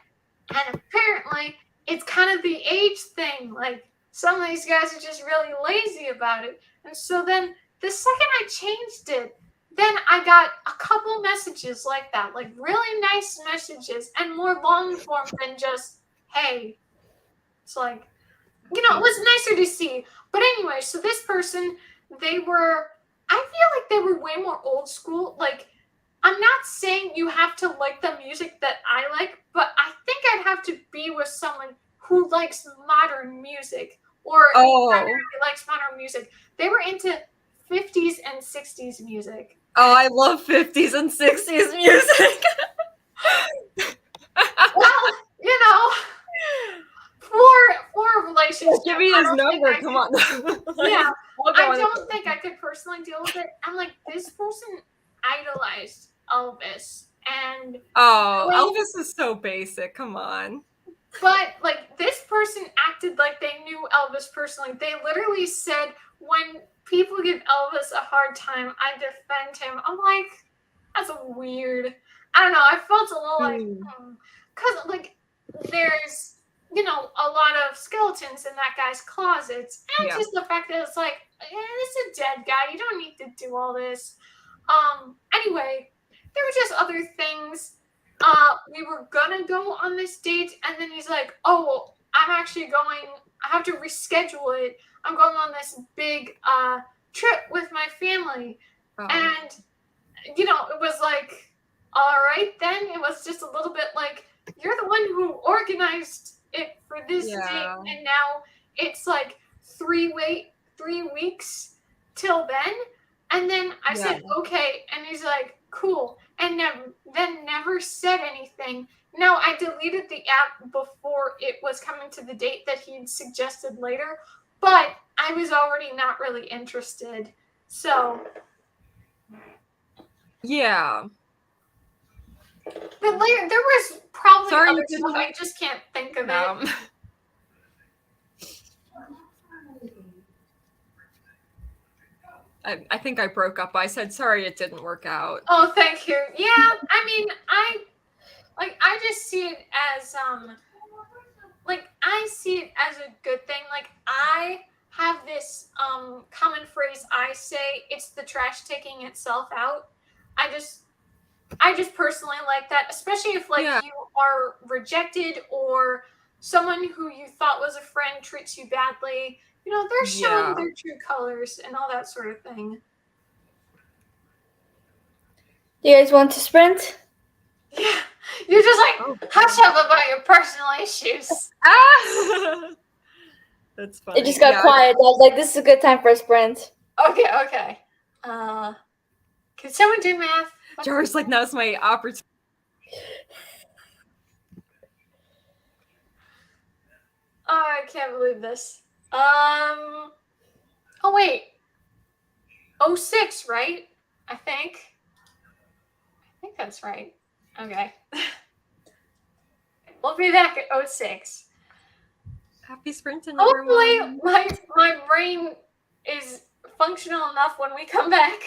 And apparently it's kind of the age thing. Like some of these guys are just really lazy about it. And so then the second I changed it, then I got a couple messages like that, like really nice messages and more long form than just, hey. It's like, it was nicer to see. But anyway, so this person, I feel like they were way more old school. Like, I'm not saying you have to like the music that I like, but I think I'd have to be with someone who likes modern music or likes modern music. They were into 50s and 60s music. Oh, I love 50s and 60s music. Well, for a relationship. Give me his number. Come on. Yeah, I don't think I could personally deal with it. I'm like, this person idolized Elvis, and Elvis is so basic. Come on. But like this person acted like they knew Elvis personally. They literally said, when people give Elvis a hard time, I defend him. I'm like, that's weird. I don't know. I felt a little like, because like there's a lot of skeletons in that guy's closets, and just the fact that it's like, this is a dead guy. You don't need to do all this. Anyway, they were just other things. We were gonna go on this date, and then he's like, "Oh, I'm actually going. I have to reschedule it. I'm going on this big trip with my family." Oh. And it was like, all right, then. It was just a little bit like, you're the one who organized it for this date, and now it's like 3 weeks till then. And then I said, okay, and he's like, cool, and never said anything. Now, I deleted the app before it was coming to the date that he'd suggested later, but I was already not really interested. So yeah. But later, there was probably Sorry, other stuff. I just can't think of it. I think I broke up. I said sorry it didn't work out. Oh, thank you. Yeah, I mean, I just see it as I see it as a good thing. Like, I have this common phrase I say, it's the trash taking itself out. I just personally like that, especially if you are rejected or someone who you thought was a friend treats you badly. They're showing their true colors and all that sort of thing. Do you guys want to sprint? Yeah, you're just like, hush up about your personal issues. That's funny. It just got quiet. I was like, this is a good time for a sprint. Okay. Can someone do math? Joharra's like, now's my opportunity. Oh, I can't believe this. Oh wait. 06, right? I think that's right. Okay. We'll be back at 06. Happy sprinting, Hopefully everyone. my brain is functional enough when we come back.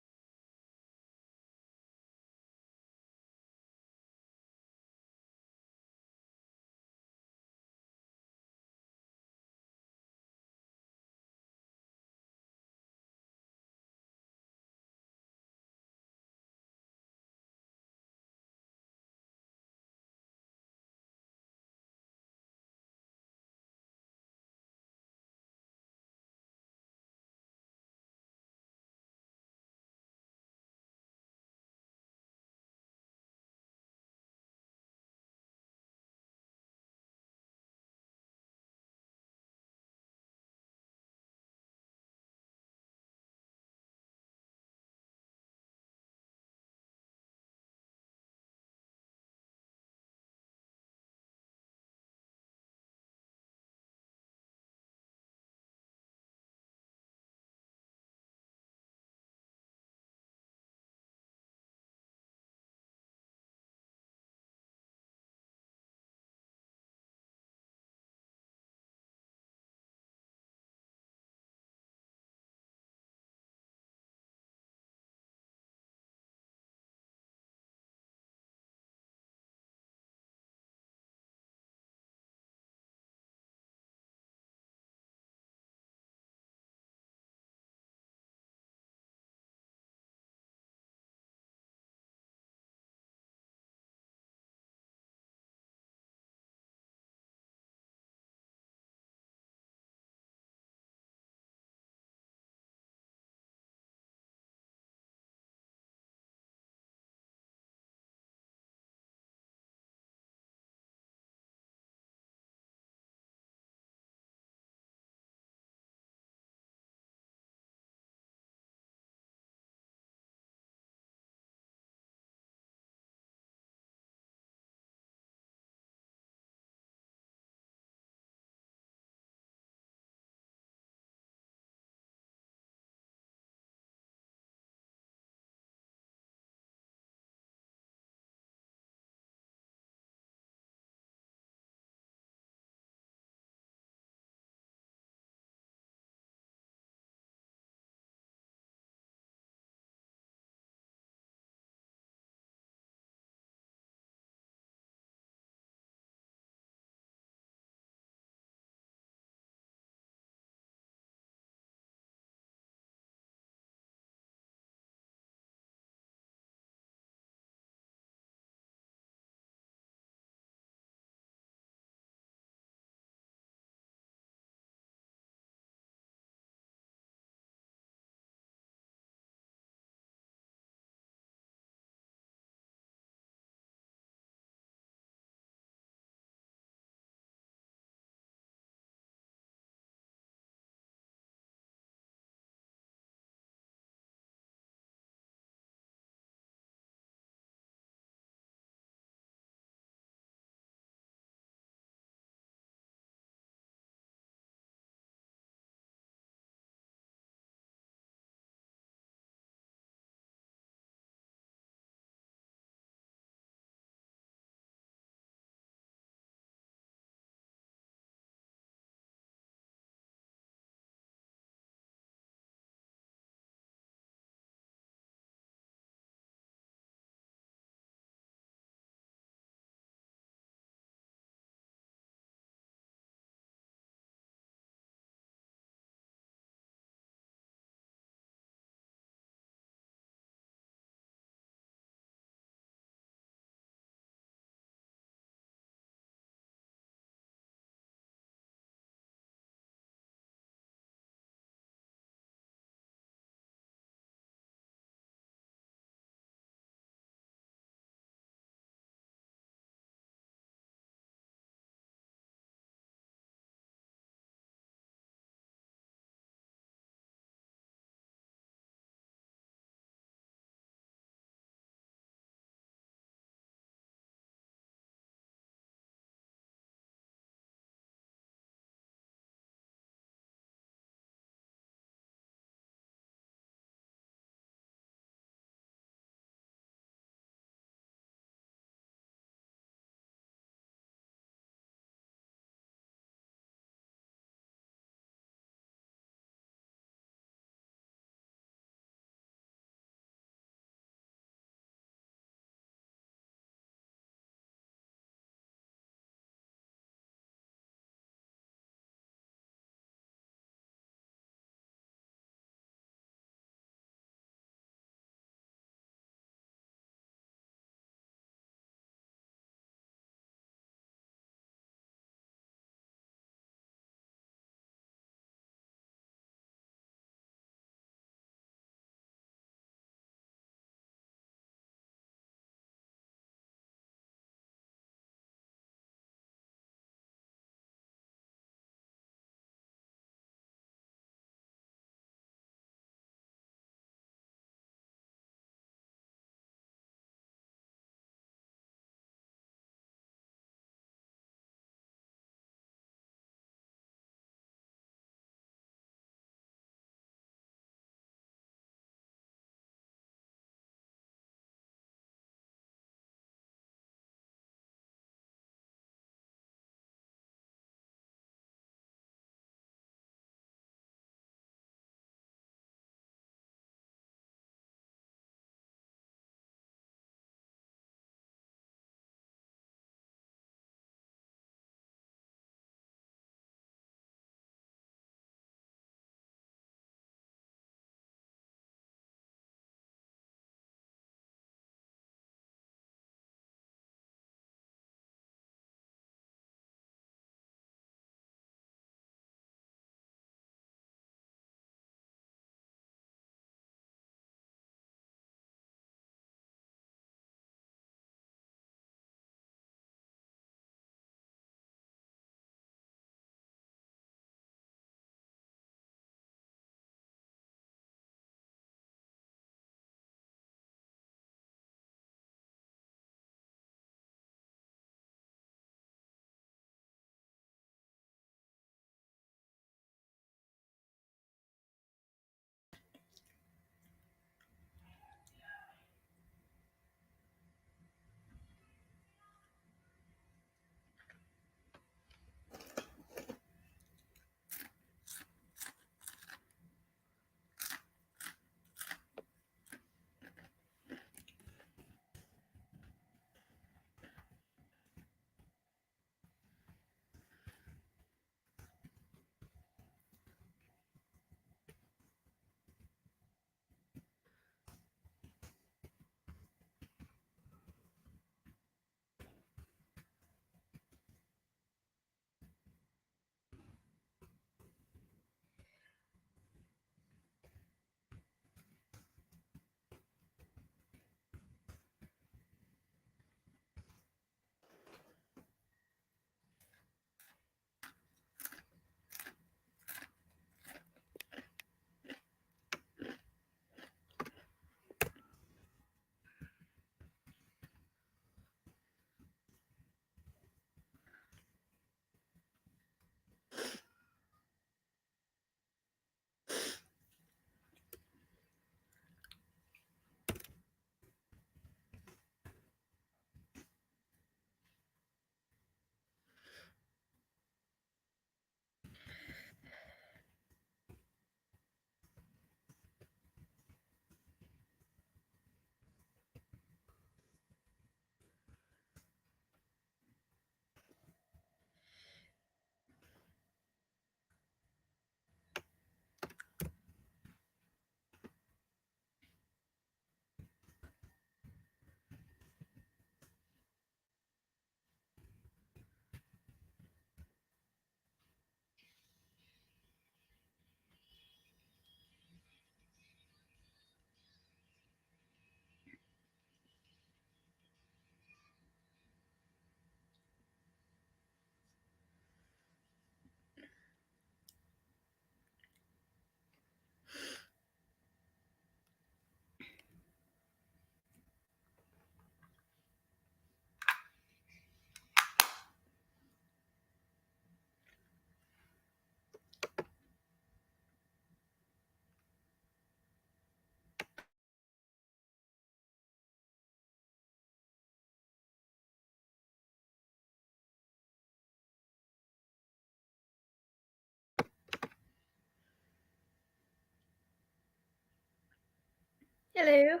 Hello.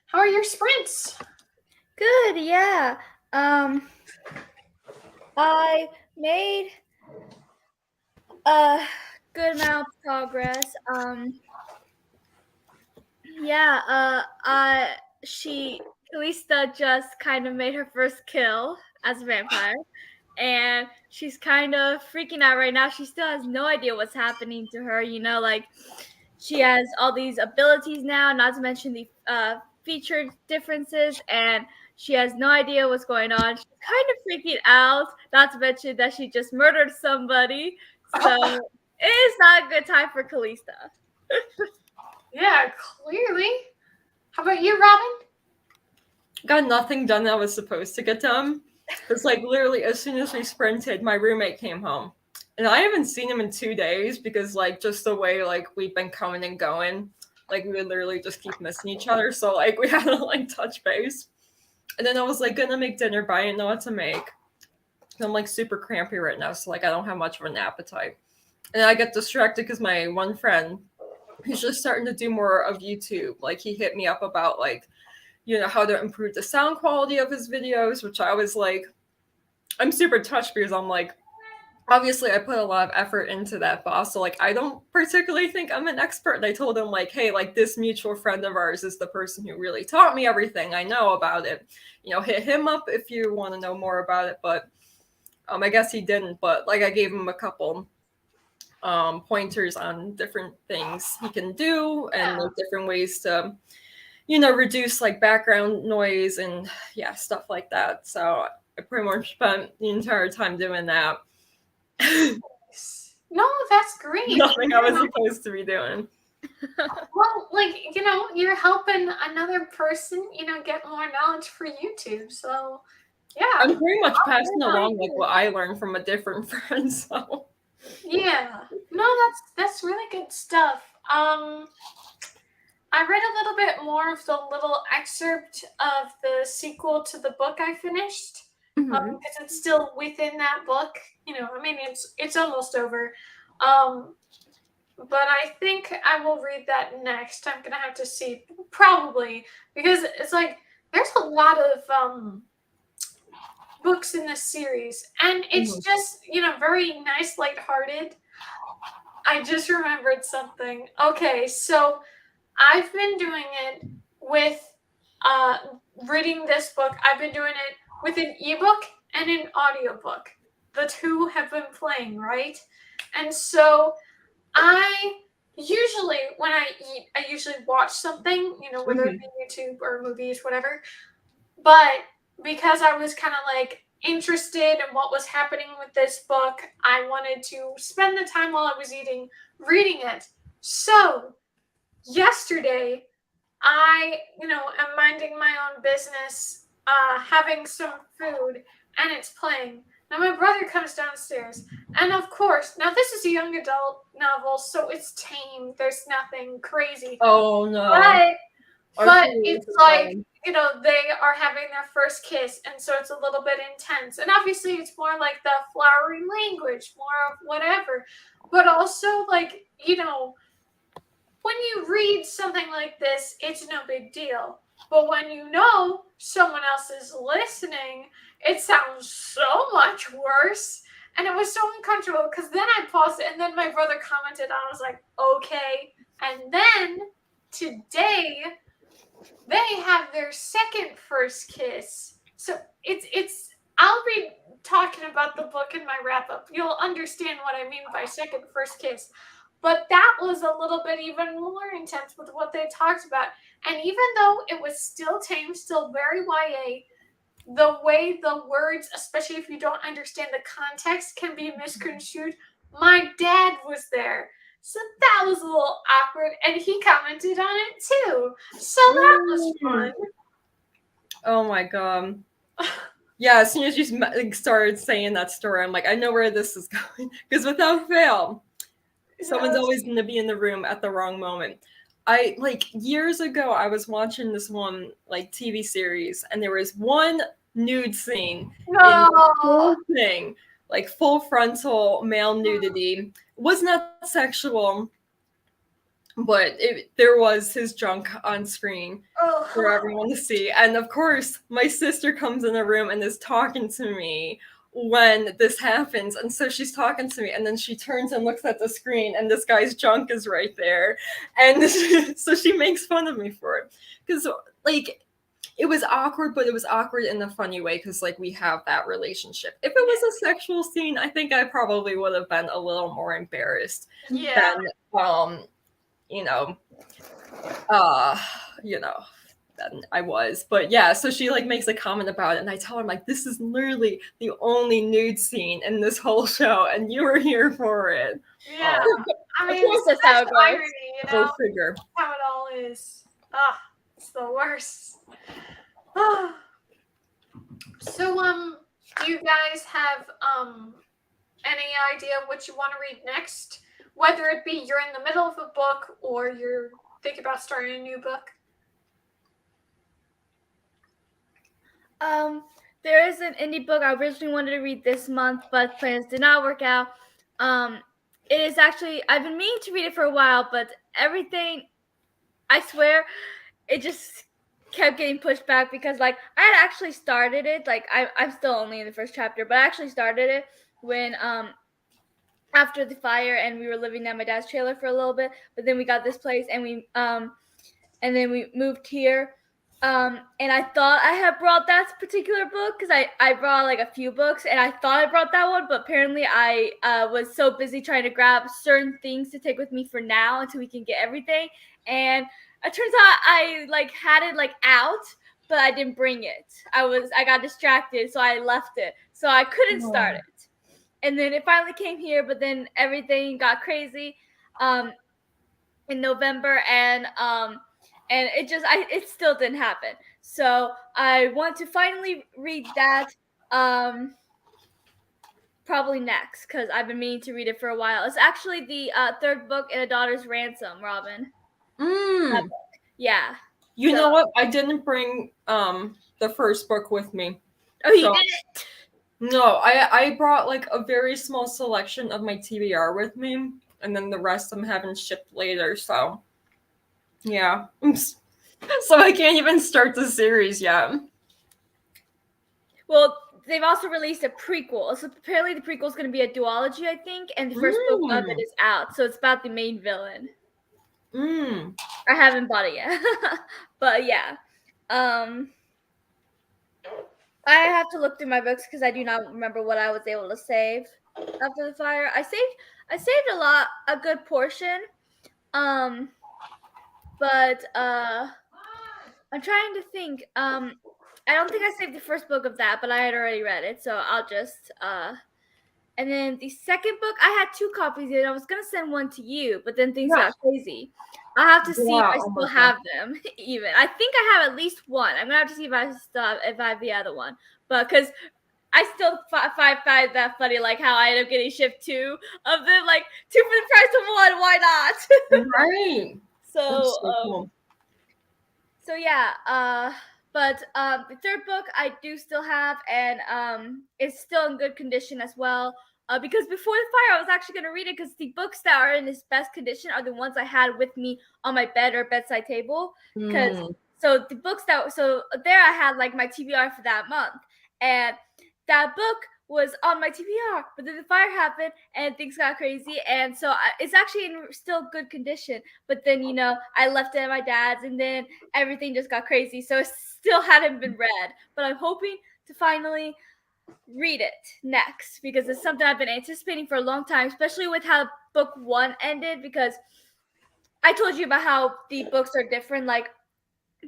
How are your sprints? Good, yeah. I made a good amount of progress. Yeah, Kalista just kind of made her first kill as a vampire, and she's kind of freaking out right now. She still has no idea what's happening to her. Like she has all these abilities now, not to mention the feature differences, and she has no idea what's going on. She's kind of freaking out, not to mention that she just murdered somebody. So it is not a good time for Kalista. Yeah, clearly. How about you, Robin? Got nothing done that was supposed to get done. It's like literally as soon as we sprinted, my roommate came home. And I haven't seen him in 2 days because like just the way like we've been coming and going, like we would literally just keep missing each other. So like we had to like touch base. And then I was like gonna make dinner, but I didn't know what to make. And I'm like super crampy right now, so like I don't have much of an appetite. And I get distracted because my one friend, he's just starting to do more of YouTube. Like he hit me up about like how to improve the sound quality of his videos, which I was like, I'm super touched because I'm like, obviously I put a lot of effort into that, but also like I don't particularly think I'm an expert. And I told him like, hey, like this mutual friend of ours is the person who really taught me everything I know about it. Hit him up if you want to know more about it. But I guess he didn't. But like I gave him a couple pointers on different things he can do and like, different ways to reduce like background noise and stuff like that. So I pretty much spent the entire time doing that. No, that's great. Nothing I was supposed to be doing. Well, like, you're helping another person, get more knowledge for YouTube. So, yeah. I'm pretty much passing along like what I learned from a different friend, so. Yeah. No, that's really good stuff. I read a little bit more of the little excerpt of the sequel to the book I finished because it's still within that book. It's almost over. But I think I will read that next. I'm gonna have to see, probably, because it's like there's a lot of books in this series, and it's just very nice, lighthearted. I just remembered something. Okay, so I've been doing it with reading this book. I've been doing it with an ebook and an audiobook. The two have been playing, right? And so I usually, when I eat, I usually watch something, whether it be YouTube or movies, whatever. But because I was kind of like interested in what was happening with this book, I wanted to spend the time while I was eating reading it. So yesterday, I, am minding my own business, having some food, and it's playing. Now my brother comes downstairs, and of course, now this is a young adult novel, so it's tame. There's nothing crazy. Oh no! But it's like they are having their first kiss, and so it's a little bit intense. And obviously, it's more like the flowery language, more of whatever. But also, like when you read something like this, it's no big deal. But when someone else is listening, it sounds so much worse. And it was so uncomfortable because then I paused it and then my brother commented and I was like, okay. And then today they have their second first kiss. So I'll be talking about the book in my wrap up. You'll understand what I mean by second first kiss. But that was a little bit even more intense with what they talked about. And even though it was still tame, still very YA, the way the words, especially if you don't understand the context, can be misconstrued. My dad was there. So that was a little awkward. And he commented on it too. So that was fun. Oh my god. Yeah, as soon as you started saying that story, I'm like, I know where this is going. Because without fail, someone's always going to be in the room at the wrong moment. Years ago, I was watching this one TV series, and there was one nude scene in the whole thing, like full frontal male nudity. It was not sexual, but there was his junk on screen for everyone to see. And of course, my sister comes in the room and is talking to me when this happens. And so she's talking to me, and then she turns and looks at the screen, and this guy's junk is right there. And so she makes fun of me for it. Because, like, it was awkward, but it was awkward in a funny way because, like, we have that relationship. If it was a sexual scene, I think I probably would have been a little more embarrassed Yeah. than, you know, than I was. But yeah, so she like makes a comment about it, and I tell her, like, this is literally the only nude scene in this whole show, and you were here for it. Yeah. I mean, Of course that's how it goes. irony, you know, Go figure. how it all is. It's the worst. So, do you guys have any idea what you want to read next? Whether it be you're in the middle of a book or you're thinking about starting a new book? There is an indie book I originally wanted to read this month, but plans did not work out. It is actually, I've been meaning to read it for a while, but everything, I swear, it just kept getting pushed back because, like, I had actually started it. Like, I'm still only in the first chapter, but I actually started it when, after the fire, and we were living at my dad's trailer for a little bit, but then we got this place, and then we moved here. And I thought I had brought that particular book because I brought like a few books, and I thought I brought that one, but apparently I was so busy trying to grab certain things to take with me for now until we can get everything. And it turns out I like had it like out, but I didn't bring it. I got distracted, so I left it. So I couldn't start it. And then it finally came here, but then everything got crazy in November, and it still didn't happen. So I want to finally read that probably next, because I've been meaning to read it for a while. It's actually the third book in A Daughter's Ransom, Robin. Yeah. You know what? I didn't bring the first book with me. Oh, you didn't? No, I brought like a very small selection of my TBR with me, and then the rest I'm having shipped later. So, yeah. So I can't even start the series yet. Well, they've also released a prequel. So apparently the prequel is going to be a duology, I think, and the first book of it is out. So it's about the main villain. I haven't bought it yet, but yeah. I have to look through my books because I do not remember what I was able to save after the fire. I saved a good portion. But I'm trying to think. I don't think I saved the first book of that, but I had already read it, so I'll just and then the second book, I had 2 copies of it. I was gonna send one to you, but then things got crazy. I'll have to see if I still have them. Even I think I have at least one. I'm gonna have to see if I have the other one, but because I still find that funny, like how I end up getting shipped 2 of them, like 2 for the price of 1. Why not? Right. So cool. So yeah, but the third book I do still have, and it's still in good condition as well. Because before the fire, I was actually going to read it because the books that are in its best condition are the ones I had with me on my bed or bedside table. So the books so there I had like my TBR for that month, and that book was on my TBR, but then the fire happened and things got crazy, and so it's actually in still good condition. But then I left it at my dad's, and then everything just got crazy, so it still hadn't been read. But I'm hoping to finally read it next because it's something I've been anticipating for a long time, especially with how book 1 ended. Because I told you about how the books are different, like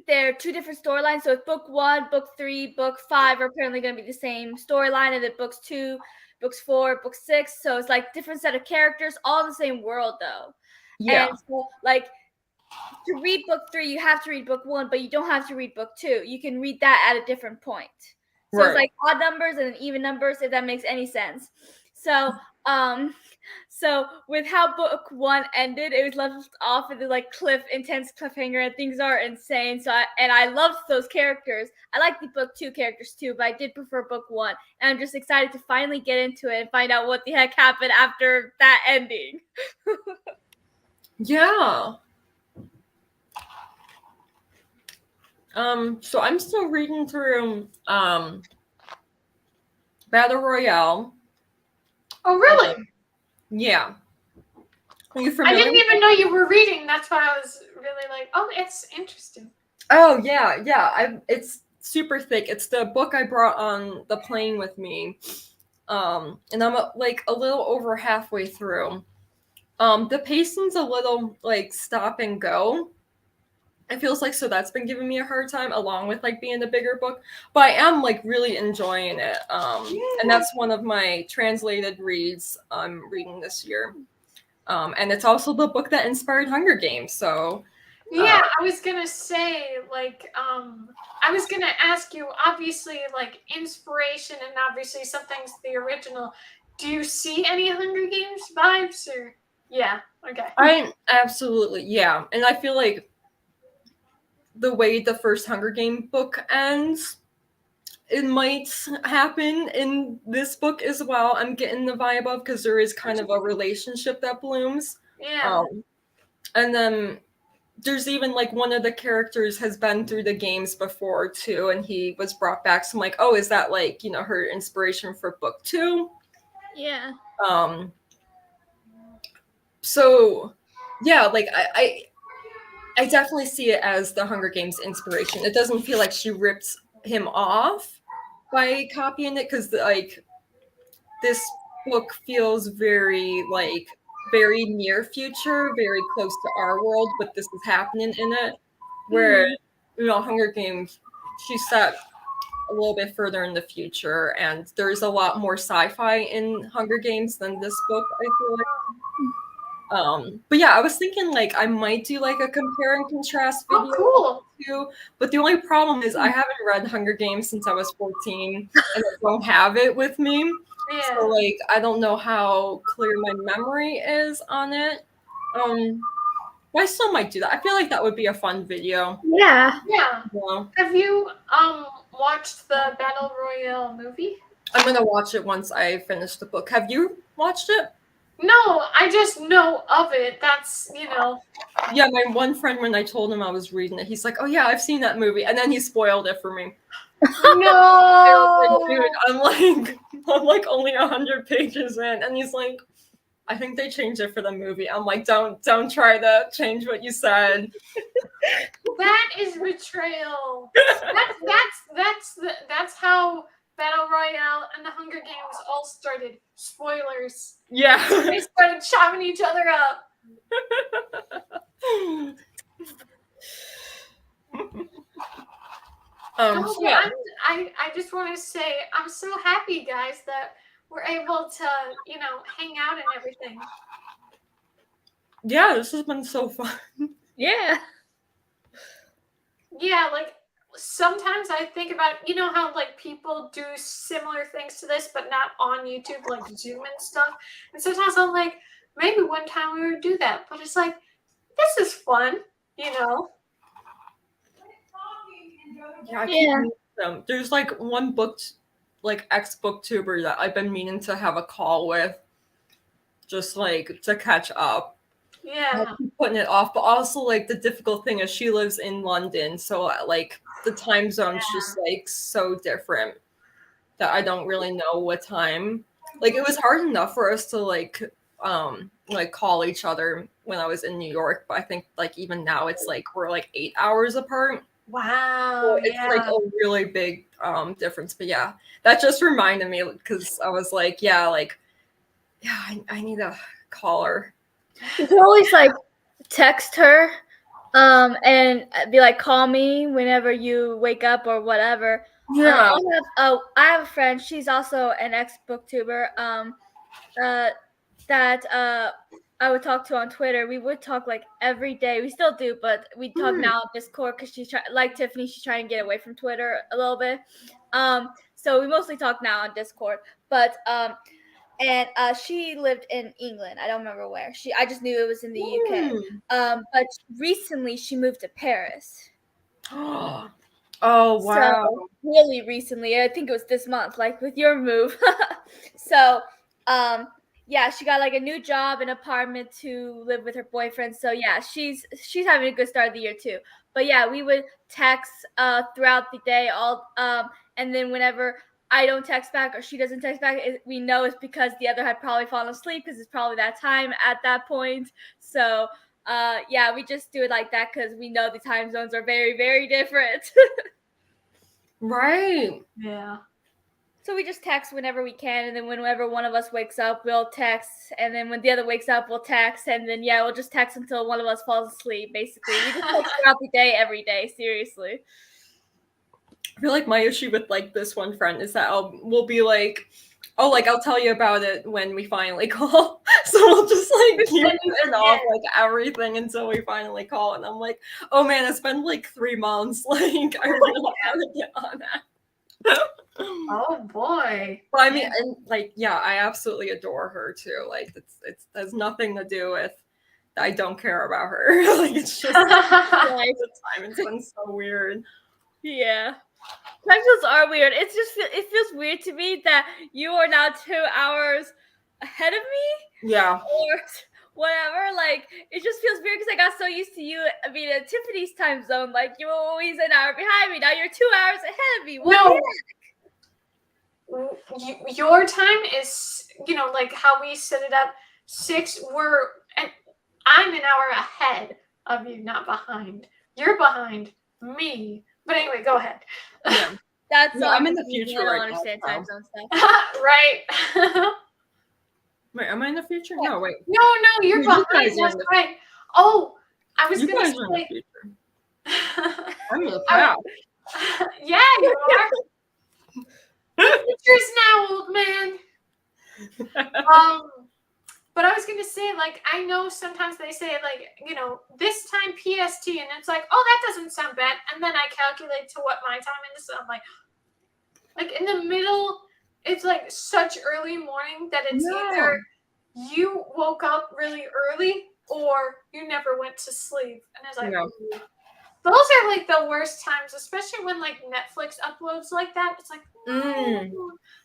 they're 2 different storylines. So it's book 1, book 3, book 5 are apparently going to be the same storyline, and then books 2, books 4, book 6. So it's like different set of characters, all the same world though. Yeah. And so like to read book 3, you have to read book 1, but you don't have to read book 2. You can read that at a different point. So It's like odd numbers and even numbers, if that makes any sense. So so with how book 1 ended, it was left off with the like intense cliffhanger, and things are insane. So I loved those characters. I like the book 2 characters too, but I did prefer book 1. And I'm just excited to finally get into it and find out what the heck happened after that ending. Yeah. So I'm still reading through Battle Royale. Oh, really? Yeah. Are you I familiar? didn't even know you were reading. That's why I was really like, oh, it's interesting. Oh yeah. It's super thick. It's the book I brought on the plane with me. And I'm like a little over halfway through. The pacing's a little like stop and go. It feels like, so that's been giving me a hard time along with like being a bigger book, but I am like really enjoying it. And that's one of my translated reads I'm reading this year. And it's also the book that inspired Hunger Games. So Yeah, I was gonna say, like, I was gonna ask you, obviously, like, inspiration, and obviously something's the original. Do you see any Hunger Games vibes, or yeah, okay. I absolutely, yeah. And I feel like the way the first Hunger Game book ends, it might happen in this book as well. I'm getting the vibe of, because there is kind of a relationship that blooms. Yeah. And then there's even like one of the characters has been through the games before too, and he was brought back. So I'm like, oh, is that like, her inspiration for book 2? Yeah. So yeah, like I definitely see it as the Hunger Games inspiration. It doesn't feel like she ripped him off by copying it, because like this book feels very near future, very close to our world, but this is happening in it. Where Hunger Games, she set a little bit further in the future, and there's a lot more sci-fi in Hunger Games than this book, I feel like. But yeah, I was thinking like I might do like a compare and contrast video too. But the only problem is I haven't read Hunger Games since I was 14, and I don't have it with me. Yeah. So like I don't know how clear my memory is on it. But I still might do that. I feel like that would be a fun video. Yeah. Yeah. Yeah. Have you watched the Battle Royale movie? I'm gonna watch it once I finish the book. Have you watched it? No, I just know of it. That's, Yeah, my one friend, when I told him I was reading it, he's like, "Oh yeah, I've seen that movie," and then he spoiled it for me. No. Dude, I'm like only 100 pages in, and he's like, "I think they changed it for the movie." I'm like, "Don't try to change what you said." That is betrayal. That's how Battle Royale and the Hunger Games all started. Spoilers. Yeah. They started chopping each other up. Yeah. I just want to say I'm so happy, guys, that we're able to, hang out and everything. Yeah, this has been so fun. Yeah. Yeah, like sometimes I think about, how like people do similar things to this, but not on YouTube, like Zoom and stuff. And sometimes I'm like, maybe one time we would do that. But it's like, this is fun, Yeah, I keep meeting them. There's like one book, like ex-booktuber that I've been meaning to have a call with, just like to catch up. Yeah. I keep putting it off, but also like the difficult thing is she lives in London, so like the time zone's just like so different that I don't really know what time. Like it was hard enough for us to like call each other when I was in New York, but I think like even now it's like we're like 8 hours apart. Wow. So it's like a really big difference. But yeah, that just reminded me, because I was like, I need to call her. You can always like text her and be like, call me whenever you wake up or whatever. Yeah. I have a friend, she's also an ex-booktuber that I would talk to on Twitter. We would talk like every day. We still do, but we talk now on Discord because she's like Tiffany, she's trying to get away from Twitter a little bit. So we mostly talk now on Discord. But and she lived in England. I don't remember where. I just knew it was in the UK. But recently she moved to Paris. Oh wow. So really recently, I think it was this month, like with your move. So yeah, she got like a new job, an apartment to live with her boyfriend. So yeah, she's having a good start of the year too. But yeah, we would text throughout the day, all and then whenever I don't text back or she doesn't text back, we know it's because the other had probably fallen asleep because it's probably that time at that point. So yeah, we just do it like that because we know the time zones are very, very different. Right. Yeah. So we just text whenever we can, and then whenever one of us wakes up, we'll text, and then when the other wakes up, we'll text, and then yeah, we'll just text until one of us falls asleep. Basically, we just text throughout the day, every day. Seriously. I feel like my issue with like this one friend is that we'll be like, oh, like I'll tell you about it when we finally call. So we'll just like keep it off like everything until we finally call, and I'm like, oh man, it's been like 3 months. Like I really want to get on that. Oh boy. But I mean, and like, yeah, I absolutely adore her too. Like, it's has nothing to do with I don't care about her. Like, it's just like, the time. It's been so weird. Yeah, time zones are weird. It feels weird to me that you are now 2 hours ahead of me. Yeah. Or whatever. Like, it just feels weird because I got so used to you being in Tiffany's time zone. Like, you were always an hour behind me. Now you're 2 hours ahead of me. What? No. Your time is, like how we set it up. 6. And I'm an hour ahead of you, not behind. You're behind me. But anyway, go ahead. Yeah. That's no, I'm in the future. I don't right understand now, time zone stuff. Right. Wait, am I in the future? No, wait. No, you're behind. That's right. Oh, I was going to say. You guys are in the future. I'm in the past. Yeah, you are. Future's now, old man. But I was gonna say, like, I know sometimes they say, like, this time PST, and it's like, oh, that doesn't sound bad. And then I calculate to what my time is. So I'm like in the middle, it's like such early morning that it's either you woke up really early or you never went to sleep. And it's like, those are like the worst times, especially when like Netflix uploads like that. It's like,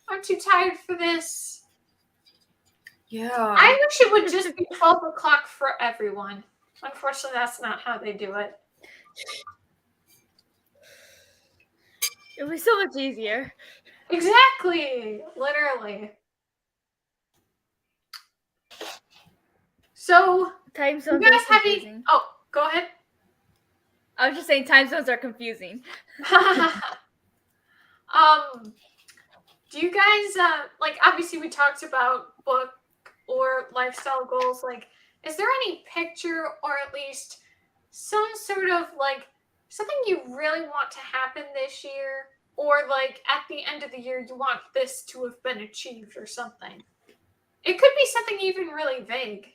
I'm too tired for this. Yeah. I wish it would just be 12 o'clock for everyone. Unfortunately, that's not how they do it. It would be so much easier. Exactly. Literally. So, time zones you guys are confusing. Oh, go ahead. I was just saying time zones are confusing. Do you guys, like, obviously we talked about book or lifestyle goals. Like, is there any picture or at least some sort of, like, something you really want to happen this year? Or, like, at the end of the year, you want this to have been achieved or something? It could be something even really vague,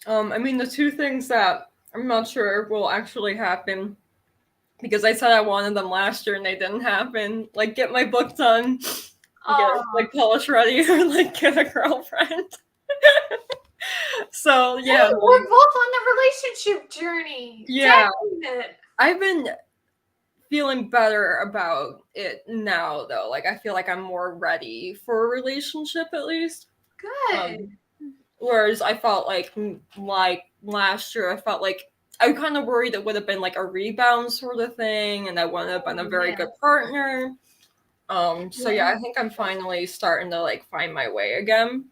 I mean, the two things that I'm not sure will actually happen, because I said I wanted them last year and they didn't happen. Like, get my book done, get like polish ready, or like get a girlfriend. So yeah, hey, we're both on the relationship journey. Yeah, I've been feeling better about it now, though. Like, I feel like I'm more ready for a relationship, at least. Good. Whereas I felt like last year, I felt like I kind of worried it would have been like a rebound sort of thing, and I wouldn't have been a very good partner. So yeah, I think I'm finally starting to like find my way again.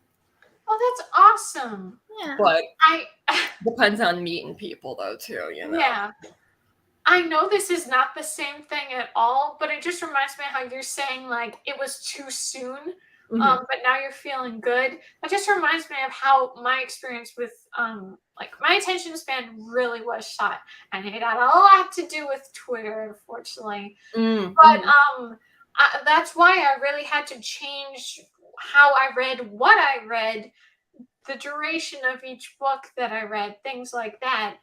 Oh, that's awesome. Yeah. But depends on meeting people though too, Yeah. I know this is not the same thing at all, but it just reminds me how you're saying like it was too soon. But now you're feeling good. That just reminds me of how my experience with like my attention span really was shot, and it had a lot to do with Twitter, unfortunately. But that's why I really had to change how I read, what I read, the duration of each book that I read, things like that.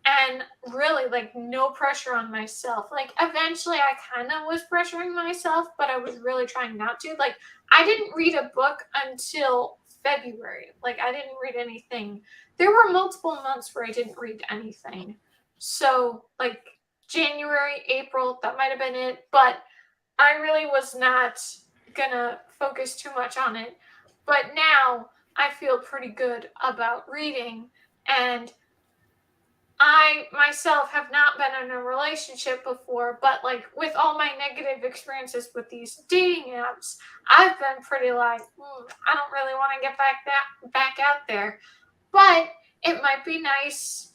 And really, like, no pressure on myself. Like, eventually I kind of was pressuring myself, but I was really trying not to. Like, I didn't read a book until February. Like, I didn't read anything. There were multiple months where I didn't read anything. So, like, January, April, that might have been it. But I really was not gonna focus too much on it. But now I feel pretty good about reading, and I myself have not been in a relationship before, but like with all my negative experiences with these dating apps, I've been pretty like, I don't really want to get back out there. But it might be nice,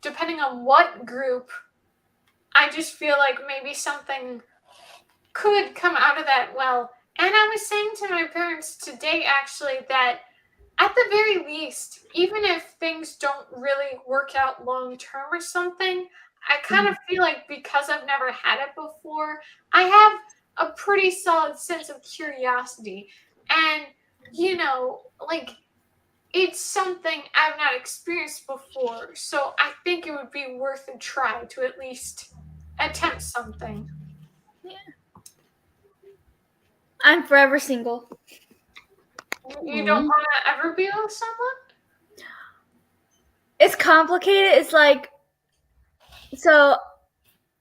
depending on what group. I just feel like maybe something could come out of that well. And I was saying to my parents today actually that at the very least, even if things don't really work out long term or something, I kind of feel like because I've never had it before, I have a pretty solid sense of curiosity. And, like it's something I've not experienced before. So I think it would be worth a try to at least attempt something. Yeah. I'm forever single. You don't want to ever be with someone? It's complicated. It's like, so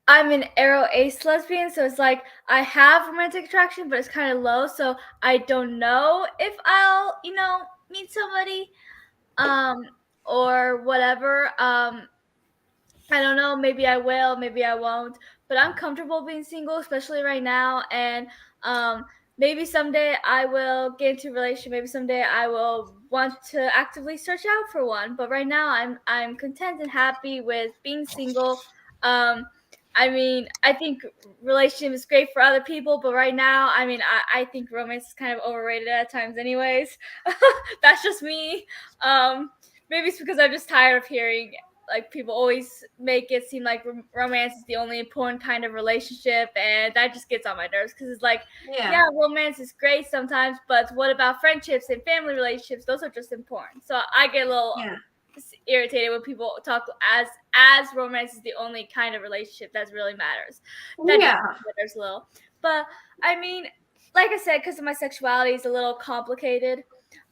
I'm an aro ace lesbian, so it's like I have romantic attraction, but it's kind of low, so I don't know if I'll, meet somebody, or whatever. I don't know, maybe I will, maybe I won't, but I'm comfortable being single, especially right now, and maybe someday I will get into a relationship, maybe someday I will want to actively search out for one, but right now I'm content and happy with being single. I think relationship is great for other people, but right now, I think romance is kind of overrated at times anyways. That's just me. Maybe it's because I'm just tired of hearing like people always make it seem like romance is the only important kind of relationship, and that just gets on my nerves because it's like, yeah, romance is great sometimes, but what about friendships and family relationships? Those are just important. So I get a little irritated when people talk as romance is the only kind of relationship that really matters. That just matters a little. But like I said, because of my sexuality is a little complicated.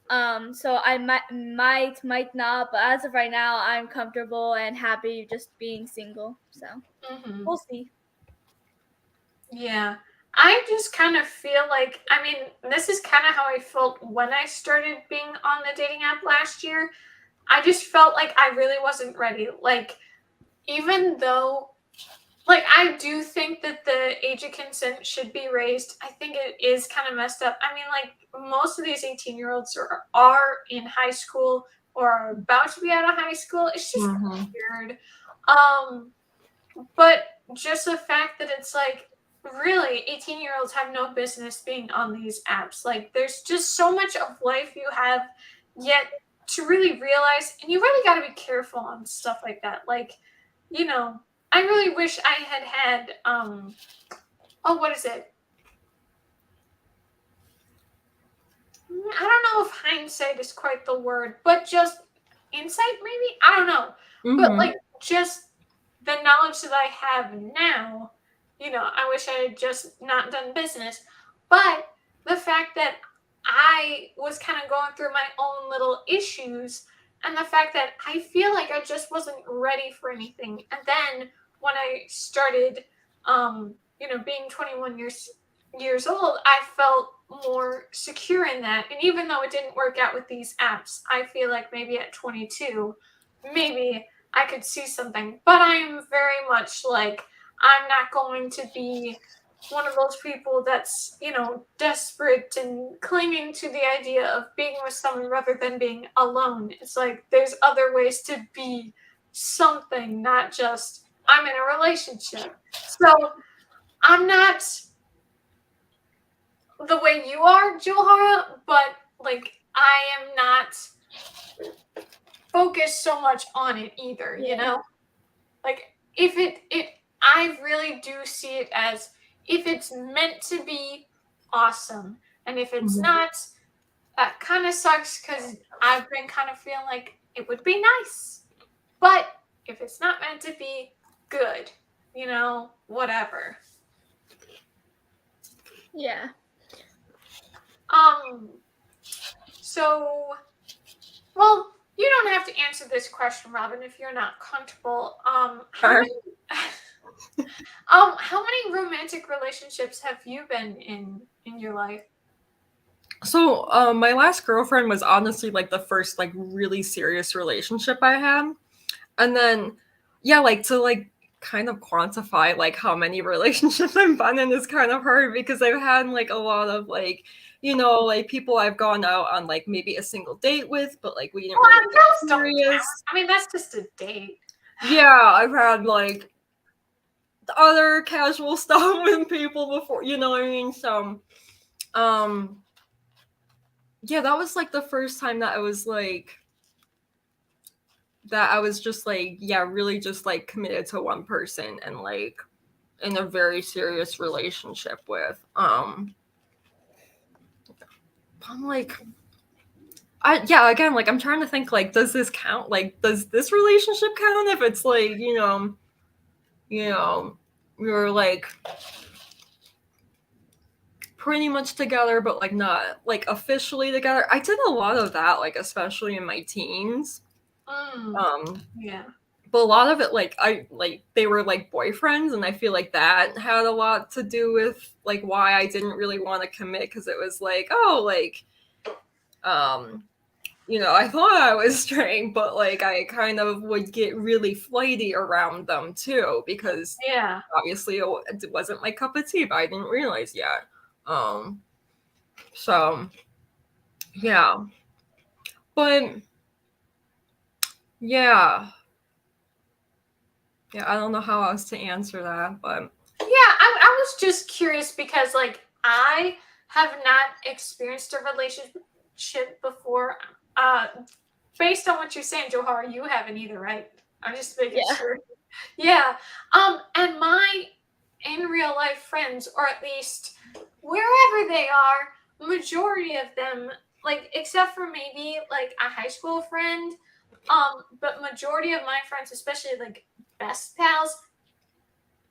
So I might not, but as of right now, I'm comfortable and happy just being single. So we'll see. Yeah. I just kind of feel like, this is kind of how I felt when I started being on the dating app last year. I just felt like I really wasn't ready. Like, even though, like, I do think that the age of consent should be raised. I think it is kind of messed up. Like, most of these 18-year-olds are in high school or are about to be out of high school. It's just weird. But just the fact that it's like, really, 18-year-olds have no business being on these apps. Like, there's just so much of life you have yet to really realize, and you really got to be careful on stuff like that. Like, I really wish I had what is it? I don't know if hindsight is quite the word, but just insight maybe? I don't know. But like just the knowledge that I have now, I wish I had just not done business. But the fact that I was kind of going through my own little issues, and the fact that I feel like I just wasn't ready for anything. And then when I started, being 21 years old, I felt more secure in that. And even though it didn't work out with these apps, I feel like maybe at 22, maybe I could see something. But I'm very much like, I'm not going to be one of those people that's, desperate and clinging to the idea of being with someone rather than being alone. It's like there's other ways to be something, not just I'm in a relationship. So I'm not the way you are, Joharra, but like I am not focused so much on it either, Like if I really do see it as if it's meant to be, awesome. And if it's not, that kind of sucks because I've been kind of feeling like it would be nice. But if it's not meant to be, good. Whatever. Yeah. So, well, you don't have to answer this question, Robin, if you're not comfortable. How many romantic relationships have you been in your life? So, my last girlfriend was honestly like the first like really serious relationship I had. And then yeah, like to like kind of quantify like how many relationships I've been in is kind of hard because I've had like a lot of like, like people I've gone out on like maybe a single date with, but like we didn't Well, really get those don't count. serious. I mean, that's just a date. Yeah, I've had like other casual stuff with people before, you know what I mean? So, um, yeah, that was like the first time that I was just like, yeah, really just like committed to one person and like in a very serious relationship with. I'm like, yeah, again, like I'm trying to think like, does this count? Like, does this relationship count if it's like, we were like pretty much together, but like not like officially together. I did a lot of that, like especially in my teens. Yeah. But a lot of it, like they were like boyfriends, and I feel like that had a lot to do with like why I didn't really want to commit because it was like, oh, like, I thought I was straight, but like I kind of would get really flighty around them too because Yeah. obviously it wasn't my cup of tea, but I didn't realize yet. So yeah, but yeah. Yeah, I don't know how else to answer that, but Yeah, I was just curious because like I have not experienced a relationship before. Based on what you're saying, Joharra, you haven't either, right? I'm just making sure. Yeah. And my in real life friends, or at least wherever they are, majority of them, like except for maybe like a high school friend, but majority of my friends, especially like best pals,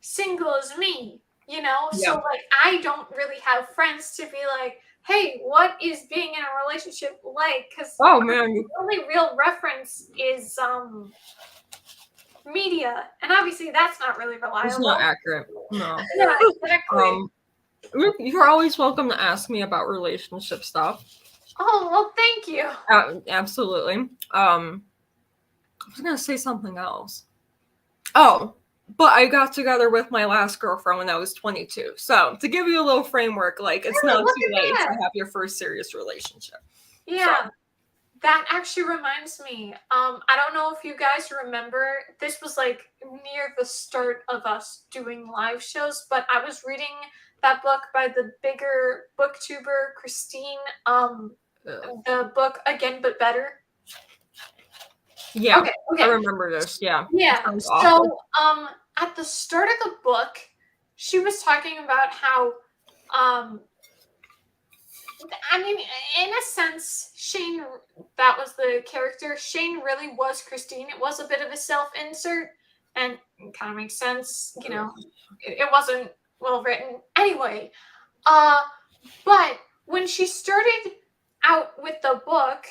single as me, yeah. so like I don't really have friends to be like, hey, what is being in a relationship like? Because Oh man, the only real reference is media, and obviously that's not really reliable. it's not accurate. No. Yeah, exactly. You're always welcome to ask me about relationship stuff. Oh, well, thank you. Absolutely. I was gonna say something else. Oh, but I got together with my last girlfriend when I was 22. So to give you a little framework, like it's Yeah, not look too at late that. to have your first serious relationship. Yeah. That actually reminds me. I don't know if you guys remember. This was like near the start of us doing live shows, but I was reading that book by the bigger booktuber Christine. The book Again but Better. Yeah. Okay. I remember this. Yeah. Yeah. Sounds awful. So, at the start of the book, she was talking about how, I mean, in a sense, Shane, that was the character. Shane really was Christine. It was a bit of a self insert, and it kind of makes sense. It wasn't well written. Anyway, but when she started out with the book,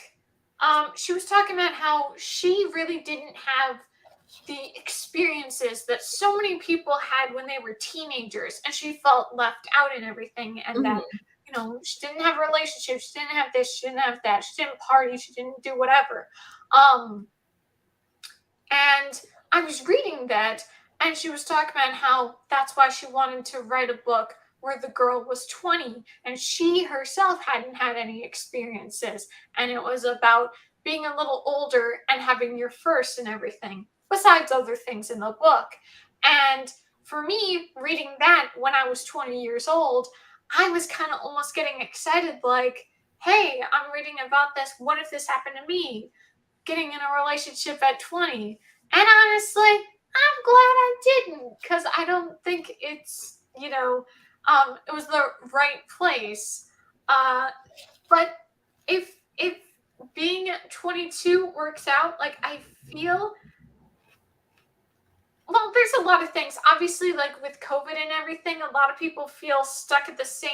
she was talking about how she really didn't have the experiences that so many people had when they were teenagers, and she felt left out and everything, and that she didn't have a relationship, she didn't have this, she didn't have that, she didn't party, she didn't do whatever. And I was reading that, and she was talking about how that's why she wanted to write a book where the girl was 20 and she herself hadn't had any experiences, and it was about being a little older and having your first and everything, besides other things in the book. And for me, reading that when I was 20 years old, I was kind of almost getting excited, like, hey, I'm reading about this. What if this happened to me? Getting in a relationship at 20. And honestly, I'm glad I didn't, because I don't think it's, it was the right place. But if being 22 works out, like I feel, well, there's a lot of things. Obviously, like with COVID and everything, a lot of people feel stuck at the same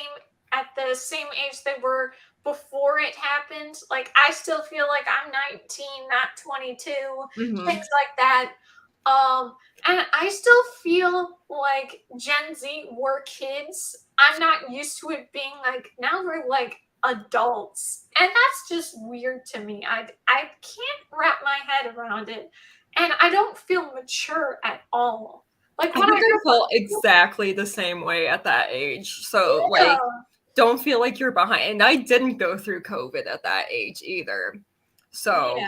age they were before it happened. Like I still feel like I'm 19, not 22, things like that. And I still feel like Gen Z were kids. I'm not used to it being like now we're like adults, and that's just weird to me. I can't wrap my head around it, and I don't feel mature at all. Like I when think I I felt exactly the same way at that age. So yeah, like, don't feel like you're behind. And I didn't go through COVID at that age either. So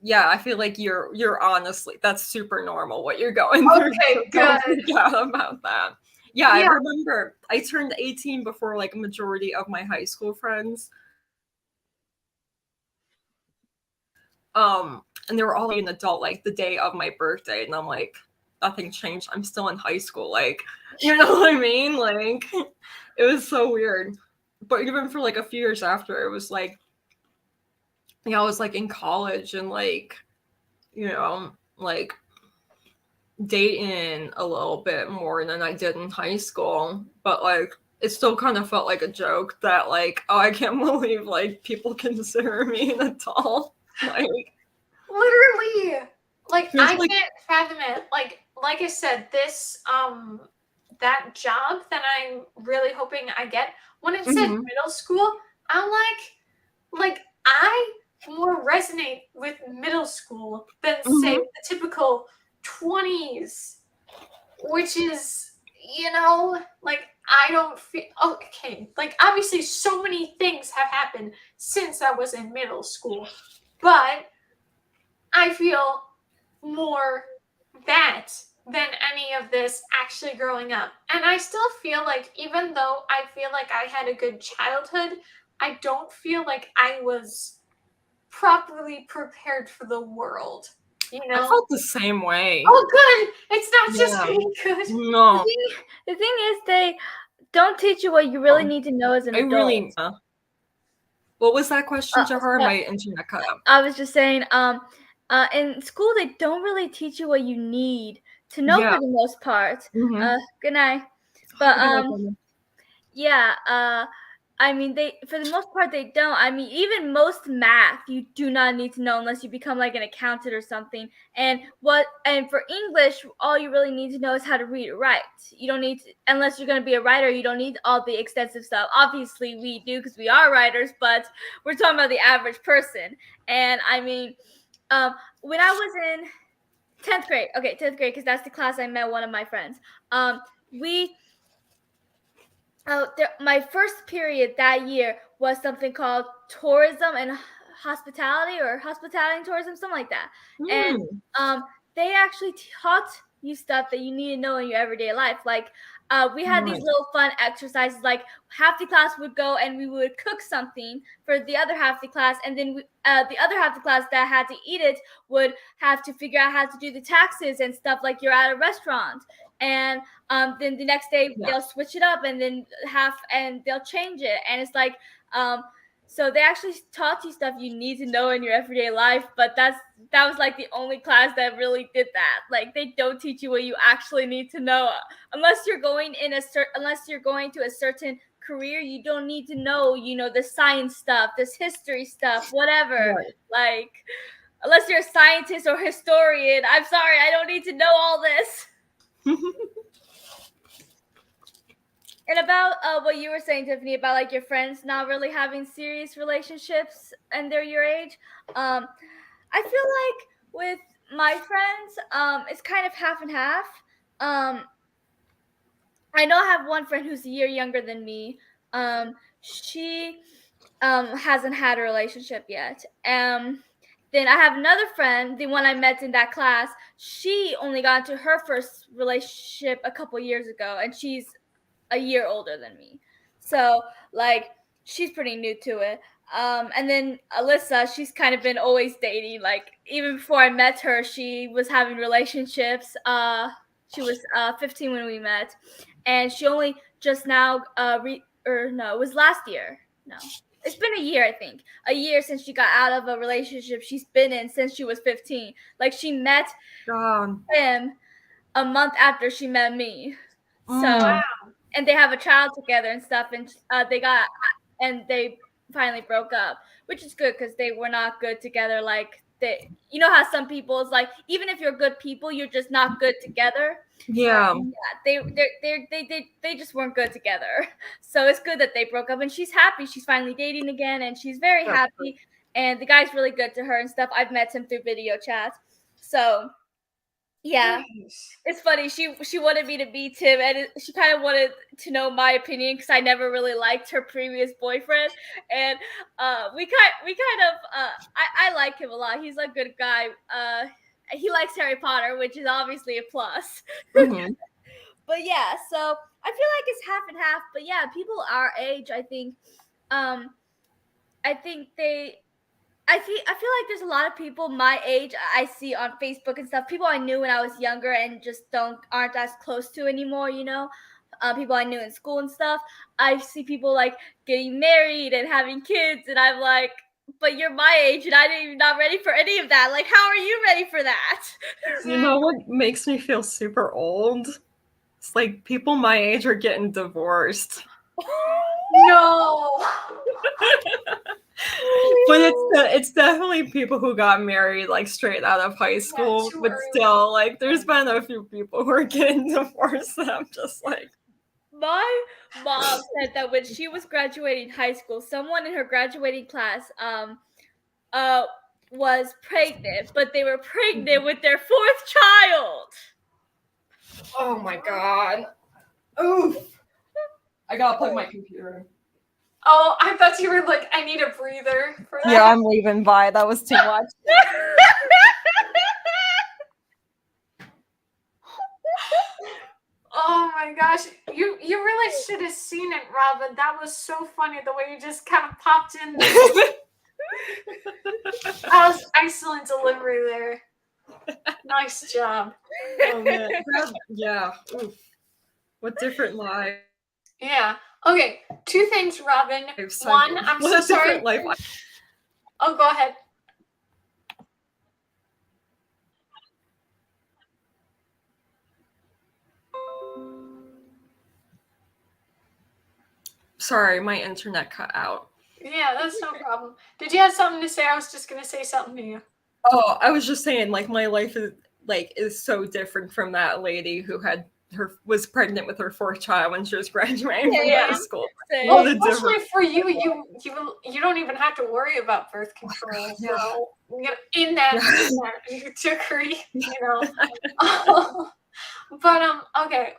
yeah, I feel like you're honestly, that's super normal what you're going through. So okay, don't good. freak out about that. Yeah, I Yeah, remember I turned 18 before like a majority of my high school friends. And they were all an adult like the day of my birthday, and I'm like, nothing changed. I'm still in high school. Like, you know what I mean? Like, it was so weird. But even for like a few years after, it was like, I was like in college and like, like dating a little bit more than I did in high school. But like, it still kind of felt like a joke that like, oh, I can't believe like people consider me an adult. Like, literally. Like feels I like can't fathom it. Like I said, this that job that I'm really hoping I get, when it said mhm. middle school, I'm like I more resonate with middle school than say Mhm. the typical 20s, which is, like I don't feel okay. Like obviously so many things have happened since I was in middle school, but I feel more that than any of this actually growing up. And I still feel like, even though I feel like I had a good childhood, I don't feel like I was properly prepared for the world. You I know? felt the same way. Oh, good. It's not just Yeah. me. Good. No. The thing is, they don't teach you what you really need to know as an I adult. really. What was that question, Joharra? So My internet cut out. I was just saying, in school they don't really teach you what you need to know Yeah. for the most part. Mhm. Good night. But Good idea. yeah, I mean, they for the most part they don't. I mean, even most math you do not need to know unless you become like an accountant or something. And for English, all you really need to know is how to read and write. You don't need to, unless you're going to be a writer, you don't need all the extensive stuff. Obviously, we do because we are writers, but we're talking about the average person. And I mean, when I was in 10th grade, okay, 10th grade, because that's the class I met one of my friends. We my first period that year was something called tourism and hospitality, or hospitality and tourism, something like that. And they actually taught you stuff that you need to know in your everyday life. Like we had these little fun exercises. Like half the class would go and we would cook something for the other half of the class, and then the other half of the class that had to eat it would have to figure out how to do the taxes and stuff like you're at a restaurant. And then the next day they'll switch it up, and then they'll change it, and it's like so they actually taught you stuff you need to know in your everyday life. But that was like the only class that really did that. Like they don't teach you what you actually need to know unless you're going to a certain career. You don't need to know, the science stuff, this history stuff, whatever. Right. Like unless you're a scientist or historian, I'm sorry, I don't need to know all this. And about what you were saying, Tiffany, about like your friends not really having serious relationships and they're your age, I feel like with my friends, it's kind of half and half. I know I have one friend who's a year younger than me. She hasn't had a relationship yet. Then I have another friend, the one I met in that class. She only got into her first relationship a couple years ago, and she's a year older than me. So like she's pretty new to it. And then Alyssa, she's kind of been always dating. Like even before I met her, she was having relationships. She was 15 when we met, and she only just now no, it was last year. No. It's been a year, I think. A year since she got out of a relationship she's been in since she was 15. Like she met him a month after she met me. So and they have a child together and stuff, and they finally broke up, which is good because they were not good together. Like you know how some people is like, even if you're good people, you're just not good together. Yeah. They just weren't good together. So it's good that they broke up, and she's happy. She's finally dating again, and she's very That's happy. And the guy's really good to her and stuff. I've met him through video chats. So yeah. Nice. It's funny. She wanted me to meet him, and she kind of wanted to know my opinion because I never really liked her previous boyfriend, and we kind of I like him a lot. He's a good guy. He likes Harry Potter, which is obviously a plus. Mm-hmm. But yeah, so I feel like it's half and half. But yeah, people our age, I think I feel like there's a lot of people my age I see on Facebook and stuff. People I knew when I was younger and just aren't as close to anymore. People I knew in school and stuff. I see people like getting married and having kids, and I'm like, but you're my age, and I'm not ready for any of that. Like, how are you ready for that? You know what makes me feel super old? It's like people my age are getting divorced. No. But it's definitely people who got married like straight out of high school. too But early. still, like there's been a few people who are getting divorced that I'm just like, My mom said that when she was graduating high school, someone in her graduating class was pregnant, but they were pregnant with their 4th child. oh my god. Oof. I gotta plug my computer in. Oh, I thought you were like, I need a breather for that. Yeah, I'm leaving. Bye. That was too much. Oh my gosh, you really should have seen it, Robin. That was so funny the way you just kind of popped in there. That was excellent delivery there. Nice job. Oh man. Yeah. Oof. What different life? Yeah. Okay, 2 things, Robin. One, I'm so sorry. Life. Oh, go ahead. Sorry, my internet cut out. Yeah, that's no problem. Did you have something to say? I was just gonna say something to you. Oh, I was just saying, like my life is so different from that lady who was pregnant with her 4th child when she was graduating from high school. Well, fortunately for you, you don't even have to worry about birth control. Yeah. So in that degree, But okay.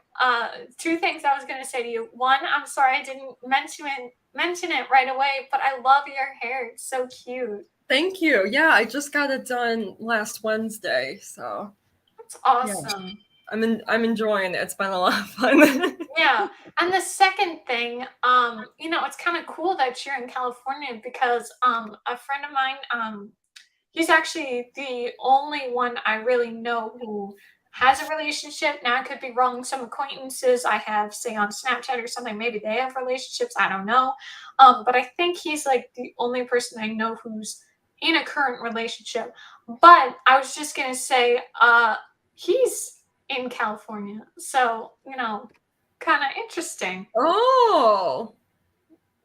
2 things I was gonna say to you. One, I'm sorry I didn't mention it right away, but I love your hair. It's so cute. Thank you. Yeah, I just got it done last Wednesday, so That's awesome. I'm enjoying it. It's been a lot of fun. Yeah. And the second thing, it's kind of cool that you're in California because a friend of mine, he's actually the only one I really know who has a relationship. Now I could be wrong. Some acquaintances I have, say on Snapchat or something, maybe they have relationships. I don't know. But I think he's like the only person I know who's in a current relationship. But I was just gonna say, he's in California, so kind of interesting. Oh,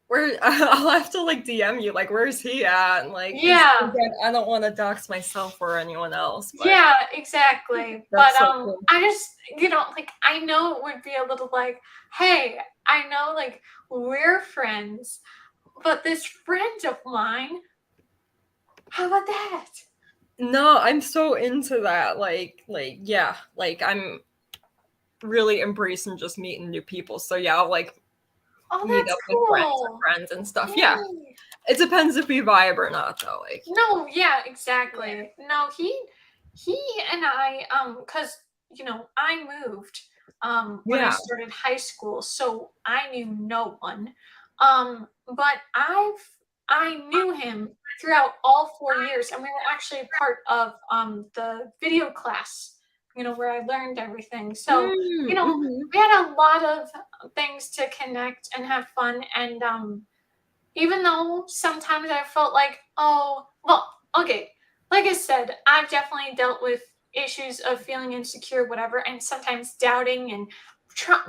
where I'll have to like DM you, like where's he at? And, like, Yeah. again, I don't want to dox myself or anyone else. But Yeah, exactly. But That's so cool. I just like I know it would be a little like, hey, I know like we're friends, but this friend of mine, how about that? No, I'm so into that. Like yeah, like I'm really embracing just meeting new people. So yeah, I'll like meet that's up cool. with friends and stuff. Yeah. It depends if we vibe or not though. Like No, yeah, exactly. No, he and I cuz I moved when I started high school, so I knew no one. But I knew him throughout all 4 years, and we were actually part of the video class, where I learned everything. So, we had a lot of things to connect and have fun, and even though sometimes I felt like, oh, well, okay, like I said, I've definitely dealt with issues of feeling insecure, whatever, and sometimes doubting and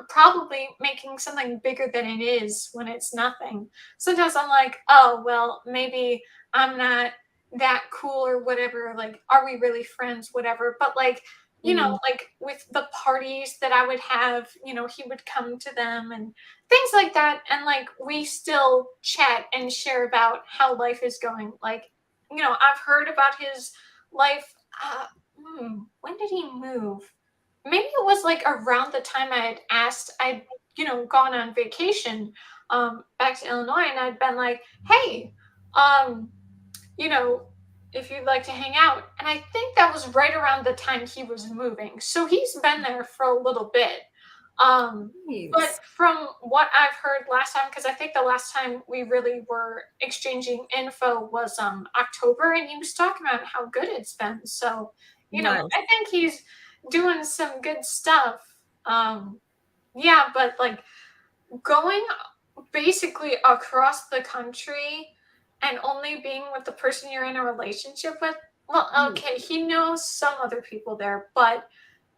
probably making something bigger than it is when it's nothing. Sometimes I'm like, oh, well, maybe I'm not that cool or whatever. Like, are we really friends? Whatever. But like, you know, like with the parties that I would have, you know, he would come to them and things like that. And like, we still chat and share about how life is going. Like, you know, I've heard about his life. When did he move? Maybe it was like around the time I had asked, I'd, you know, gone on vacation back to Illinois, and I'd been like, hey, um, you know, if you'd like to hang out. And I think that was right around the time he was moving. So he's been there for a little bit. But from what I've heard last time, because I think the last time we really were exchanging info was October, and he was talking about how good it's been. So, you know, Nice. I think he's doing some good stuff. Yeah, but like going basically across the country and only being with the person you're in a relationship with, well, okay, he knows some other people there, but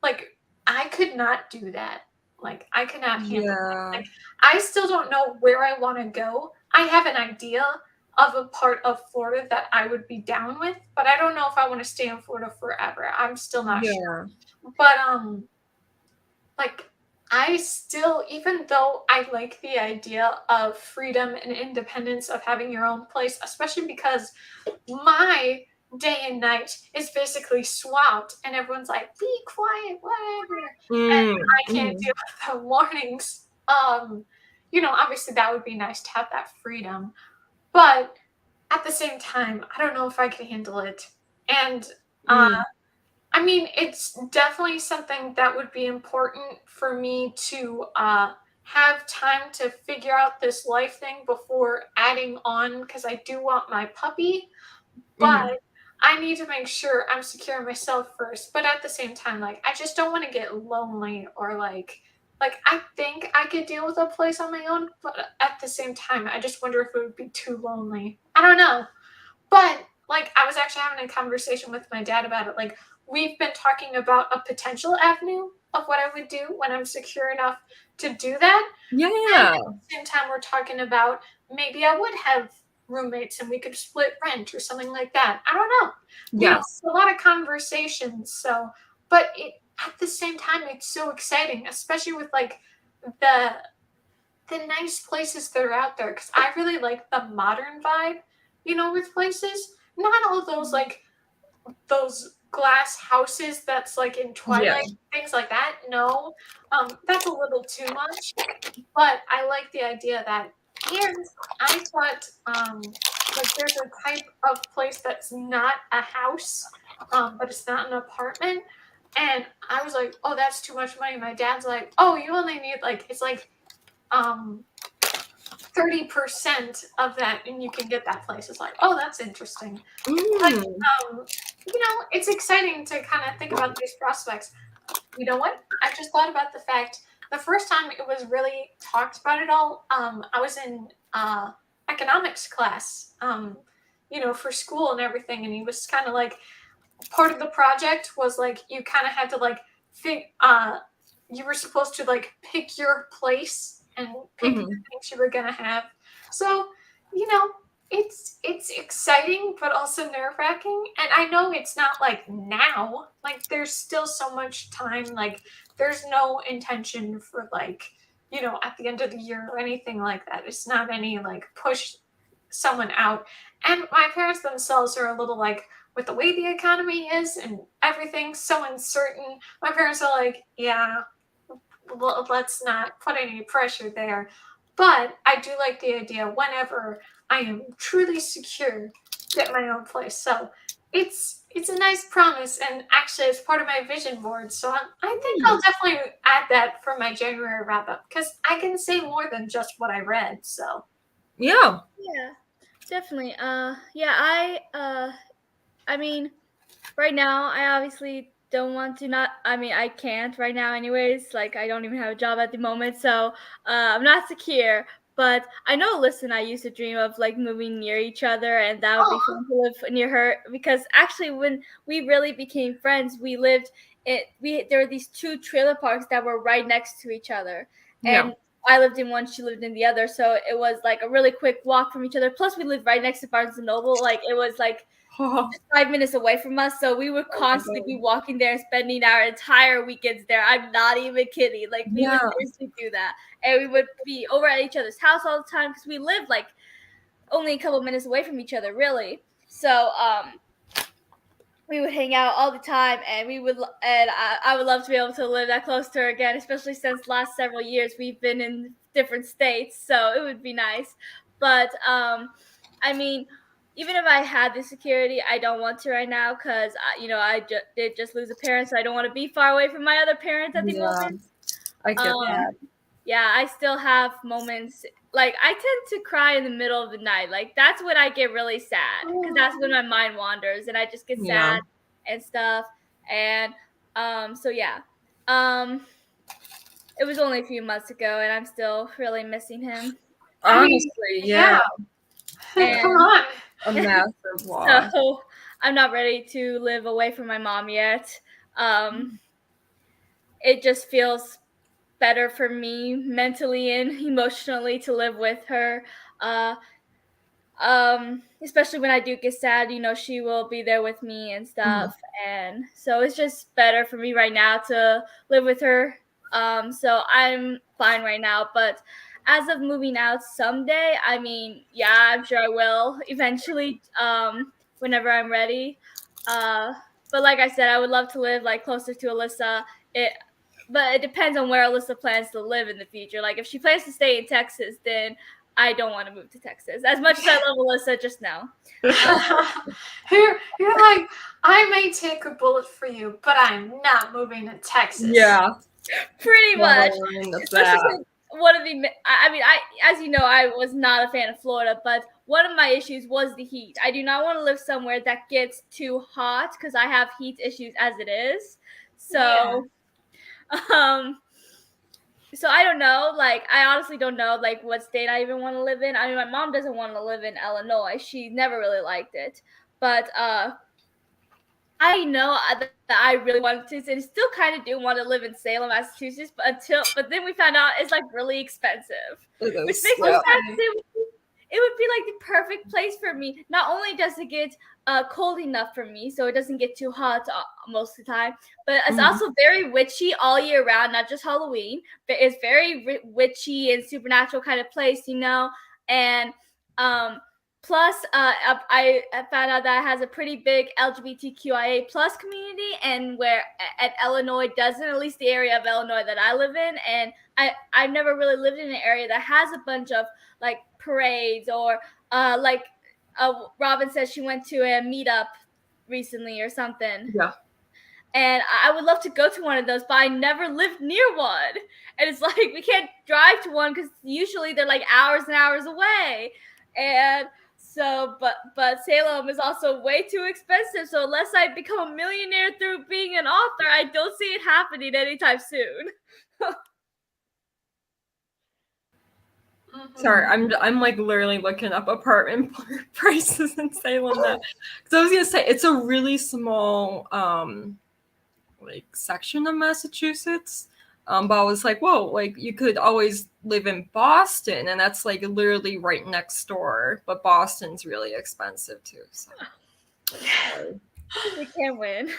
like I could not do that. Like I could not handle it. Yeah. Like I still don't know where I want to go. I have an idea of a part of Florida that I would be down with, but I don't know if I want to stay in Florida forever. I'm still not sure. But like I still, even though I like the idea of freedom and independence of having your own place, especially because my day and night is basically swapped and everyone's like, be quiet, whatever. And I can't deal with the mornings. You know, obviously that would be nice to have that freedom. But at the same time, I don't know if I could handle it. And I mean, it's definitely something that would be important for me to have time to figure out this life thing before adding on, because I do want my puppy, but I need to make sure I'm secure in myself first. But at the same time, like I just don't want to get lonely or like I think I could deal with a place on my own, but at the same time, I just wonder if it would be too lonely. I don't know. But like I was actually having a conversation with my dad about it. Like we've been talking about a potential avenue of what I would do when I'm secure enough to do that. And Yeah. at the same time, we're talking about maybe I would have roommates and we could split rent or something like that. I don't know. You know, Yes. it's a lot of conversations. So, but it at the same time, it's so exciting, especially with like the nice places that are out there. Because I really like the modern vibe, you know, with places. Not all those like those glass houses that's like in Twilight, things like that. No, that's a little too much. But I like the idea that, and I thought, like there's a type of place that's not a house, but it's not an apartment. And I was like, oh, that's too much money. My dad's like, oh, you only need like, it's like, 30% of that and you can get that place. It's like, oh, that's interesting. Like, you know, it's exciting to kind of think about these prospects. You know what? I just thought about the fact the first time it was really talked about it all, I was in economics class, you know, for school and everything. And he was kind of like, part of the project was like, you kind of had to like, you were supposed to like pick your place and pick the things you were gonna have. So, you know, it's exciting but also nerve-wracking. And I know it's not like now. Like there's still so much time. Like there's no intention for like, you know, at the end of the year or anything like that. It's not any like push someone out. And my parents themselves are a little like, with the way the economy is and everything's so uncertain, my parents are like, yeah, well, let's not put any pressure there. But I do like the idea whenever I am truly secure, get my own place. So it's a nice promise, and actually it's part of my vision board. So I think I'll definitely add that for my January wrap up because I can say more than just what I read. So yeah, definitely. I mean, right now I obviously don't want to not. I mean, I can't right now, anyways. Like, I don't even have a job at the moment, so I'm not secure. But I know Alyssa and I used to dream of like moving near each other, and that would be fun to live near her. Because actually, when we really became friends, we lived there were these two trailer parks that were right next to each other, and I lived in one, she lived in the other, so it was like a really quick walk from each other. Plus, we lived right next to Barnes and Noble. Like it was like just 5 minutes away from us, so we would constantly be walking there and spending our entire weekends there. I'm not even kidding. Like we would seriously do that, and we would be over at each other's house all the time because we lived like only a couple minutes away from each other, really. So we would hang out all the time, and I would love to be able to live that close to her again, especially since last several years we've been in different states, so it would be nice. But I mean, even if I had the security, I don't want to right now because I did just lose a parent, so I don't want to be far away from my other parents at the moment. I get that. Yeah, I still have moments. Like I tend to cry in the middle of the night. Like that's when I get really sad because that's when my mind wanders and I just get sad and stuff. And so yeah, it was only a few months ago, and I'm still really missing him. Honestly, yeah. Come on. A massive loss. So I'm not ready to live away from my mom yet. It just feels better for me mentally and emotionally to live with her. Especially when I do get sad, she will be there with me and stuff. And so it's just better for me right now to live with her. So I'm fine right now, but as of moving out someday, I mean, yeah, I'm sure I will eventually, whenever I'm ready. But like I said, I would love to live like closer to Alyssa. But it depends on where Alyssa plans to live in the future. Like if she plans to stay in Texas, then I don't want to move to Texas. As much as I love Alyssa, just no. You're like, I may take a bullet for you, but I'm not moving to Texas. Yeah. Pretty much. One of the, as you know, I was not a fan of Florida, but one of my issues was the heat. I do not want to live somewhere that gets too hot because I have heat issues as it is. So, so I don't know. Like, I honestly don't know, like, what state I even want to live in. I mean, my mom doesn't want to live in Illinois. She never really liked it. But I know that I really wanted to, and still kind of do want to live in Salem, Massachusetts. But then we found out it's like really expensive, which makes me sad. It would be like the perfect place for me. Not only does it get cold enough for me, so it doesn't get too hot most of the time, but it's also very witchy all year round, not just Halloween. But it's very witchy and supernatural kind of place, and plus, I found out that it has a pretty big LGBTQIA plus community, and at Illinois doesn't, at least the area of Illinois that I live in, and I've never really lived in an area that has a bunch of like parades or Robin says she went to a meetup recently or something. Yeah. And I would love to go to one of those, but I never lived near one. And it's like we can't drive to one because usually they're like hours and hours away. And so, but Salem is also way too expensive. So unless I become a millionaire through being an author, I don't see it happening anytime soon. Sorry, I'm like literally looking up apartment prices in Salem now. Because I was gonna say it's a really small like section of Massachusetts. But I was like, whoa, like you could always live in Boston, and that's like literally right next door. But Boston's really expensive too. So we can't win.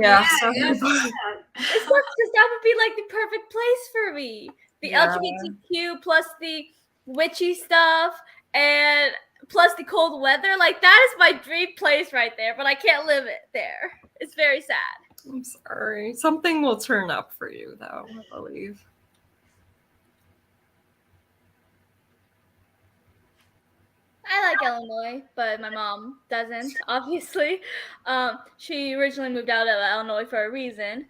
Yeah. It sucks because that would be like the perfect place for me. The LGBTQ plus the witchy stuff and plus the cold weather. Like that is my dream place right there, but I can't live it there. It's very sad. I'm sorry. Something will turn up for you though, I believe. I like Illinois, but my mom doesn't, obviously. She originally moved out of Illinois for a reason.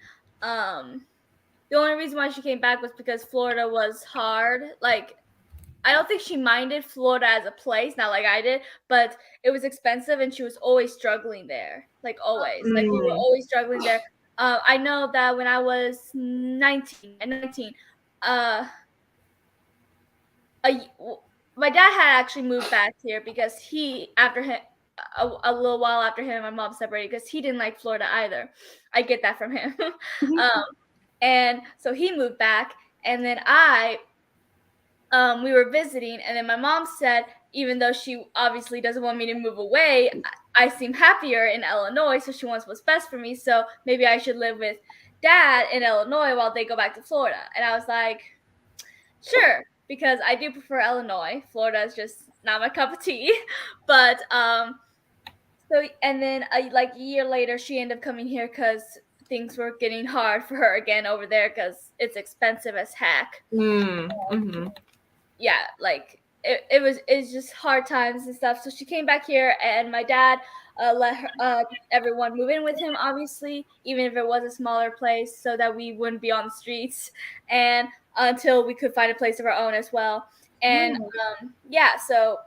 The only reason why she came back was because Florida was hard. Like, I don't think she minded Florida as a place, not like I did, but it was expensive and she was always struggling there. Like, always. Like, we were always struggling there. I know that when I was 19, my dad had actually moved back here because a little while after him and my mom separated because he didn't like Florida either. I get that from him. And so he moved back, and then I we were visiting, and then my mom said, even though she obviously doesn't want me to move away, I seem happier in Illinois, so she wants what's best for me. So maybe I should live with Dad in Illinois while they go back to Florida. And I was like, sure, because I do prefer Illinois. Florida is just not my cup of tea. But so, and then like a year later, she ended up coming here because things were getting hard for her again over there because it's expensive as heck. Mm-hmm. Yeah, like it's just hard times and stuff. So she came back here, and my dad let her, everyone move in with him, obviously, even if it was a smaller place, so that we wouldn't be on the streets, and until we could find a place of our own as well. And yeah, so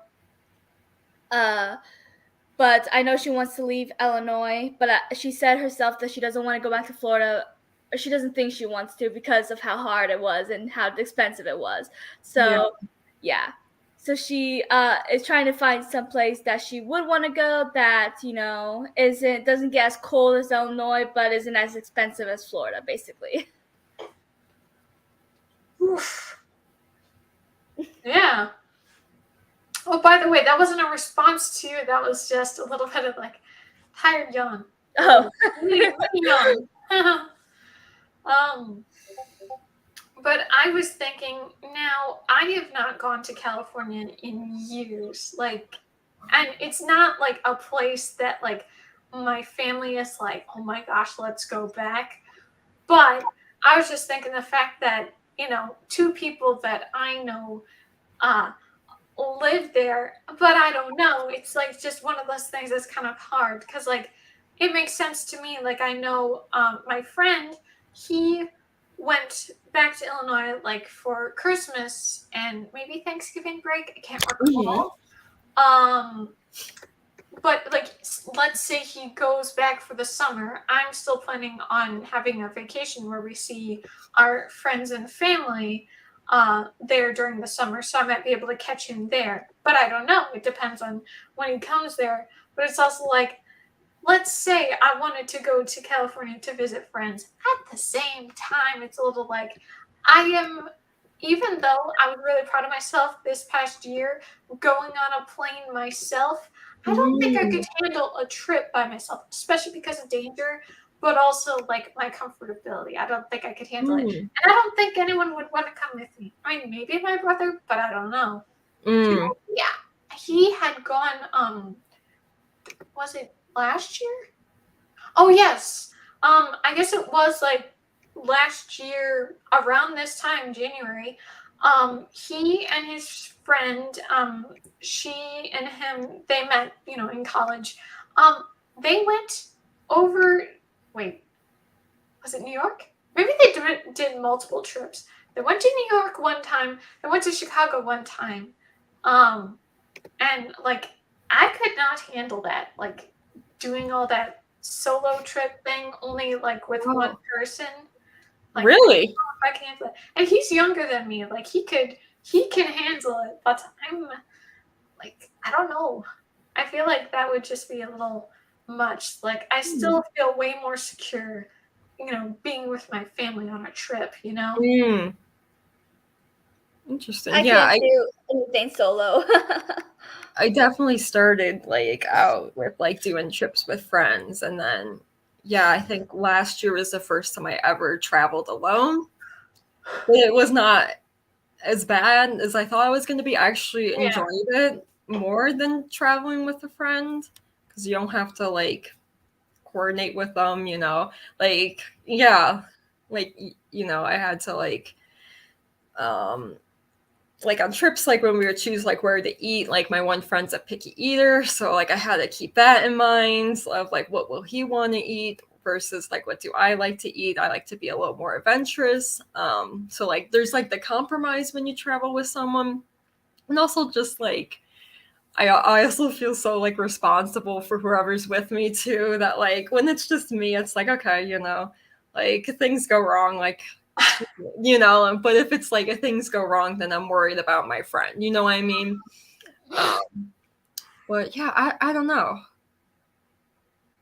but I know she wants to leave Illinois, but she said herself that she doesn't want to go back to Florida. Or she doesn't think she wants to because of how hard it was and how expensive it was. So, yeah. So she is trying to find some place that she would want to go that, you know, doesn't get as cold as Illinois, but isn't as expensive as Florida, basically. Oof. Yeah. Oh, by the way, that wasn't a response to you. That was just a little bit of like tired yawn. Oh, really yawn. But I was thinking, now I have not gone to California in years. Like, and it's not like a place that like my family is like, oh my gosh, let's go back. But I was just thinking the fact that, you know, two people that I know live there, but I don't know. It's like just one of those things that's kind of hard because like it makes sense to me. Like I know my friend, he went back to Illinois like for Christmas and maybe Thanksgiving break. I can't recall. But like let's say he goes back for the summer. I'm still planning on having a vacation where we see our friends and family there during the summer, so I might be able to catch him there. But I don't know. It depends on when he comes there. But it's also like, let's say I wanted to go to California to visit friends. At the same time, it's a little like I am, even though I was really proud of myself this past year, going on a plane myself, I don't think I could handle a trip by myself, especially because of danger, but also like my comfortability. I don't think I could handle it. And I don't think anyone would want to come with me. I mean, maybe my brother, but I don't know. Yeah. He had gone, was it last year? Oh, yes. I guess it was like last year around this time, January. He and his friend, she and him, they met, you know, in college. They went over, wait, was it New York? Maybe they did multiple trips. They went to New York one time. They went to Chicago one time. And like, I could not handle that. Like, doing all that solo trip thing only like with one person. Like, really? I can handle it. And he's younger than me. Like he can handle it, but I'm like, I don't know. I feel like that would just be a little much. Like I still feel way more secure, you know, being with my family on a trip, you know? Interesting. I can't do anything solo. I definitely started like out with like doing trips with friends, and then I think last year was the first time I ever traveled alone. But it was not as bad as I thought it was going to be. I actually enjoyed it more than traveling with a friend because you don't have to like coordinate with them, you know. Like like you know, I had to like on trips, like when we would choose like where to eat, like my one friend's a picky eater, so like I had to keep that in mind of like what will he want to eat versus like what do I like to eat. I like to be a little more adventurous, so like there's like the compromise when you travel with someone, and also just like I also feel so like responsible for whoever's with me too, that like when it's just me, it's like, okay, you know, like things go wrong, like you know, but if it's like if things go wrong, then I'm worried about my friend, you know what I mean? But yeah, I don't know.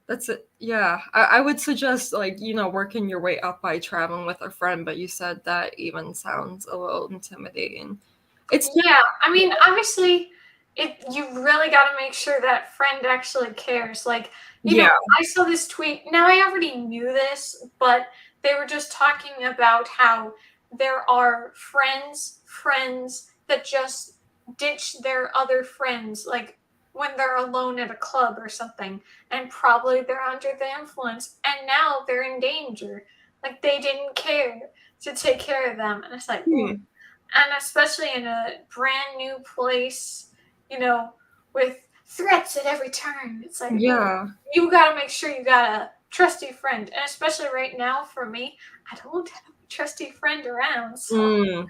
That's it. Yeah, I would suggest like, you know, working your way up by traveling with a friend, but you said that even sounds a little intimidating. It's Yeah, I mean, obviously, you really got to make sure that friend actually cares. Like, yeah. I saw this tweet. Now, I already knew this, but they were just talking about how there are friends that just ditch their other friends, like when they're alone at a club or something, and probably they're under the influence, and now they're in danger. Like, they didn't care to take care of them. And it's like, ooh, and especially in a brand new place, with threats at every turn. It's like, Yeah. you got to make sure you got a trusty friend. And especially right now for me, I don't have a trusty friend around. So, Mm.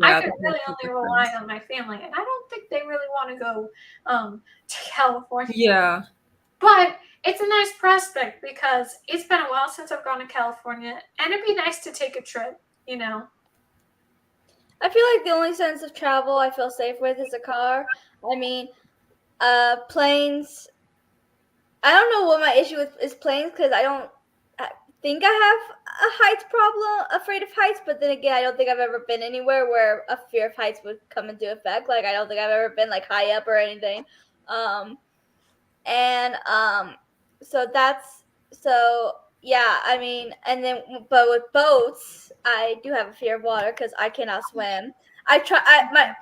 I Yeah, could that really makes a only rely difference. on my family. And I don't think they really want to go to California. Yeah. But it's a nice prospect because it's been a while since I've gone to California. And it'd be nice to take a trip. I feel like the only sense of travel I feel safe with is a car. I mean, planes. I don't know what my issue with is planes because I think I have a heights problem, afraid of heights. But then again, I don't think I've ever been anywhere where a fear of heights would come into effect. Like I don't think I've ever been like high up or anything. And so that's so yeah. I mean, and then but with boats, I do have a fear of water because I cannot swim.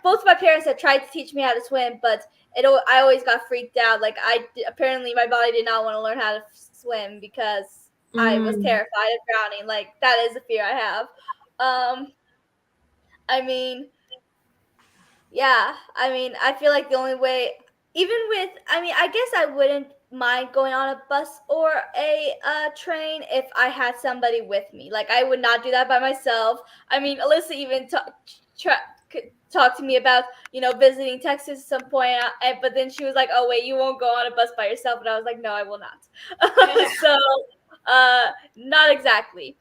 Both my parents had tried to teach me how to swim, but I always got freaked out. Like apparently my body did not want to learn how to swim because I was terrified of drowning. Like that is a fear I have. I mean, yeah, I mean, I feel like the only way, even with, I mean, I guess I wouldn't mind going on a bus or a train if I had somebody with me. Like, I would not do that by myself. I mean, Alyssa even talked to me about, visiting Texas at some point, but then she was like, oh, wait, you won't go on a bus by yourself. And I was like, no, I will not. So, not exactly.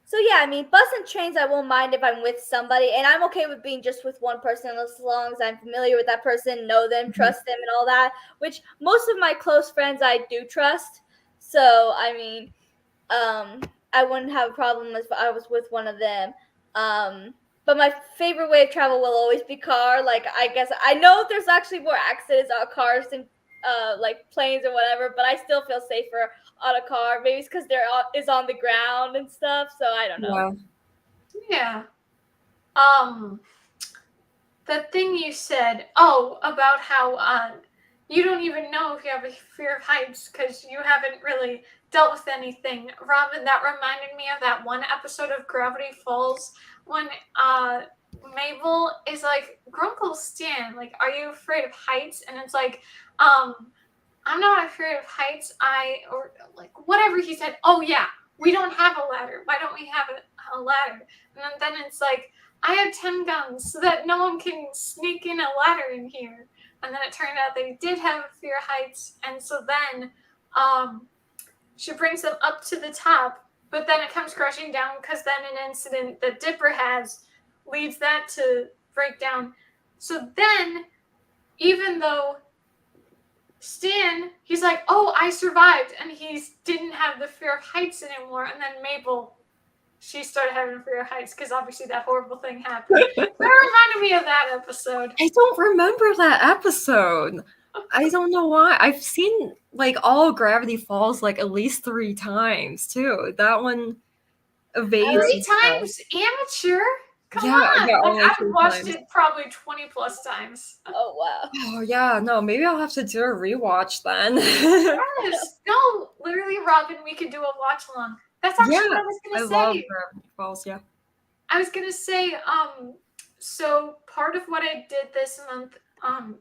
So yeah, I mean, bus and trains I won't mind if I'm with somebody, and I'm okay with being just with one person as long as I'm familiar with that person, know them, trust them, and all that. Which most of my close friends I do trust. So I mean, I wouldn't have a problem if I was with one of them. But my favorite way of travel will always be car. Like I guess I know there's actually more accidents on cars than like planes or whatever, but I still feel safer on a car. Maybe it's because is on the ground and stuff. So I don't know. Yeah. The thing you said, about how you don't even know if you have a fear of heights because you haven't really dealt with anything. Robin, that reminded me of that one episode of Gravity Falls when Mabel is like, Grunkle Stan, like, are you afraid of heights? And it's like, I'm not afraid of heights. Or like whatever he said. Oh yeah, we don't have a ladder. Why don't we have a ladder? And then it's like, I have 10 guns so that no one can sneak in a ladder in here. And then it turned out they did have a fear of heights. And so then she brings them up to the top, but then it comes crashing down because then an incident that Dipper has leads that to break down. So then, even though Stan, he's like, oh, I survived, and he didn't have the fear of heights anymore. And then Mabel, she started having fear of heights because obviously that horrible thing happened. That reminded me of that episode. I don't remember that episode. I don't know why. I've seen like all Gravity Falls like at least 3 times too. That one evades 3 times? Amateur? Come on. yeah, Like, only I've 3 watched times. it probably 20 plus times. Oh wow. Oh yeah, no, maybe I'll have to do a rewatch then. Yes. No, literally, Robin, we could do a watch along. That's actually what I was I gonna love say. Gravity Falls, yeah. I was gonna say, so part of what I did this month,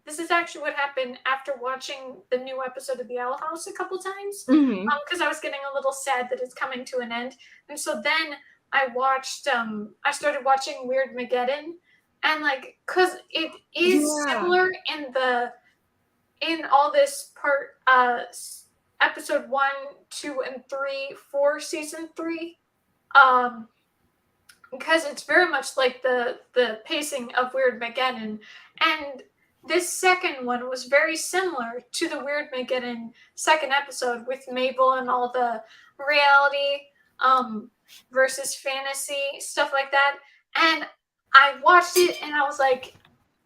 this is actually what happened after watching the new episode of The Owl House a couple times, Mhm. because I was getting a little sad that it's coming to an end, and so then I started watching Weird Mageddon, and like, cause it is similar in all this part, episode 1, 2, and 3 for season 3, because it's very much like the pacing of Weird Mageddon, and this second one was very similar to the Weird Mageddon second episode with Mabel and all the reality versus fantasy stuff like that. And I watched it and I was like,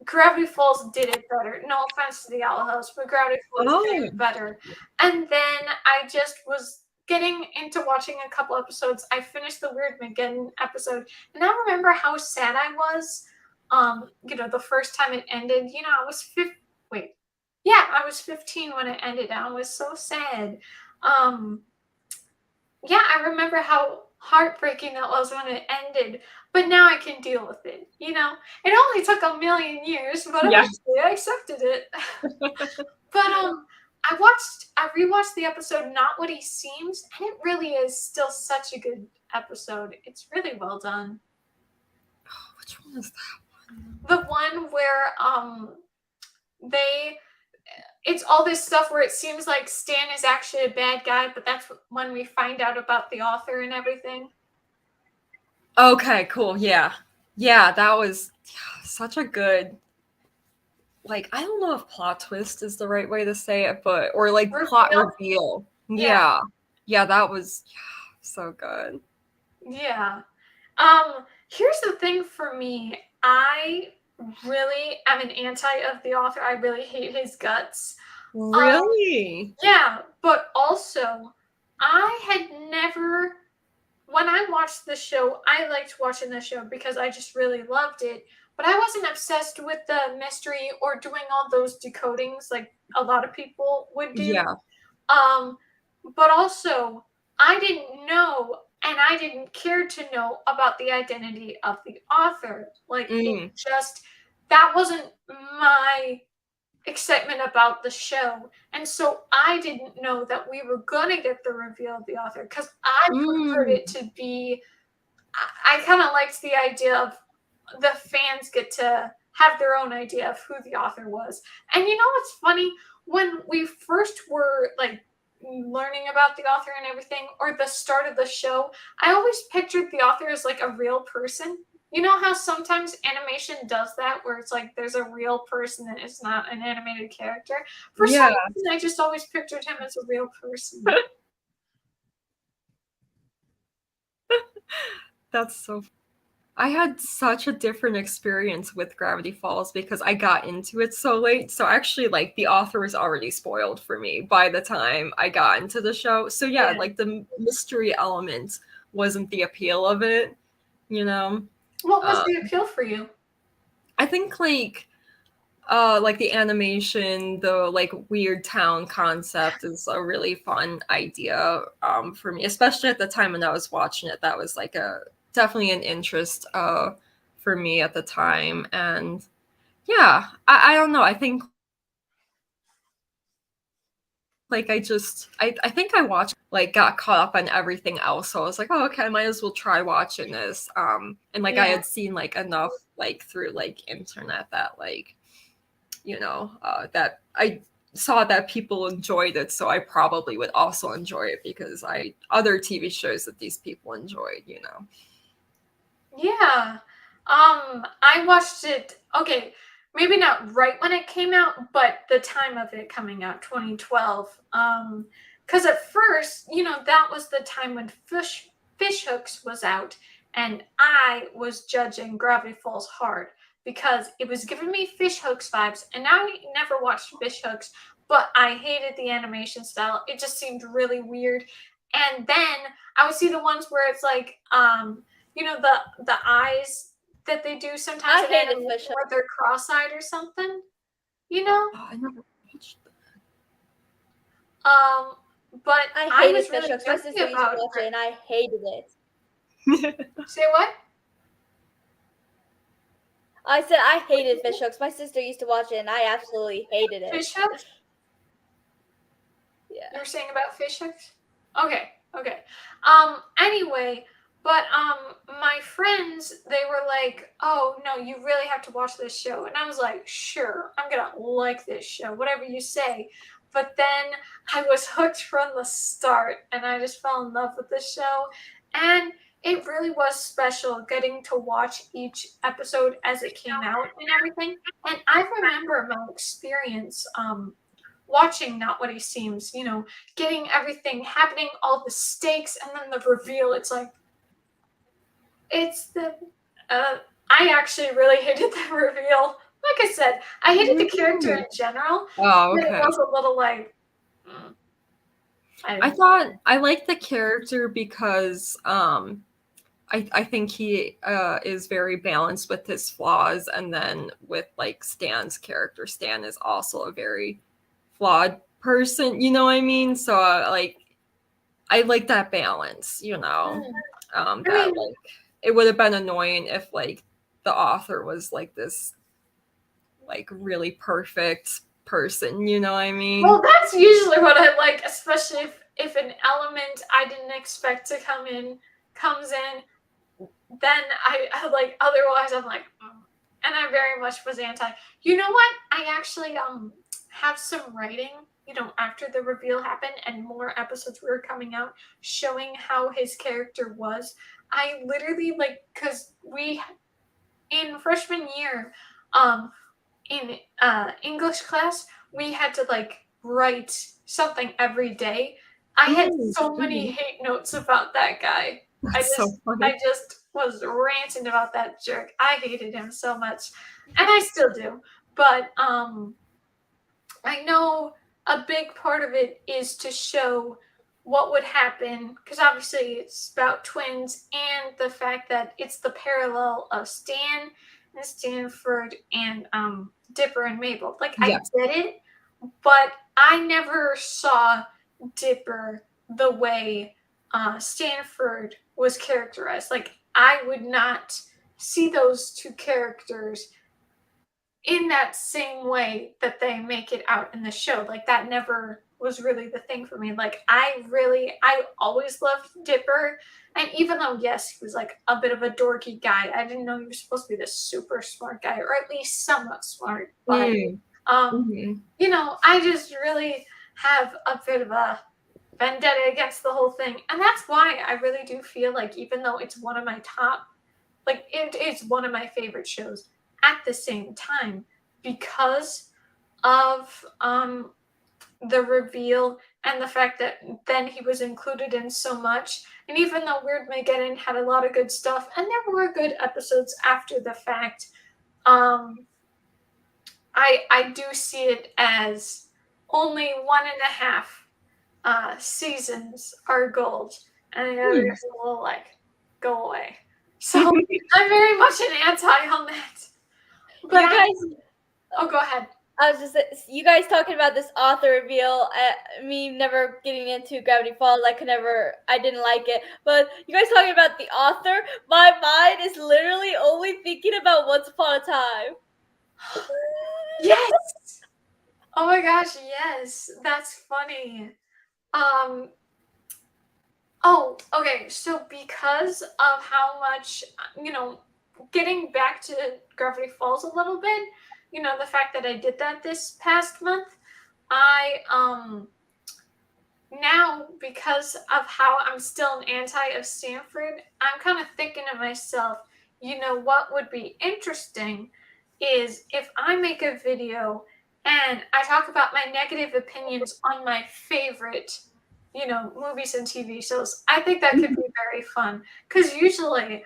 Gravity Falls did it better. No offense to the Owl House, but Gravity Falls did it better. And then I just was getting into watching a couple episodes. I finished the Weird Mageddon episode, and I remember how sad I was. The first time it ended. I was I was 15 when it ended. And I was so sad. I remember how heartbreaking that was when it ended, but now I can deal with it. It only took a million years, but eventually I accepted it. But I rewatched the episode Not What He Seems, and it really is still such a good episode. It's really well done. Oh, which one is that? The one where it's all this stuff where it seems like Stan is actually a bad guy, but that's when we find out about the author and everything. Okay, cool. Yeah, that was such a good. Like, I don't know if plot twist is the right way to say it, but or like plot reveal. Yeah, that was so good. Yeah. Here's the thing for me. I really am an anti of the author. I really hate his guts. Really? Yeah, but also I had never when I watched the show, I liked watching the show because I just really loved it. But I wasn't obsessed with the mystery or doing all those decodings like a lot of people would do. Yeah. But also, I didn't know and I didn't care to know about the identity of the author. Like, it just, that wasn't my excitement about the show. And so I didn't know that we were going to get the reveal of the author because I preferred it to be, I kind of liked the idea of the fans get to have their own idea of who the author was. And you know what's funny? When we first were like learning about the author and everything, or the start of the show, I always pictured the author as like a real person. You know how sometimes animation does that, where it's like there's a real person and it's not an animated character? For some reason, I just always pictured him as a real person. That's so. I had such a different experience with Gravity Falls because I got into it so late. So actually, like, the author was already spoiled for me by the time I got into the show. So yeah, like the mystery element wasn't the appeal of it, you know? What was the appeal for you? I think like the animation, the like weird town concept is a really fun idea for me, especially at the time when I was watching it. That was like definitely an interest for me at the time. And yeah, I don't know, I think like I think I watched, like, got caught up on everything else, so I was like, oh, okay, I might as well try watching this. And like I had seen like enough like through like internet that like, that I saw that people enjoyed it, so I probably would also enjoy it because other TV shows that these people enjoyed, Yeah. I watched it, okay, maybe not right when it came out, but the time of it coming out, 2012. Because at first, that was the time when Fish Hooks was out, and I was judging Gravity Falls hard because it was giving me Fish Hooks vibes, and I never watched Fish Hooks, but I hated the animation style. It just seemed really weird. And then I would see the ones where it's like, the eyes that they do sometimes I hated Fish where they're cross-eyed or something, Oh, I never watched that. But I hated was Fish really Hooks. My sister used to watch it, and I hated it. Say what? I said I hated Fish Hooks. My sister used to watch it, and I absolutely hated it. Fish Hooks? Yeah. You were saying about Fish Hooks? Okay. Anyway, but my friends, they were like, oh no, you really have to watch this show. And I was like, sure, I'm gonna like this show, whatever you say. But then I was hooked from the start and I just fell in love with the show. And it really was special getting to watch each episode as it came out and everything. And I remember my experience watching Not What He Seems, getting everything happening, all the stakes, and then the reveal. It's like, it's the I actually really hated the reveal. Like I said, I hated the character in general, Oh, but it okay. was a little like. I thought I liked the character because I think he is very balanced with his flaws, and then with like Stan's character, Stan is also a very flawed person. You know what I mean? So like I like that balance. You know, that like it would have been annoying if like the author was like this like really perfect person. You know what I mean? Well, that's usually what I like, especially if an element I didn't expect to come in comes in, then I like, otherwise I'm like, and I very much was anti. You know what? I actually have some writing, after the reveal happened and more episodes were coming out showing how his character was. I literally like, because we in freshman year, in English class, we had to like write something every day. I had so many hate notes about that guy. That's so funny. I just was ranting about that jerk. I hated him so much, and I still do. But I know a big part of it is to show what would happen, because obviously it's about twins and the fact that it's the parallel of Stan and Stanford and Dipper and Mabel. Like, I get it, but I never saw Dipper the way Stanford was characterized. Like, I would not see those two characters in that same way that they make it out in the show. Like, that never was really the thing for me. Like, I always loved Dipper. And even though, yes, he was like a bit of a dorky guy, I didn't know he was supposed to be this super smart guy, or at least somewhat smart. But, I just really have a bit of a vendetta against the whole thing. And that's why I really do feel like, even though it's one of my top, like, it is one of my favorite shows, at the same time, because of the reveal and the fact that then he was included in so much. And even though Weird Mageddon had a lot of good stuff, and there were good episodes after the fact, I do see it as only 1.5 seasons are gold, and the others will like go away. So I'm very much an anti on that. But you guys, go ahead. I was just, you guys talking about this author reveal, me never getting into Gravity Falls, I didn't like it. But you guys talking about the author, my mind is literally only thinking about Once Upon a Time. Yes! Oh my gosh, yes. That's funny. Oh, okay. So because of how much, getting back to Gravity Falls a little bit, the fact that I did that this past month, I now, because of how I'm still an anti of Stanford, I'm kind of thinking to myself, what would be interesting is if I make a video and I talk about my negative opinions on my favorite, movies and TV shows. I think that could be very fun, because usually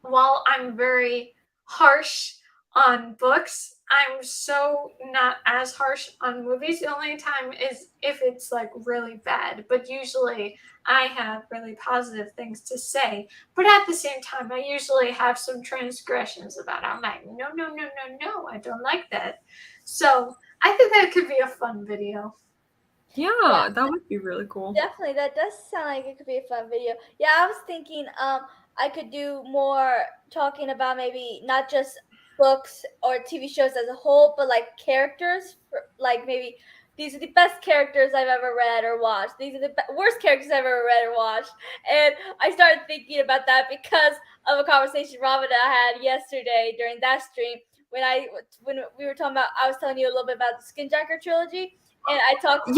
while I'm very harsh on books, I'm so not as harsh on movies. The only time is if it's like really bad, but usually I have really positive things to say. But at the same time, I usually have some transgressions about it. I'm like, no, I don't like that. So I think that could be a fun video. Yeah, that would be really cool. Definitely, that does sound like it could be a fun video. Yeah, I was thinking I could do more talking about maybe not just books or TV shows as a whole, but like characters, like maybe these are the best characters I've ever read or watched. These are the worst characters I've ever read or watched. And I started thinking about that because of a conversation Robin and I had yesterday during that stream when we were talking about, I was telling you a little bit about the Skinjacker trilogy, and I talked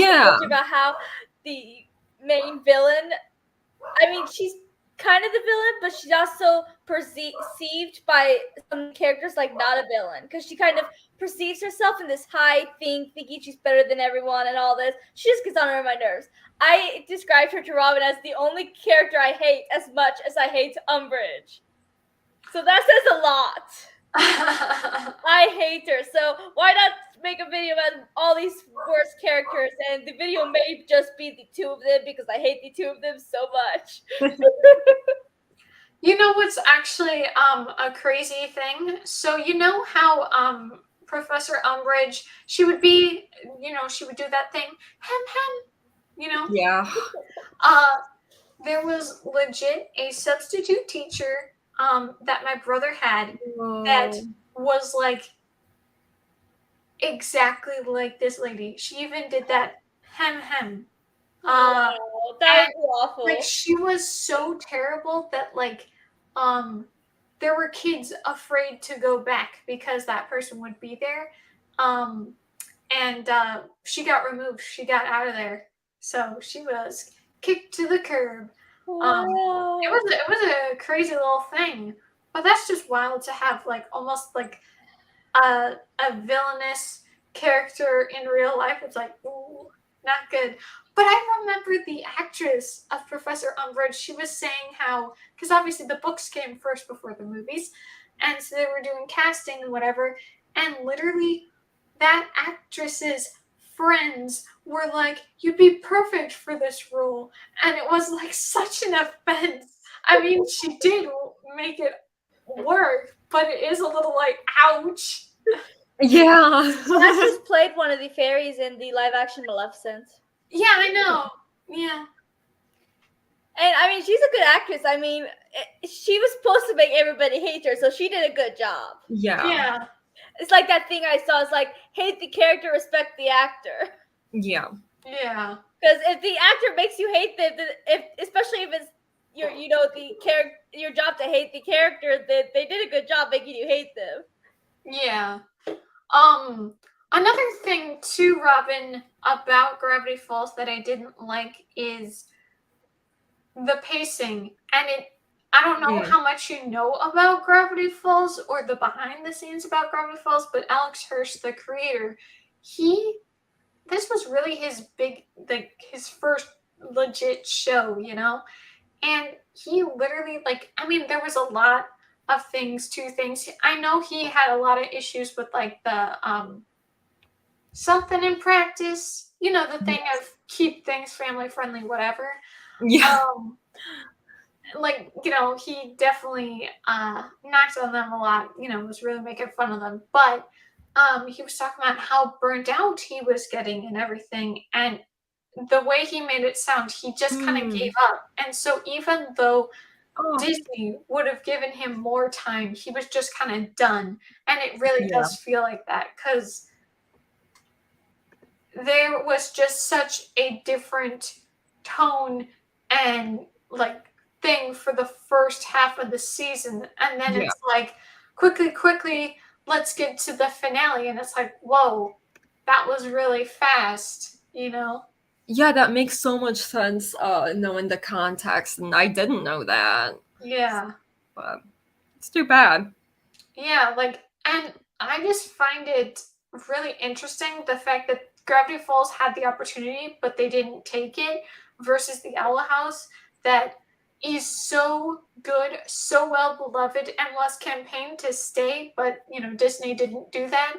about how the main villain, I mean, she's kind of the villain, but she's also perceived by some characters like not a villain, because she kind of perceives herself in this high thing, thinking she's better than everyone and all this. She just gets on my nerves. I described her to Robin as the only character I hate as much as I hate Umbridge. So that says a lot. I hate her. So why not make a video about all these worst characters, and the video may just be the two of them because I hate the two of them so much. You know what's actually a crazy thing? So you know how Professor Umbridge, she would be, she would do that thing, hem, Yeah. there was legit a substitute teacher that my brother had that was like exactly like this lady. She even did that hem. Wow, that would be awful. Like she was so terrible that like there were kids afraid to go back because that person would be there. And she got removed. She got out of there. So she was kicked to the curb. Wow. It was a crazy little thing. But that's just wild to have like almost like a villainous character in real life. It's like, ooh, not good. But I remember the actress of Professor Umbridge, she was saying how, because obviously the books came first before the movies, and so they were doing casting and whatever, and literally that actress's friends were like, you'd be perfect for this role. And it was like such an offense. I mean, she did make it work, but it is a little like, ouch. Yeah. That just played one of the fairies in the live action Maleficent. Yeah, I know. Yeah. And I mean, she's a good actress. I mean, she was supposed to make everybody hate her, so she did a good job. Yeah. It's like that thing I saw. It's like, hate the character, respect the actor. Yeah. Yeah. Because if the actor makes you hate them, especially if it's your job to hate the character, they did a good job making you hate them. Yeah. Another thing too, Robin, about Gravity Falls that I didn't like is the pacing. And I don't know how much you know about Gravity Falls or the behind the scenes about Gravity Falls, but Alex Hirsch, the creator, this was really his his first legit show, And he literally, there was a lot of two things. I know he had a lot of issues with like the something in practice, the thing of keep things family friendly, whatever. Yeah. He definitely knocked on them a lot, was really making fun of them. But he was talking about how burnt out he was getting and everything. And the way he made it sound, he just kind of gave up. And so even though Disney would have given him more time, he was just kind of done. And it really does feel like that because there was just such a different tone and like thing for the first half of the season. And then it's like, quickly, let's get to the finale. And it's like, whoa, that was really fast, Yeah, that makes so much sense, knowing the context, and I didn't know that. Yeah. But it's too bad. Yeah, and I just find it really interesting, the fact that Gravity Falls had the opportunity, but they didn't take it, versus the Owl House, that is so good, so well beloved, and was campaigned to stay, but, Disney didn't do that.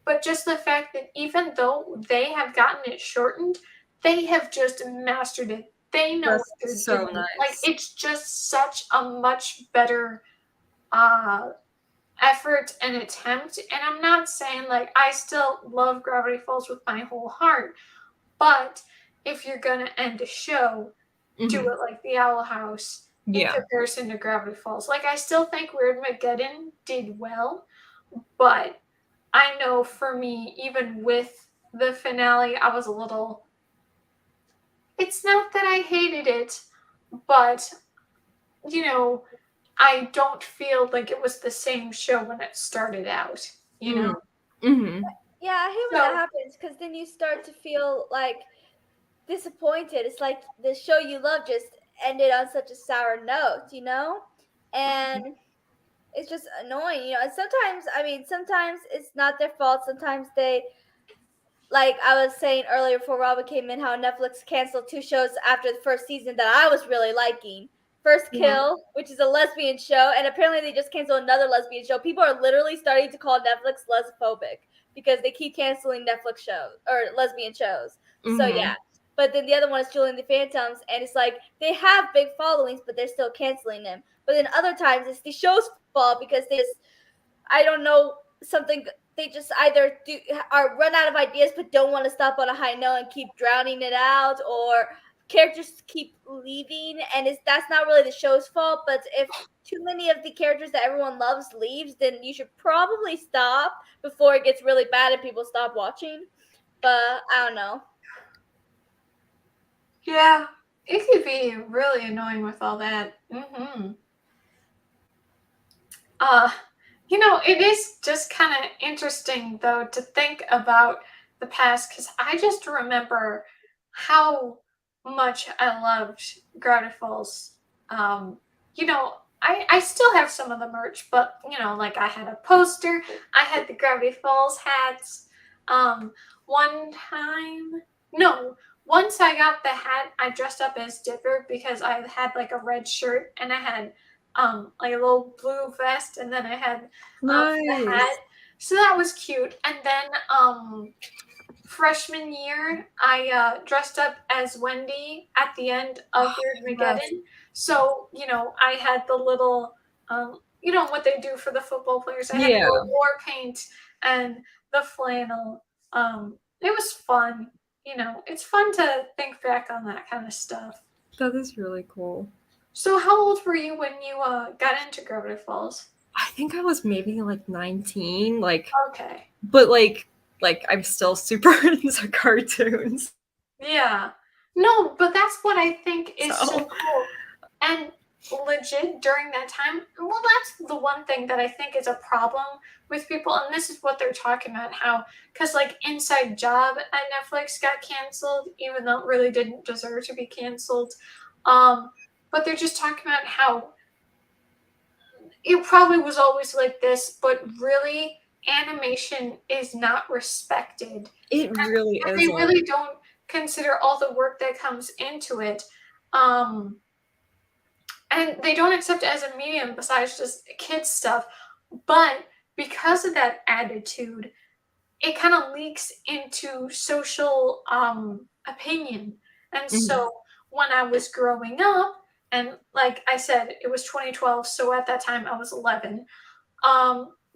But just the fact that even though they have gotten it shortened, they have just mastered it. They know what they're so doing. nice. Like, it's just such a much better effort and attempt. And I'm not saying, like, I still love Gravity Falls with my whole heart. But if you're going to end a show, do it like the Owl House in comparison to Gravity Falls. Like, I still think Weird Mageddon did well, but I know for me, even with the finale, I was a little... It's not that I hated it, but, I don't feel like it was the same show when it started out, Yeah, I hate when that happens, because then you start to feel like disappointed. It's like the show you love just ended on such a sour note, and it's just annoying, and sometimes it's not their fault. Sometimes they, like I was saying earlier before Robin came in, how Netflix canceled 2 shows after the first season that I was really liking. First Kill, which is a lesbian show, and apparently they just canceled another lesbian show. People are literally starting to call Netflix lesbophobic because they keep canceling Netflix shows or lesbian shows. So yeah. But then the other one is Julian the Phantoms, and it's like they have big followings, but they're still canceling them. But then other times it's the show's fault because they just, I don't know, something, they just either are run out of ideas but don't want to stop on a high note and keep drowning it out, or characters keep leaving, and that's not really the show's fault. But if too many of the characters that everyone loves leaves, then you should probably stop before it gets really bad and people stop watching. But I don't know. Yeah, it could be really annoying with all that. It is just kind of interesting though to think about the past, because I just remember how much I loved Gravity Falls. I still have some of the merch, but like I had a poster, I had the Gravity Falls hats. One time, no, once I got the hat, I dressed up as Dipper because I had like a red shirt and I had like a little blue vest, and then I had the hat. So that was cute. And then freshman year, I dressed up as Wendy at the end of Weirdmageddon. So, I had the little, what they do for the football players. I had the little war paint and the flannel. It was fun. It's fun to think back on that kind of stuff. That is really cool. So how old were you when you got into Gravity Falls? I think I was maybe like 19, Okay. But like I'm still super into cartoons. Yeah. No, but that's what I think is so cool. And legit during that time, well, that's the one thing that I think is a problem with people, and this is what they're talking about, how, because like Inside Job at Netflix got canceled, even though it really didn't deserve to be canceled. But they're just talking about how it probably was always like this, but really animation is not respected. It really is. They really don't consider all the work that comes into it. And they don't accept it as a medium besides just kids stuff. But because of that attitude, it kind of leaks into social opinion. And so when I was growing up, and like I said, it was 2012, so at that time I was 11.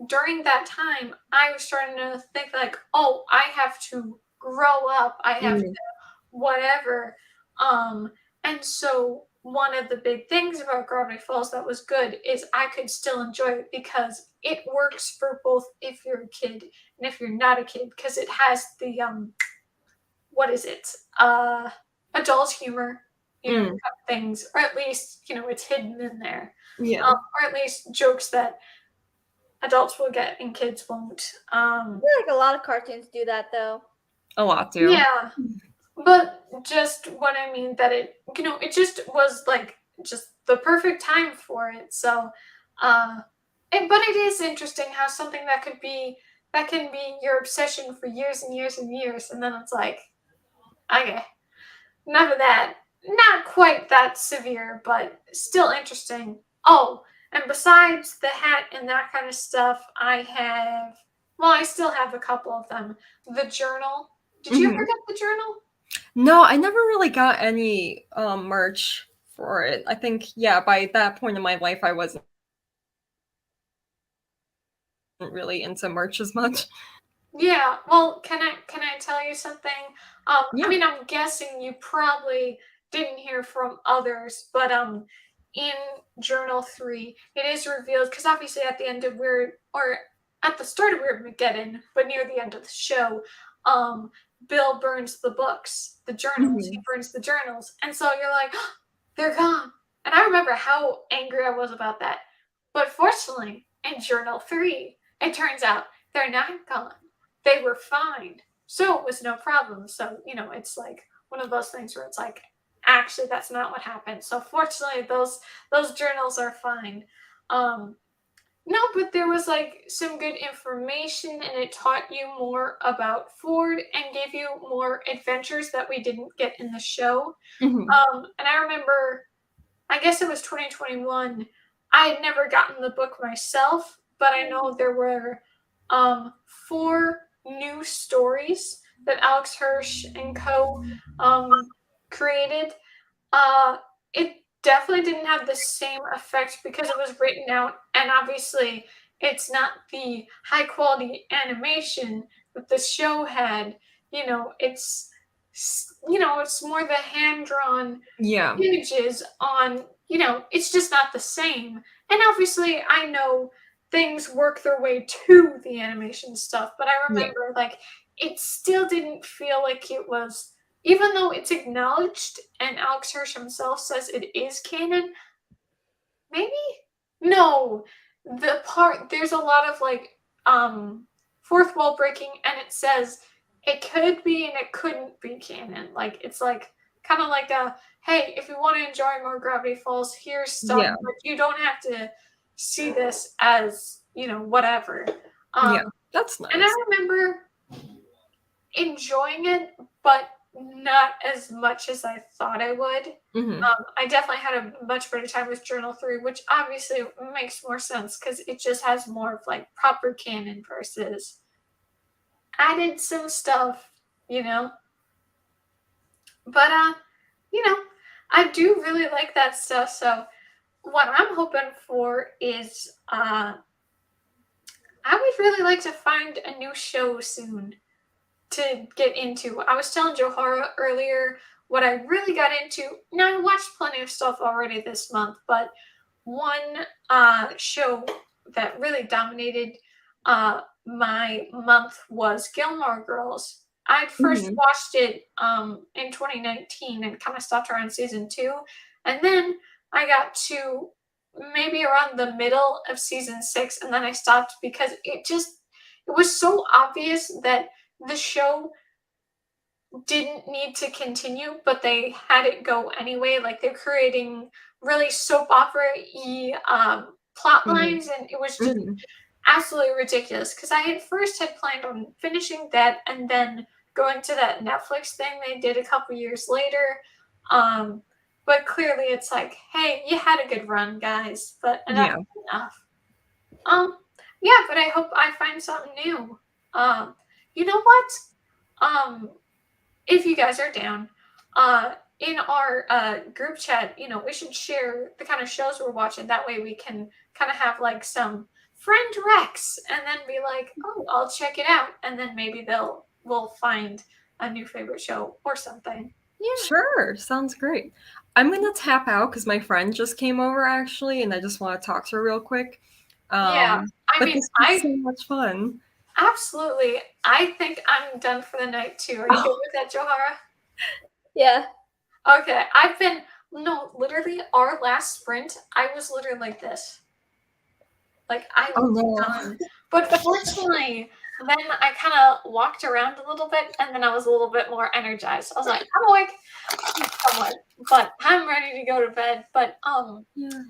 During that time, I was starting to think like, oh, I have to grow up. I have to whatever. And so one of the big things about Gravity Falls that was good is I could still enjoy it because it works for both if you're a kid and if you're not a kid, because it has the what is it? Adult humor, things, or at least it's hidden in there. Yeah. Or at least jokes that adults will get and kids won't. I feel like a lot of cartoons do that though. A lot do. Yeah. But just what I mean, that it just was like just the perfect time for it. So, but it is interesting how something that can be your obsession for years and years and years, and then it's like, okay, none of that, not quite that severe, but still interesting. Oh, and besides the hat and that kind of stuff, I still have a couple of them. The journal. Did you ever get the journal? No, I never really got any merch for it. I think, by that point in my life, I wasn't really into merch as much. Yeah, well, can I tell you something? I mean, I'm guessing you probably didn't hear from others, but in Journal 3, it is revealed, because obviously at the end of at the start of Weirdmageddon, but near the end of the show, Bill burns the books, the journals. He burns the journals. And so you're like, oh, they're gone. And I remember how angry I was about that. But fortunately, in Journal 3, it turns out they're not gone. They were fine. So it was no problem. So, it's like one of those things where it's like, actually, that's not what happened. So fortunately, those journals are fine. No, but there was like some good information, and it taught you more about Ford and gave you more adventures that we didn't get in the show. And I remember I guess it was 2021. I had never gotten the book myself, but I know there were 4 new stories that Alex Hirsch and co created. It definitely didn't have the same effect because it was written out, and obviously it's not the high quality animation that the show had. It's more the hand drawn Yeah. images on. It's just not the same. And obviously, I know things work their way to the animation stuff, but I Yeah. remember like it still didn't feel like it was, even though it's acknowledged and Alex Hirsch himself says it is canon. Maybe no. There's a lot of like fourth wall breaking, and it says it could be and it couldn't be canon. Like it's like kind of like a, hey, if you want to enjoy more Gravity Falls, here's stuff, Yeah. but you don't have to see this as whatever. Yeah. That's And nice. I remember enjoying it, but not as much as I thought I would. Mhm. I definitely had a much better time with Journal 3, which obviously makes more sense because it just has more of like proper canon versus added some stuff, you know. But I do really like that stuff. So what I'm hoping for is I would really like to find a new show soon to get into. I was telling Joharra earlier what I really got into. Now I watched plenty of stuff already this month, but one show that really dominated my month was Gilmore Girls. I first Mhm. watched it in 2019 and kind of stopped around season 2, and then I got to maybe around the middle of season 6, and then I stopped because it was so obvious that the show didn't need to continue, but they had it go anyway. Like they're creating really soap opera-y plot Mhm. lines, and it was just Mhm. absolutely ridiculous. Because I had planned on finishing that and then going to that Netflix thing they did a couple years later. But clearly, it's like, hey, you had a good run, guys, but enough Yeah. is enough. Yeah, but I hope I find something new. You know what? Um, if you guys are down, in our group chat, we should share the kind of shows we're watching. That way we can kind of have like some friend recs and then be like, oh, I'll check it out. And then maybe we'll find a new favorite show or something. Yeah. Sure. Sounds great. I'm gonna tap out because my friend just came over actually, and I just want to talk to her real quick. Yeah. I But mean, this was so much fun. absolutely. I think I'm done for the night too. Are you good with that, Joharra? Yeah. Okay, literally our last sprint, I was literally like this. Like I Oh was no. done. But fortunately, then I kind of walked around a little bit and then I was a little bit more energized. I was like, I'm awake somewhat, but I'm ready to go to bed. But Yeah.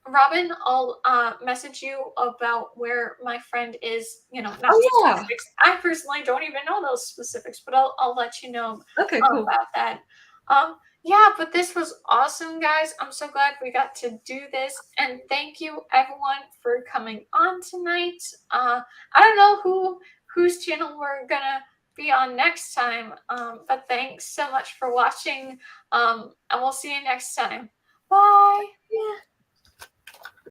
Robin, I'll message you about where my friend is, not Oh yeah. specifics. I personally don't even know those specifics, but I'll let you know Okay, cool. about that. Yeah, but this was awesome, guys. I'm so glad we got to do this, and thank you everyone for coming on tonight. I don't know whose channel we're gonna be on next time, but thanks so much for watching. And we'll see you next time. Bye. Yeah.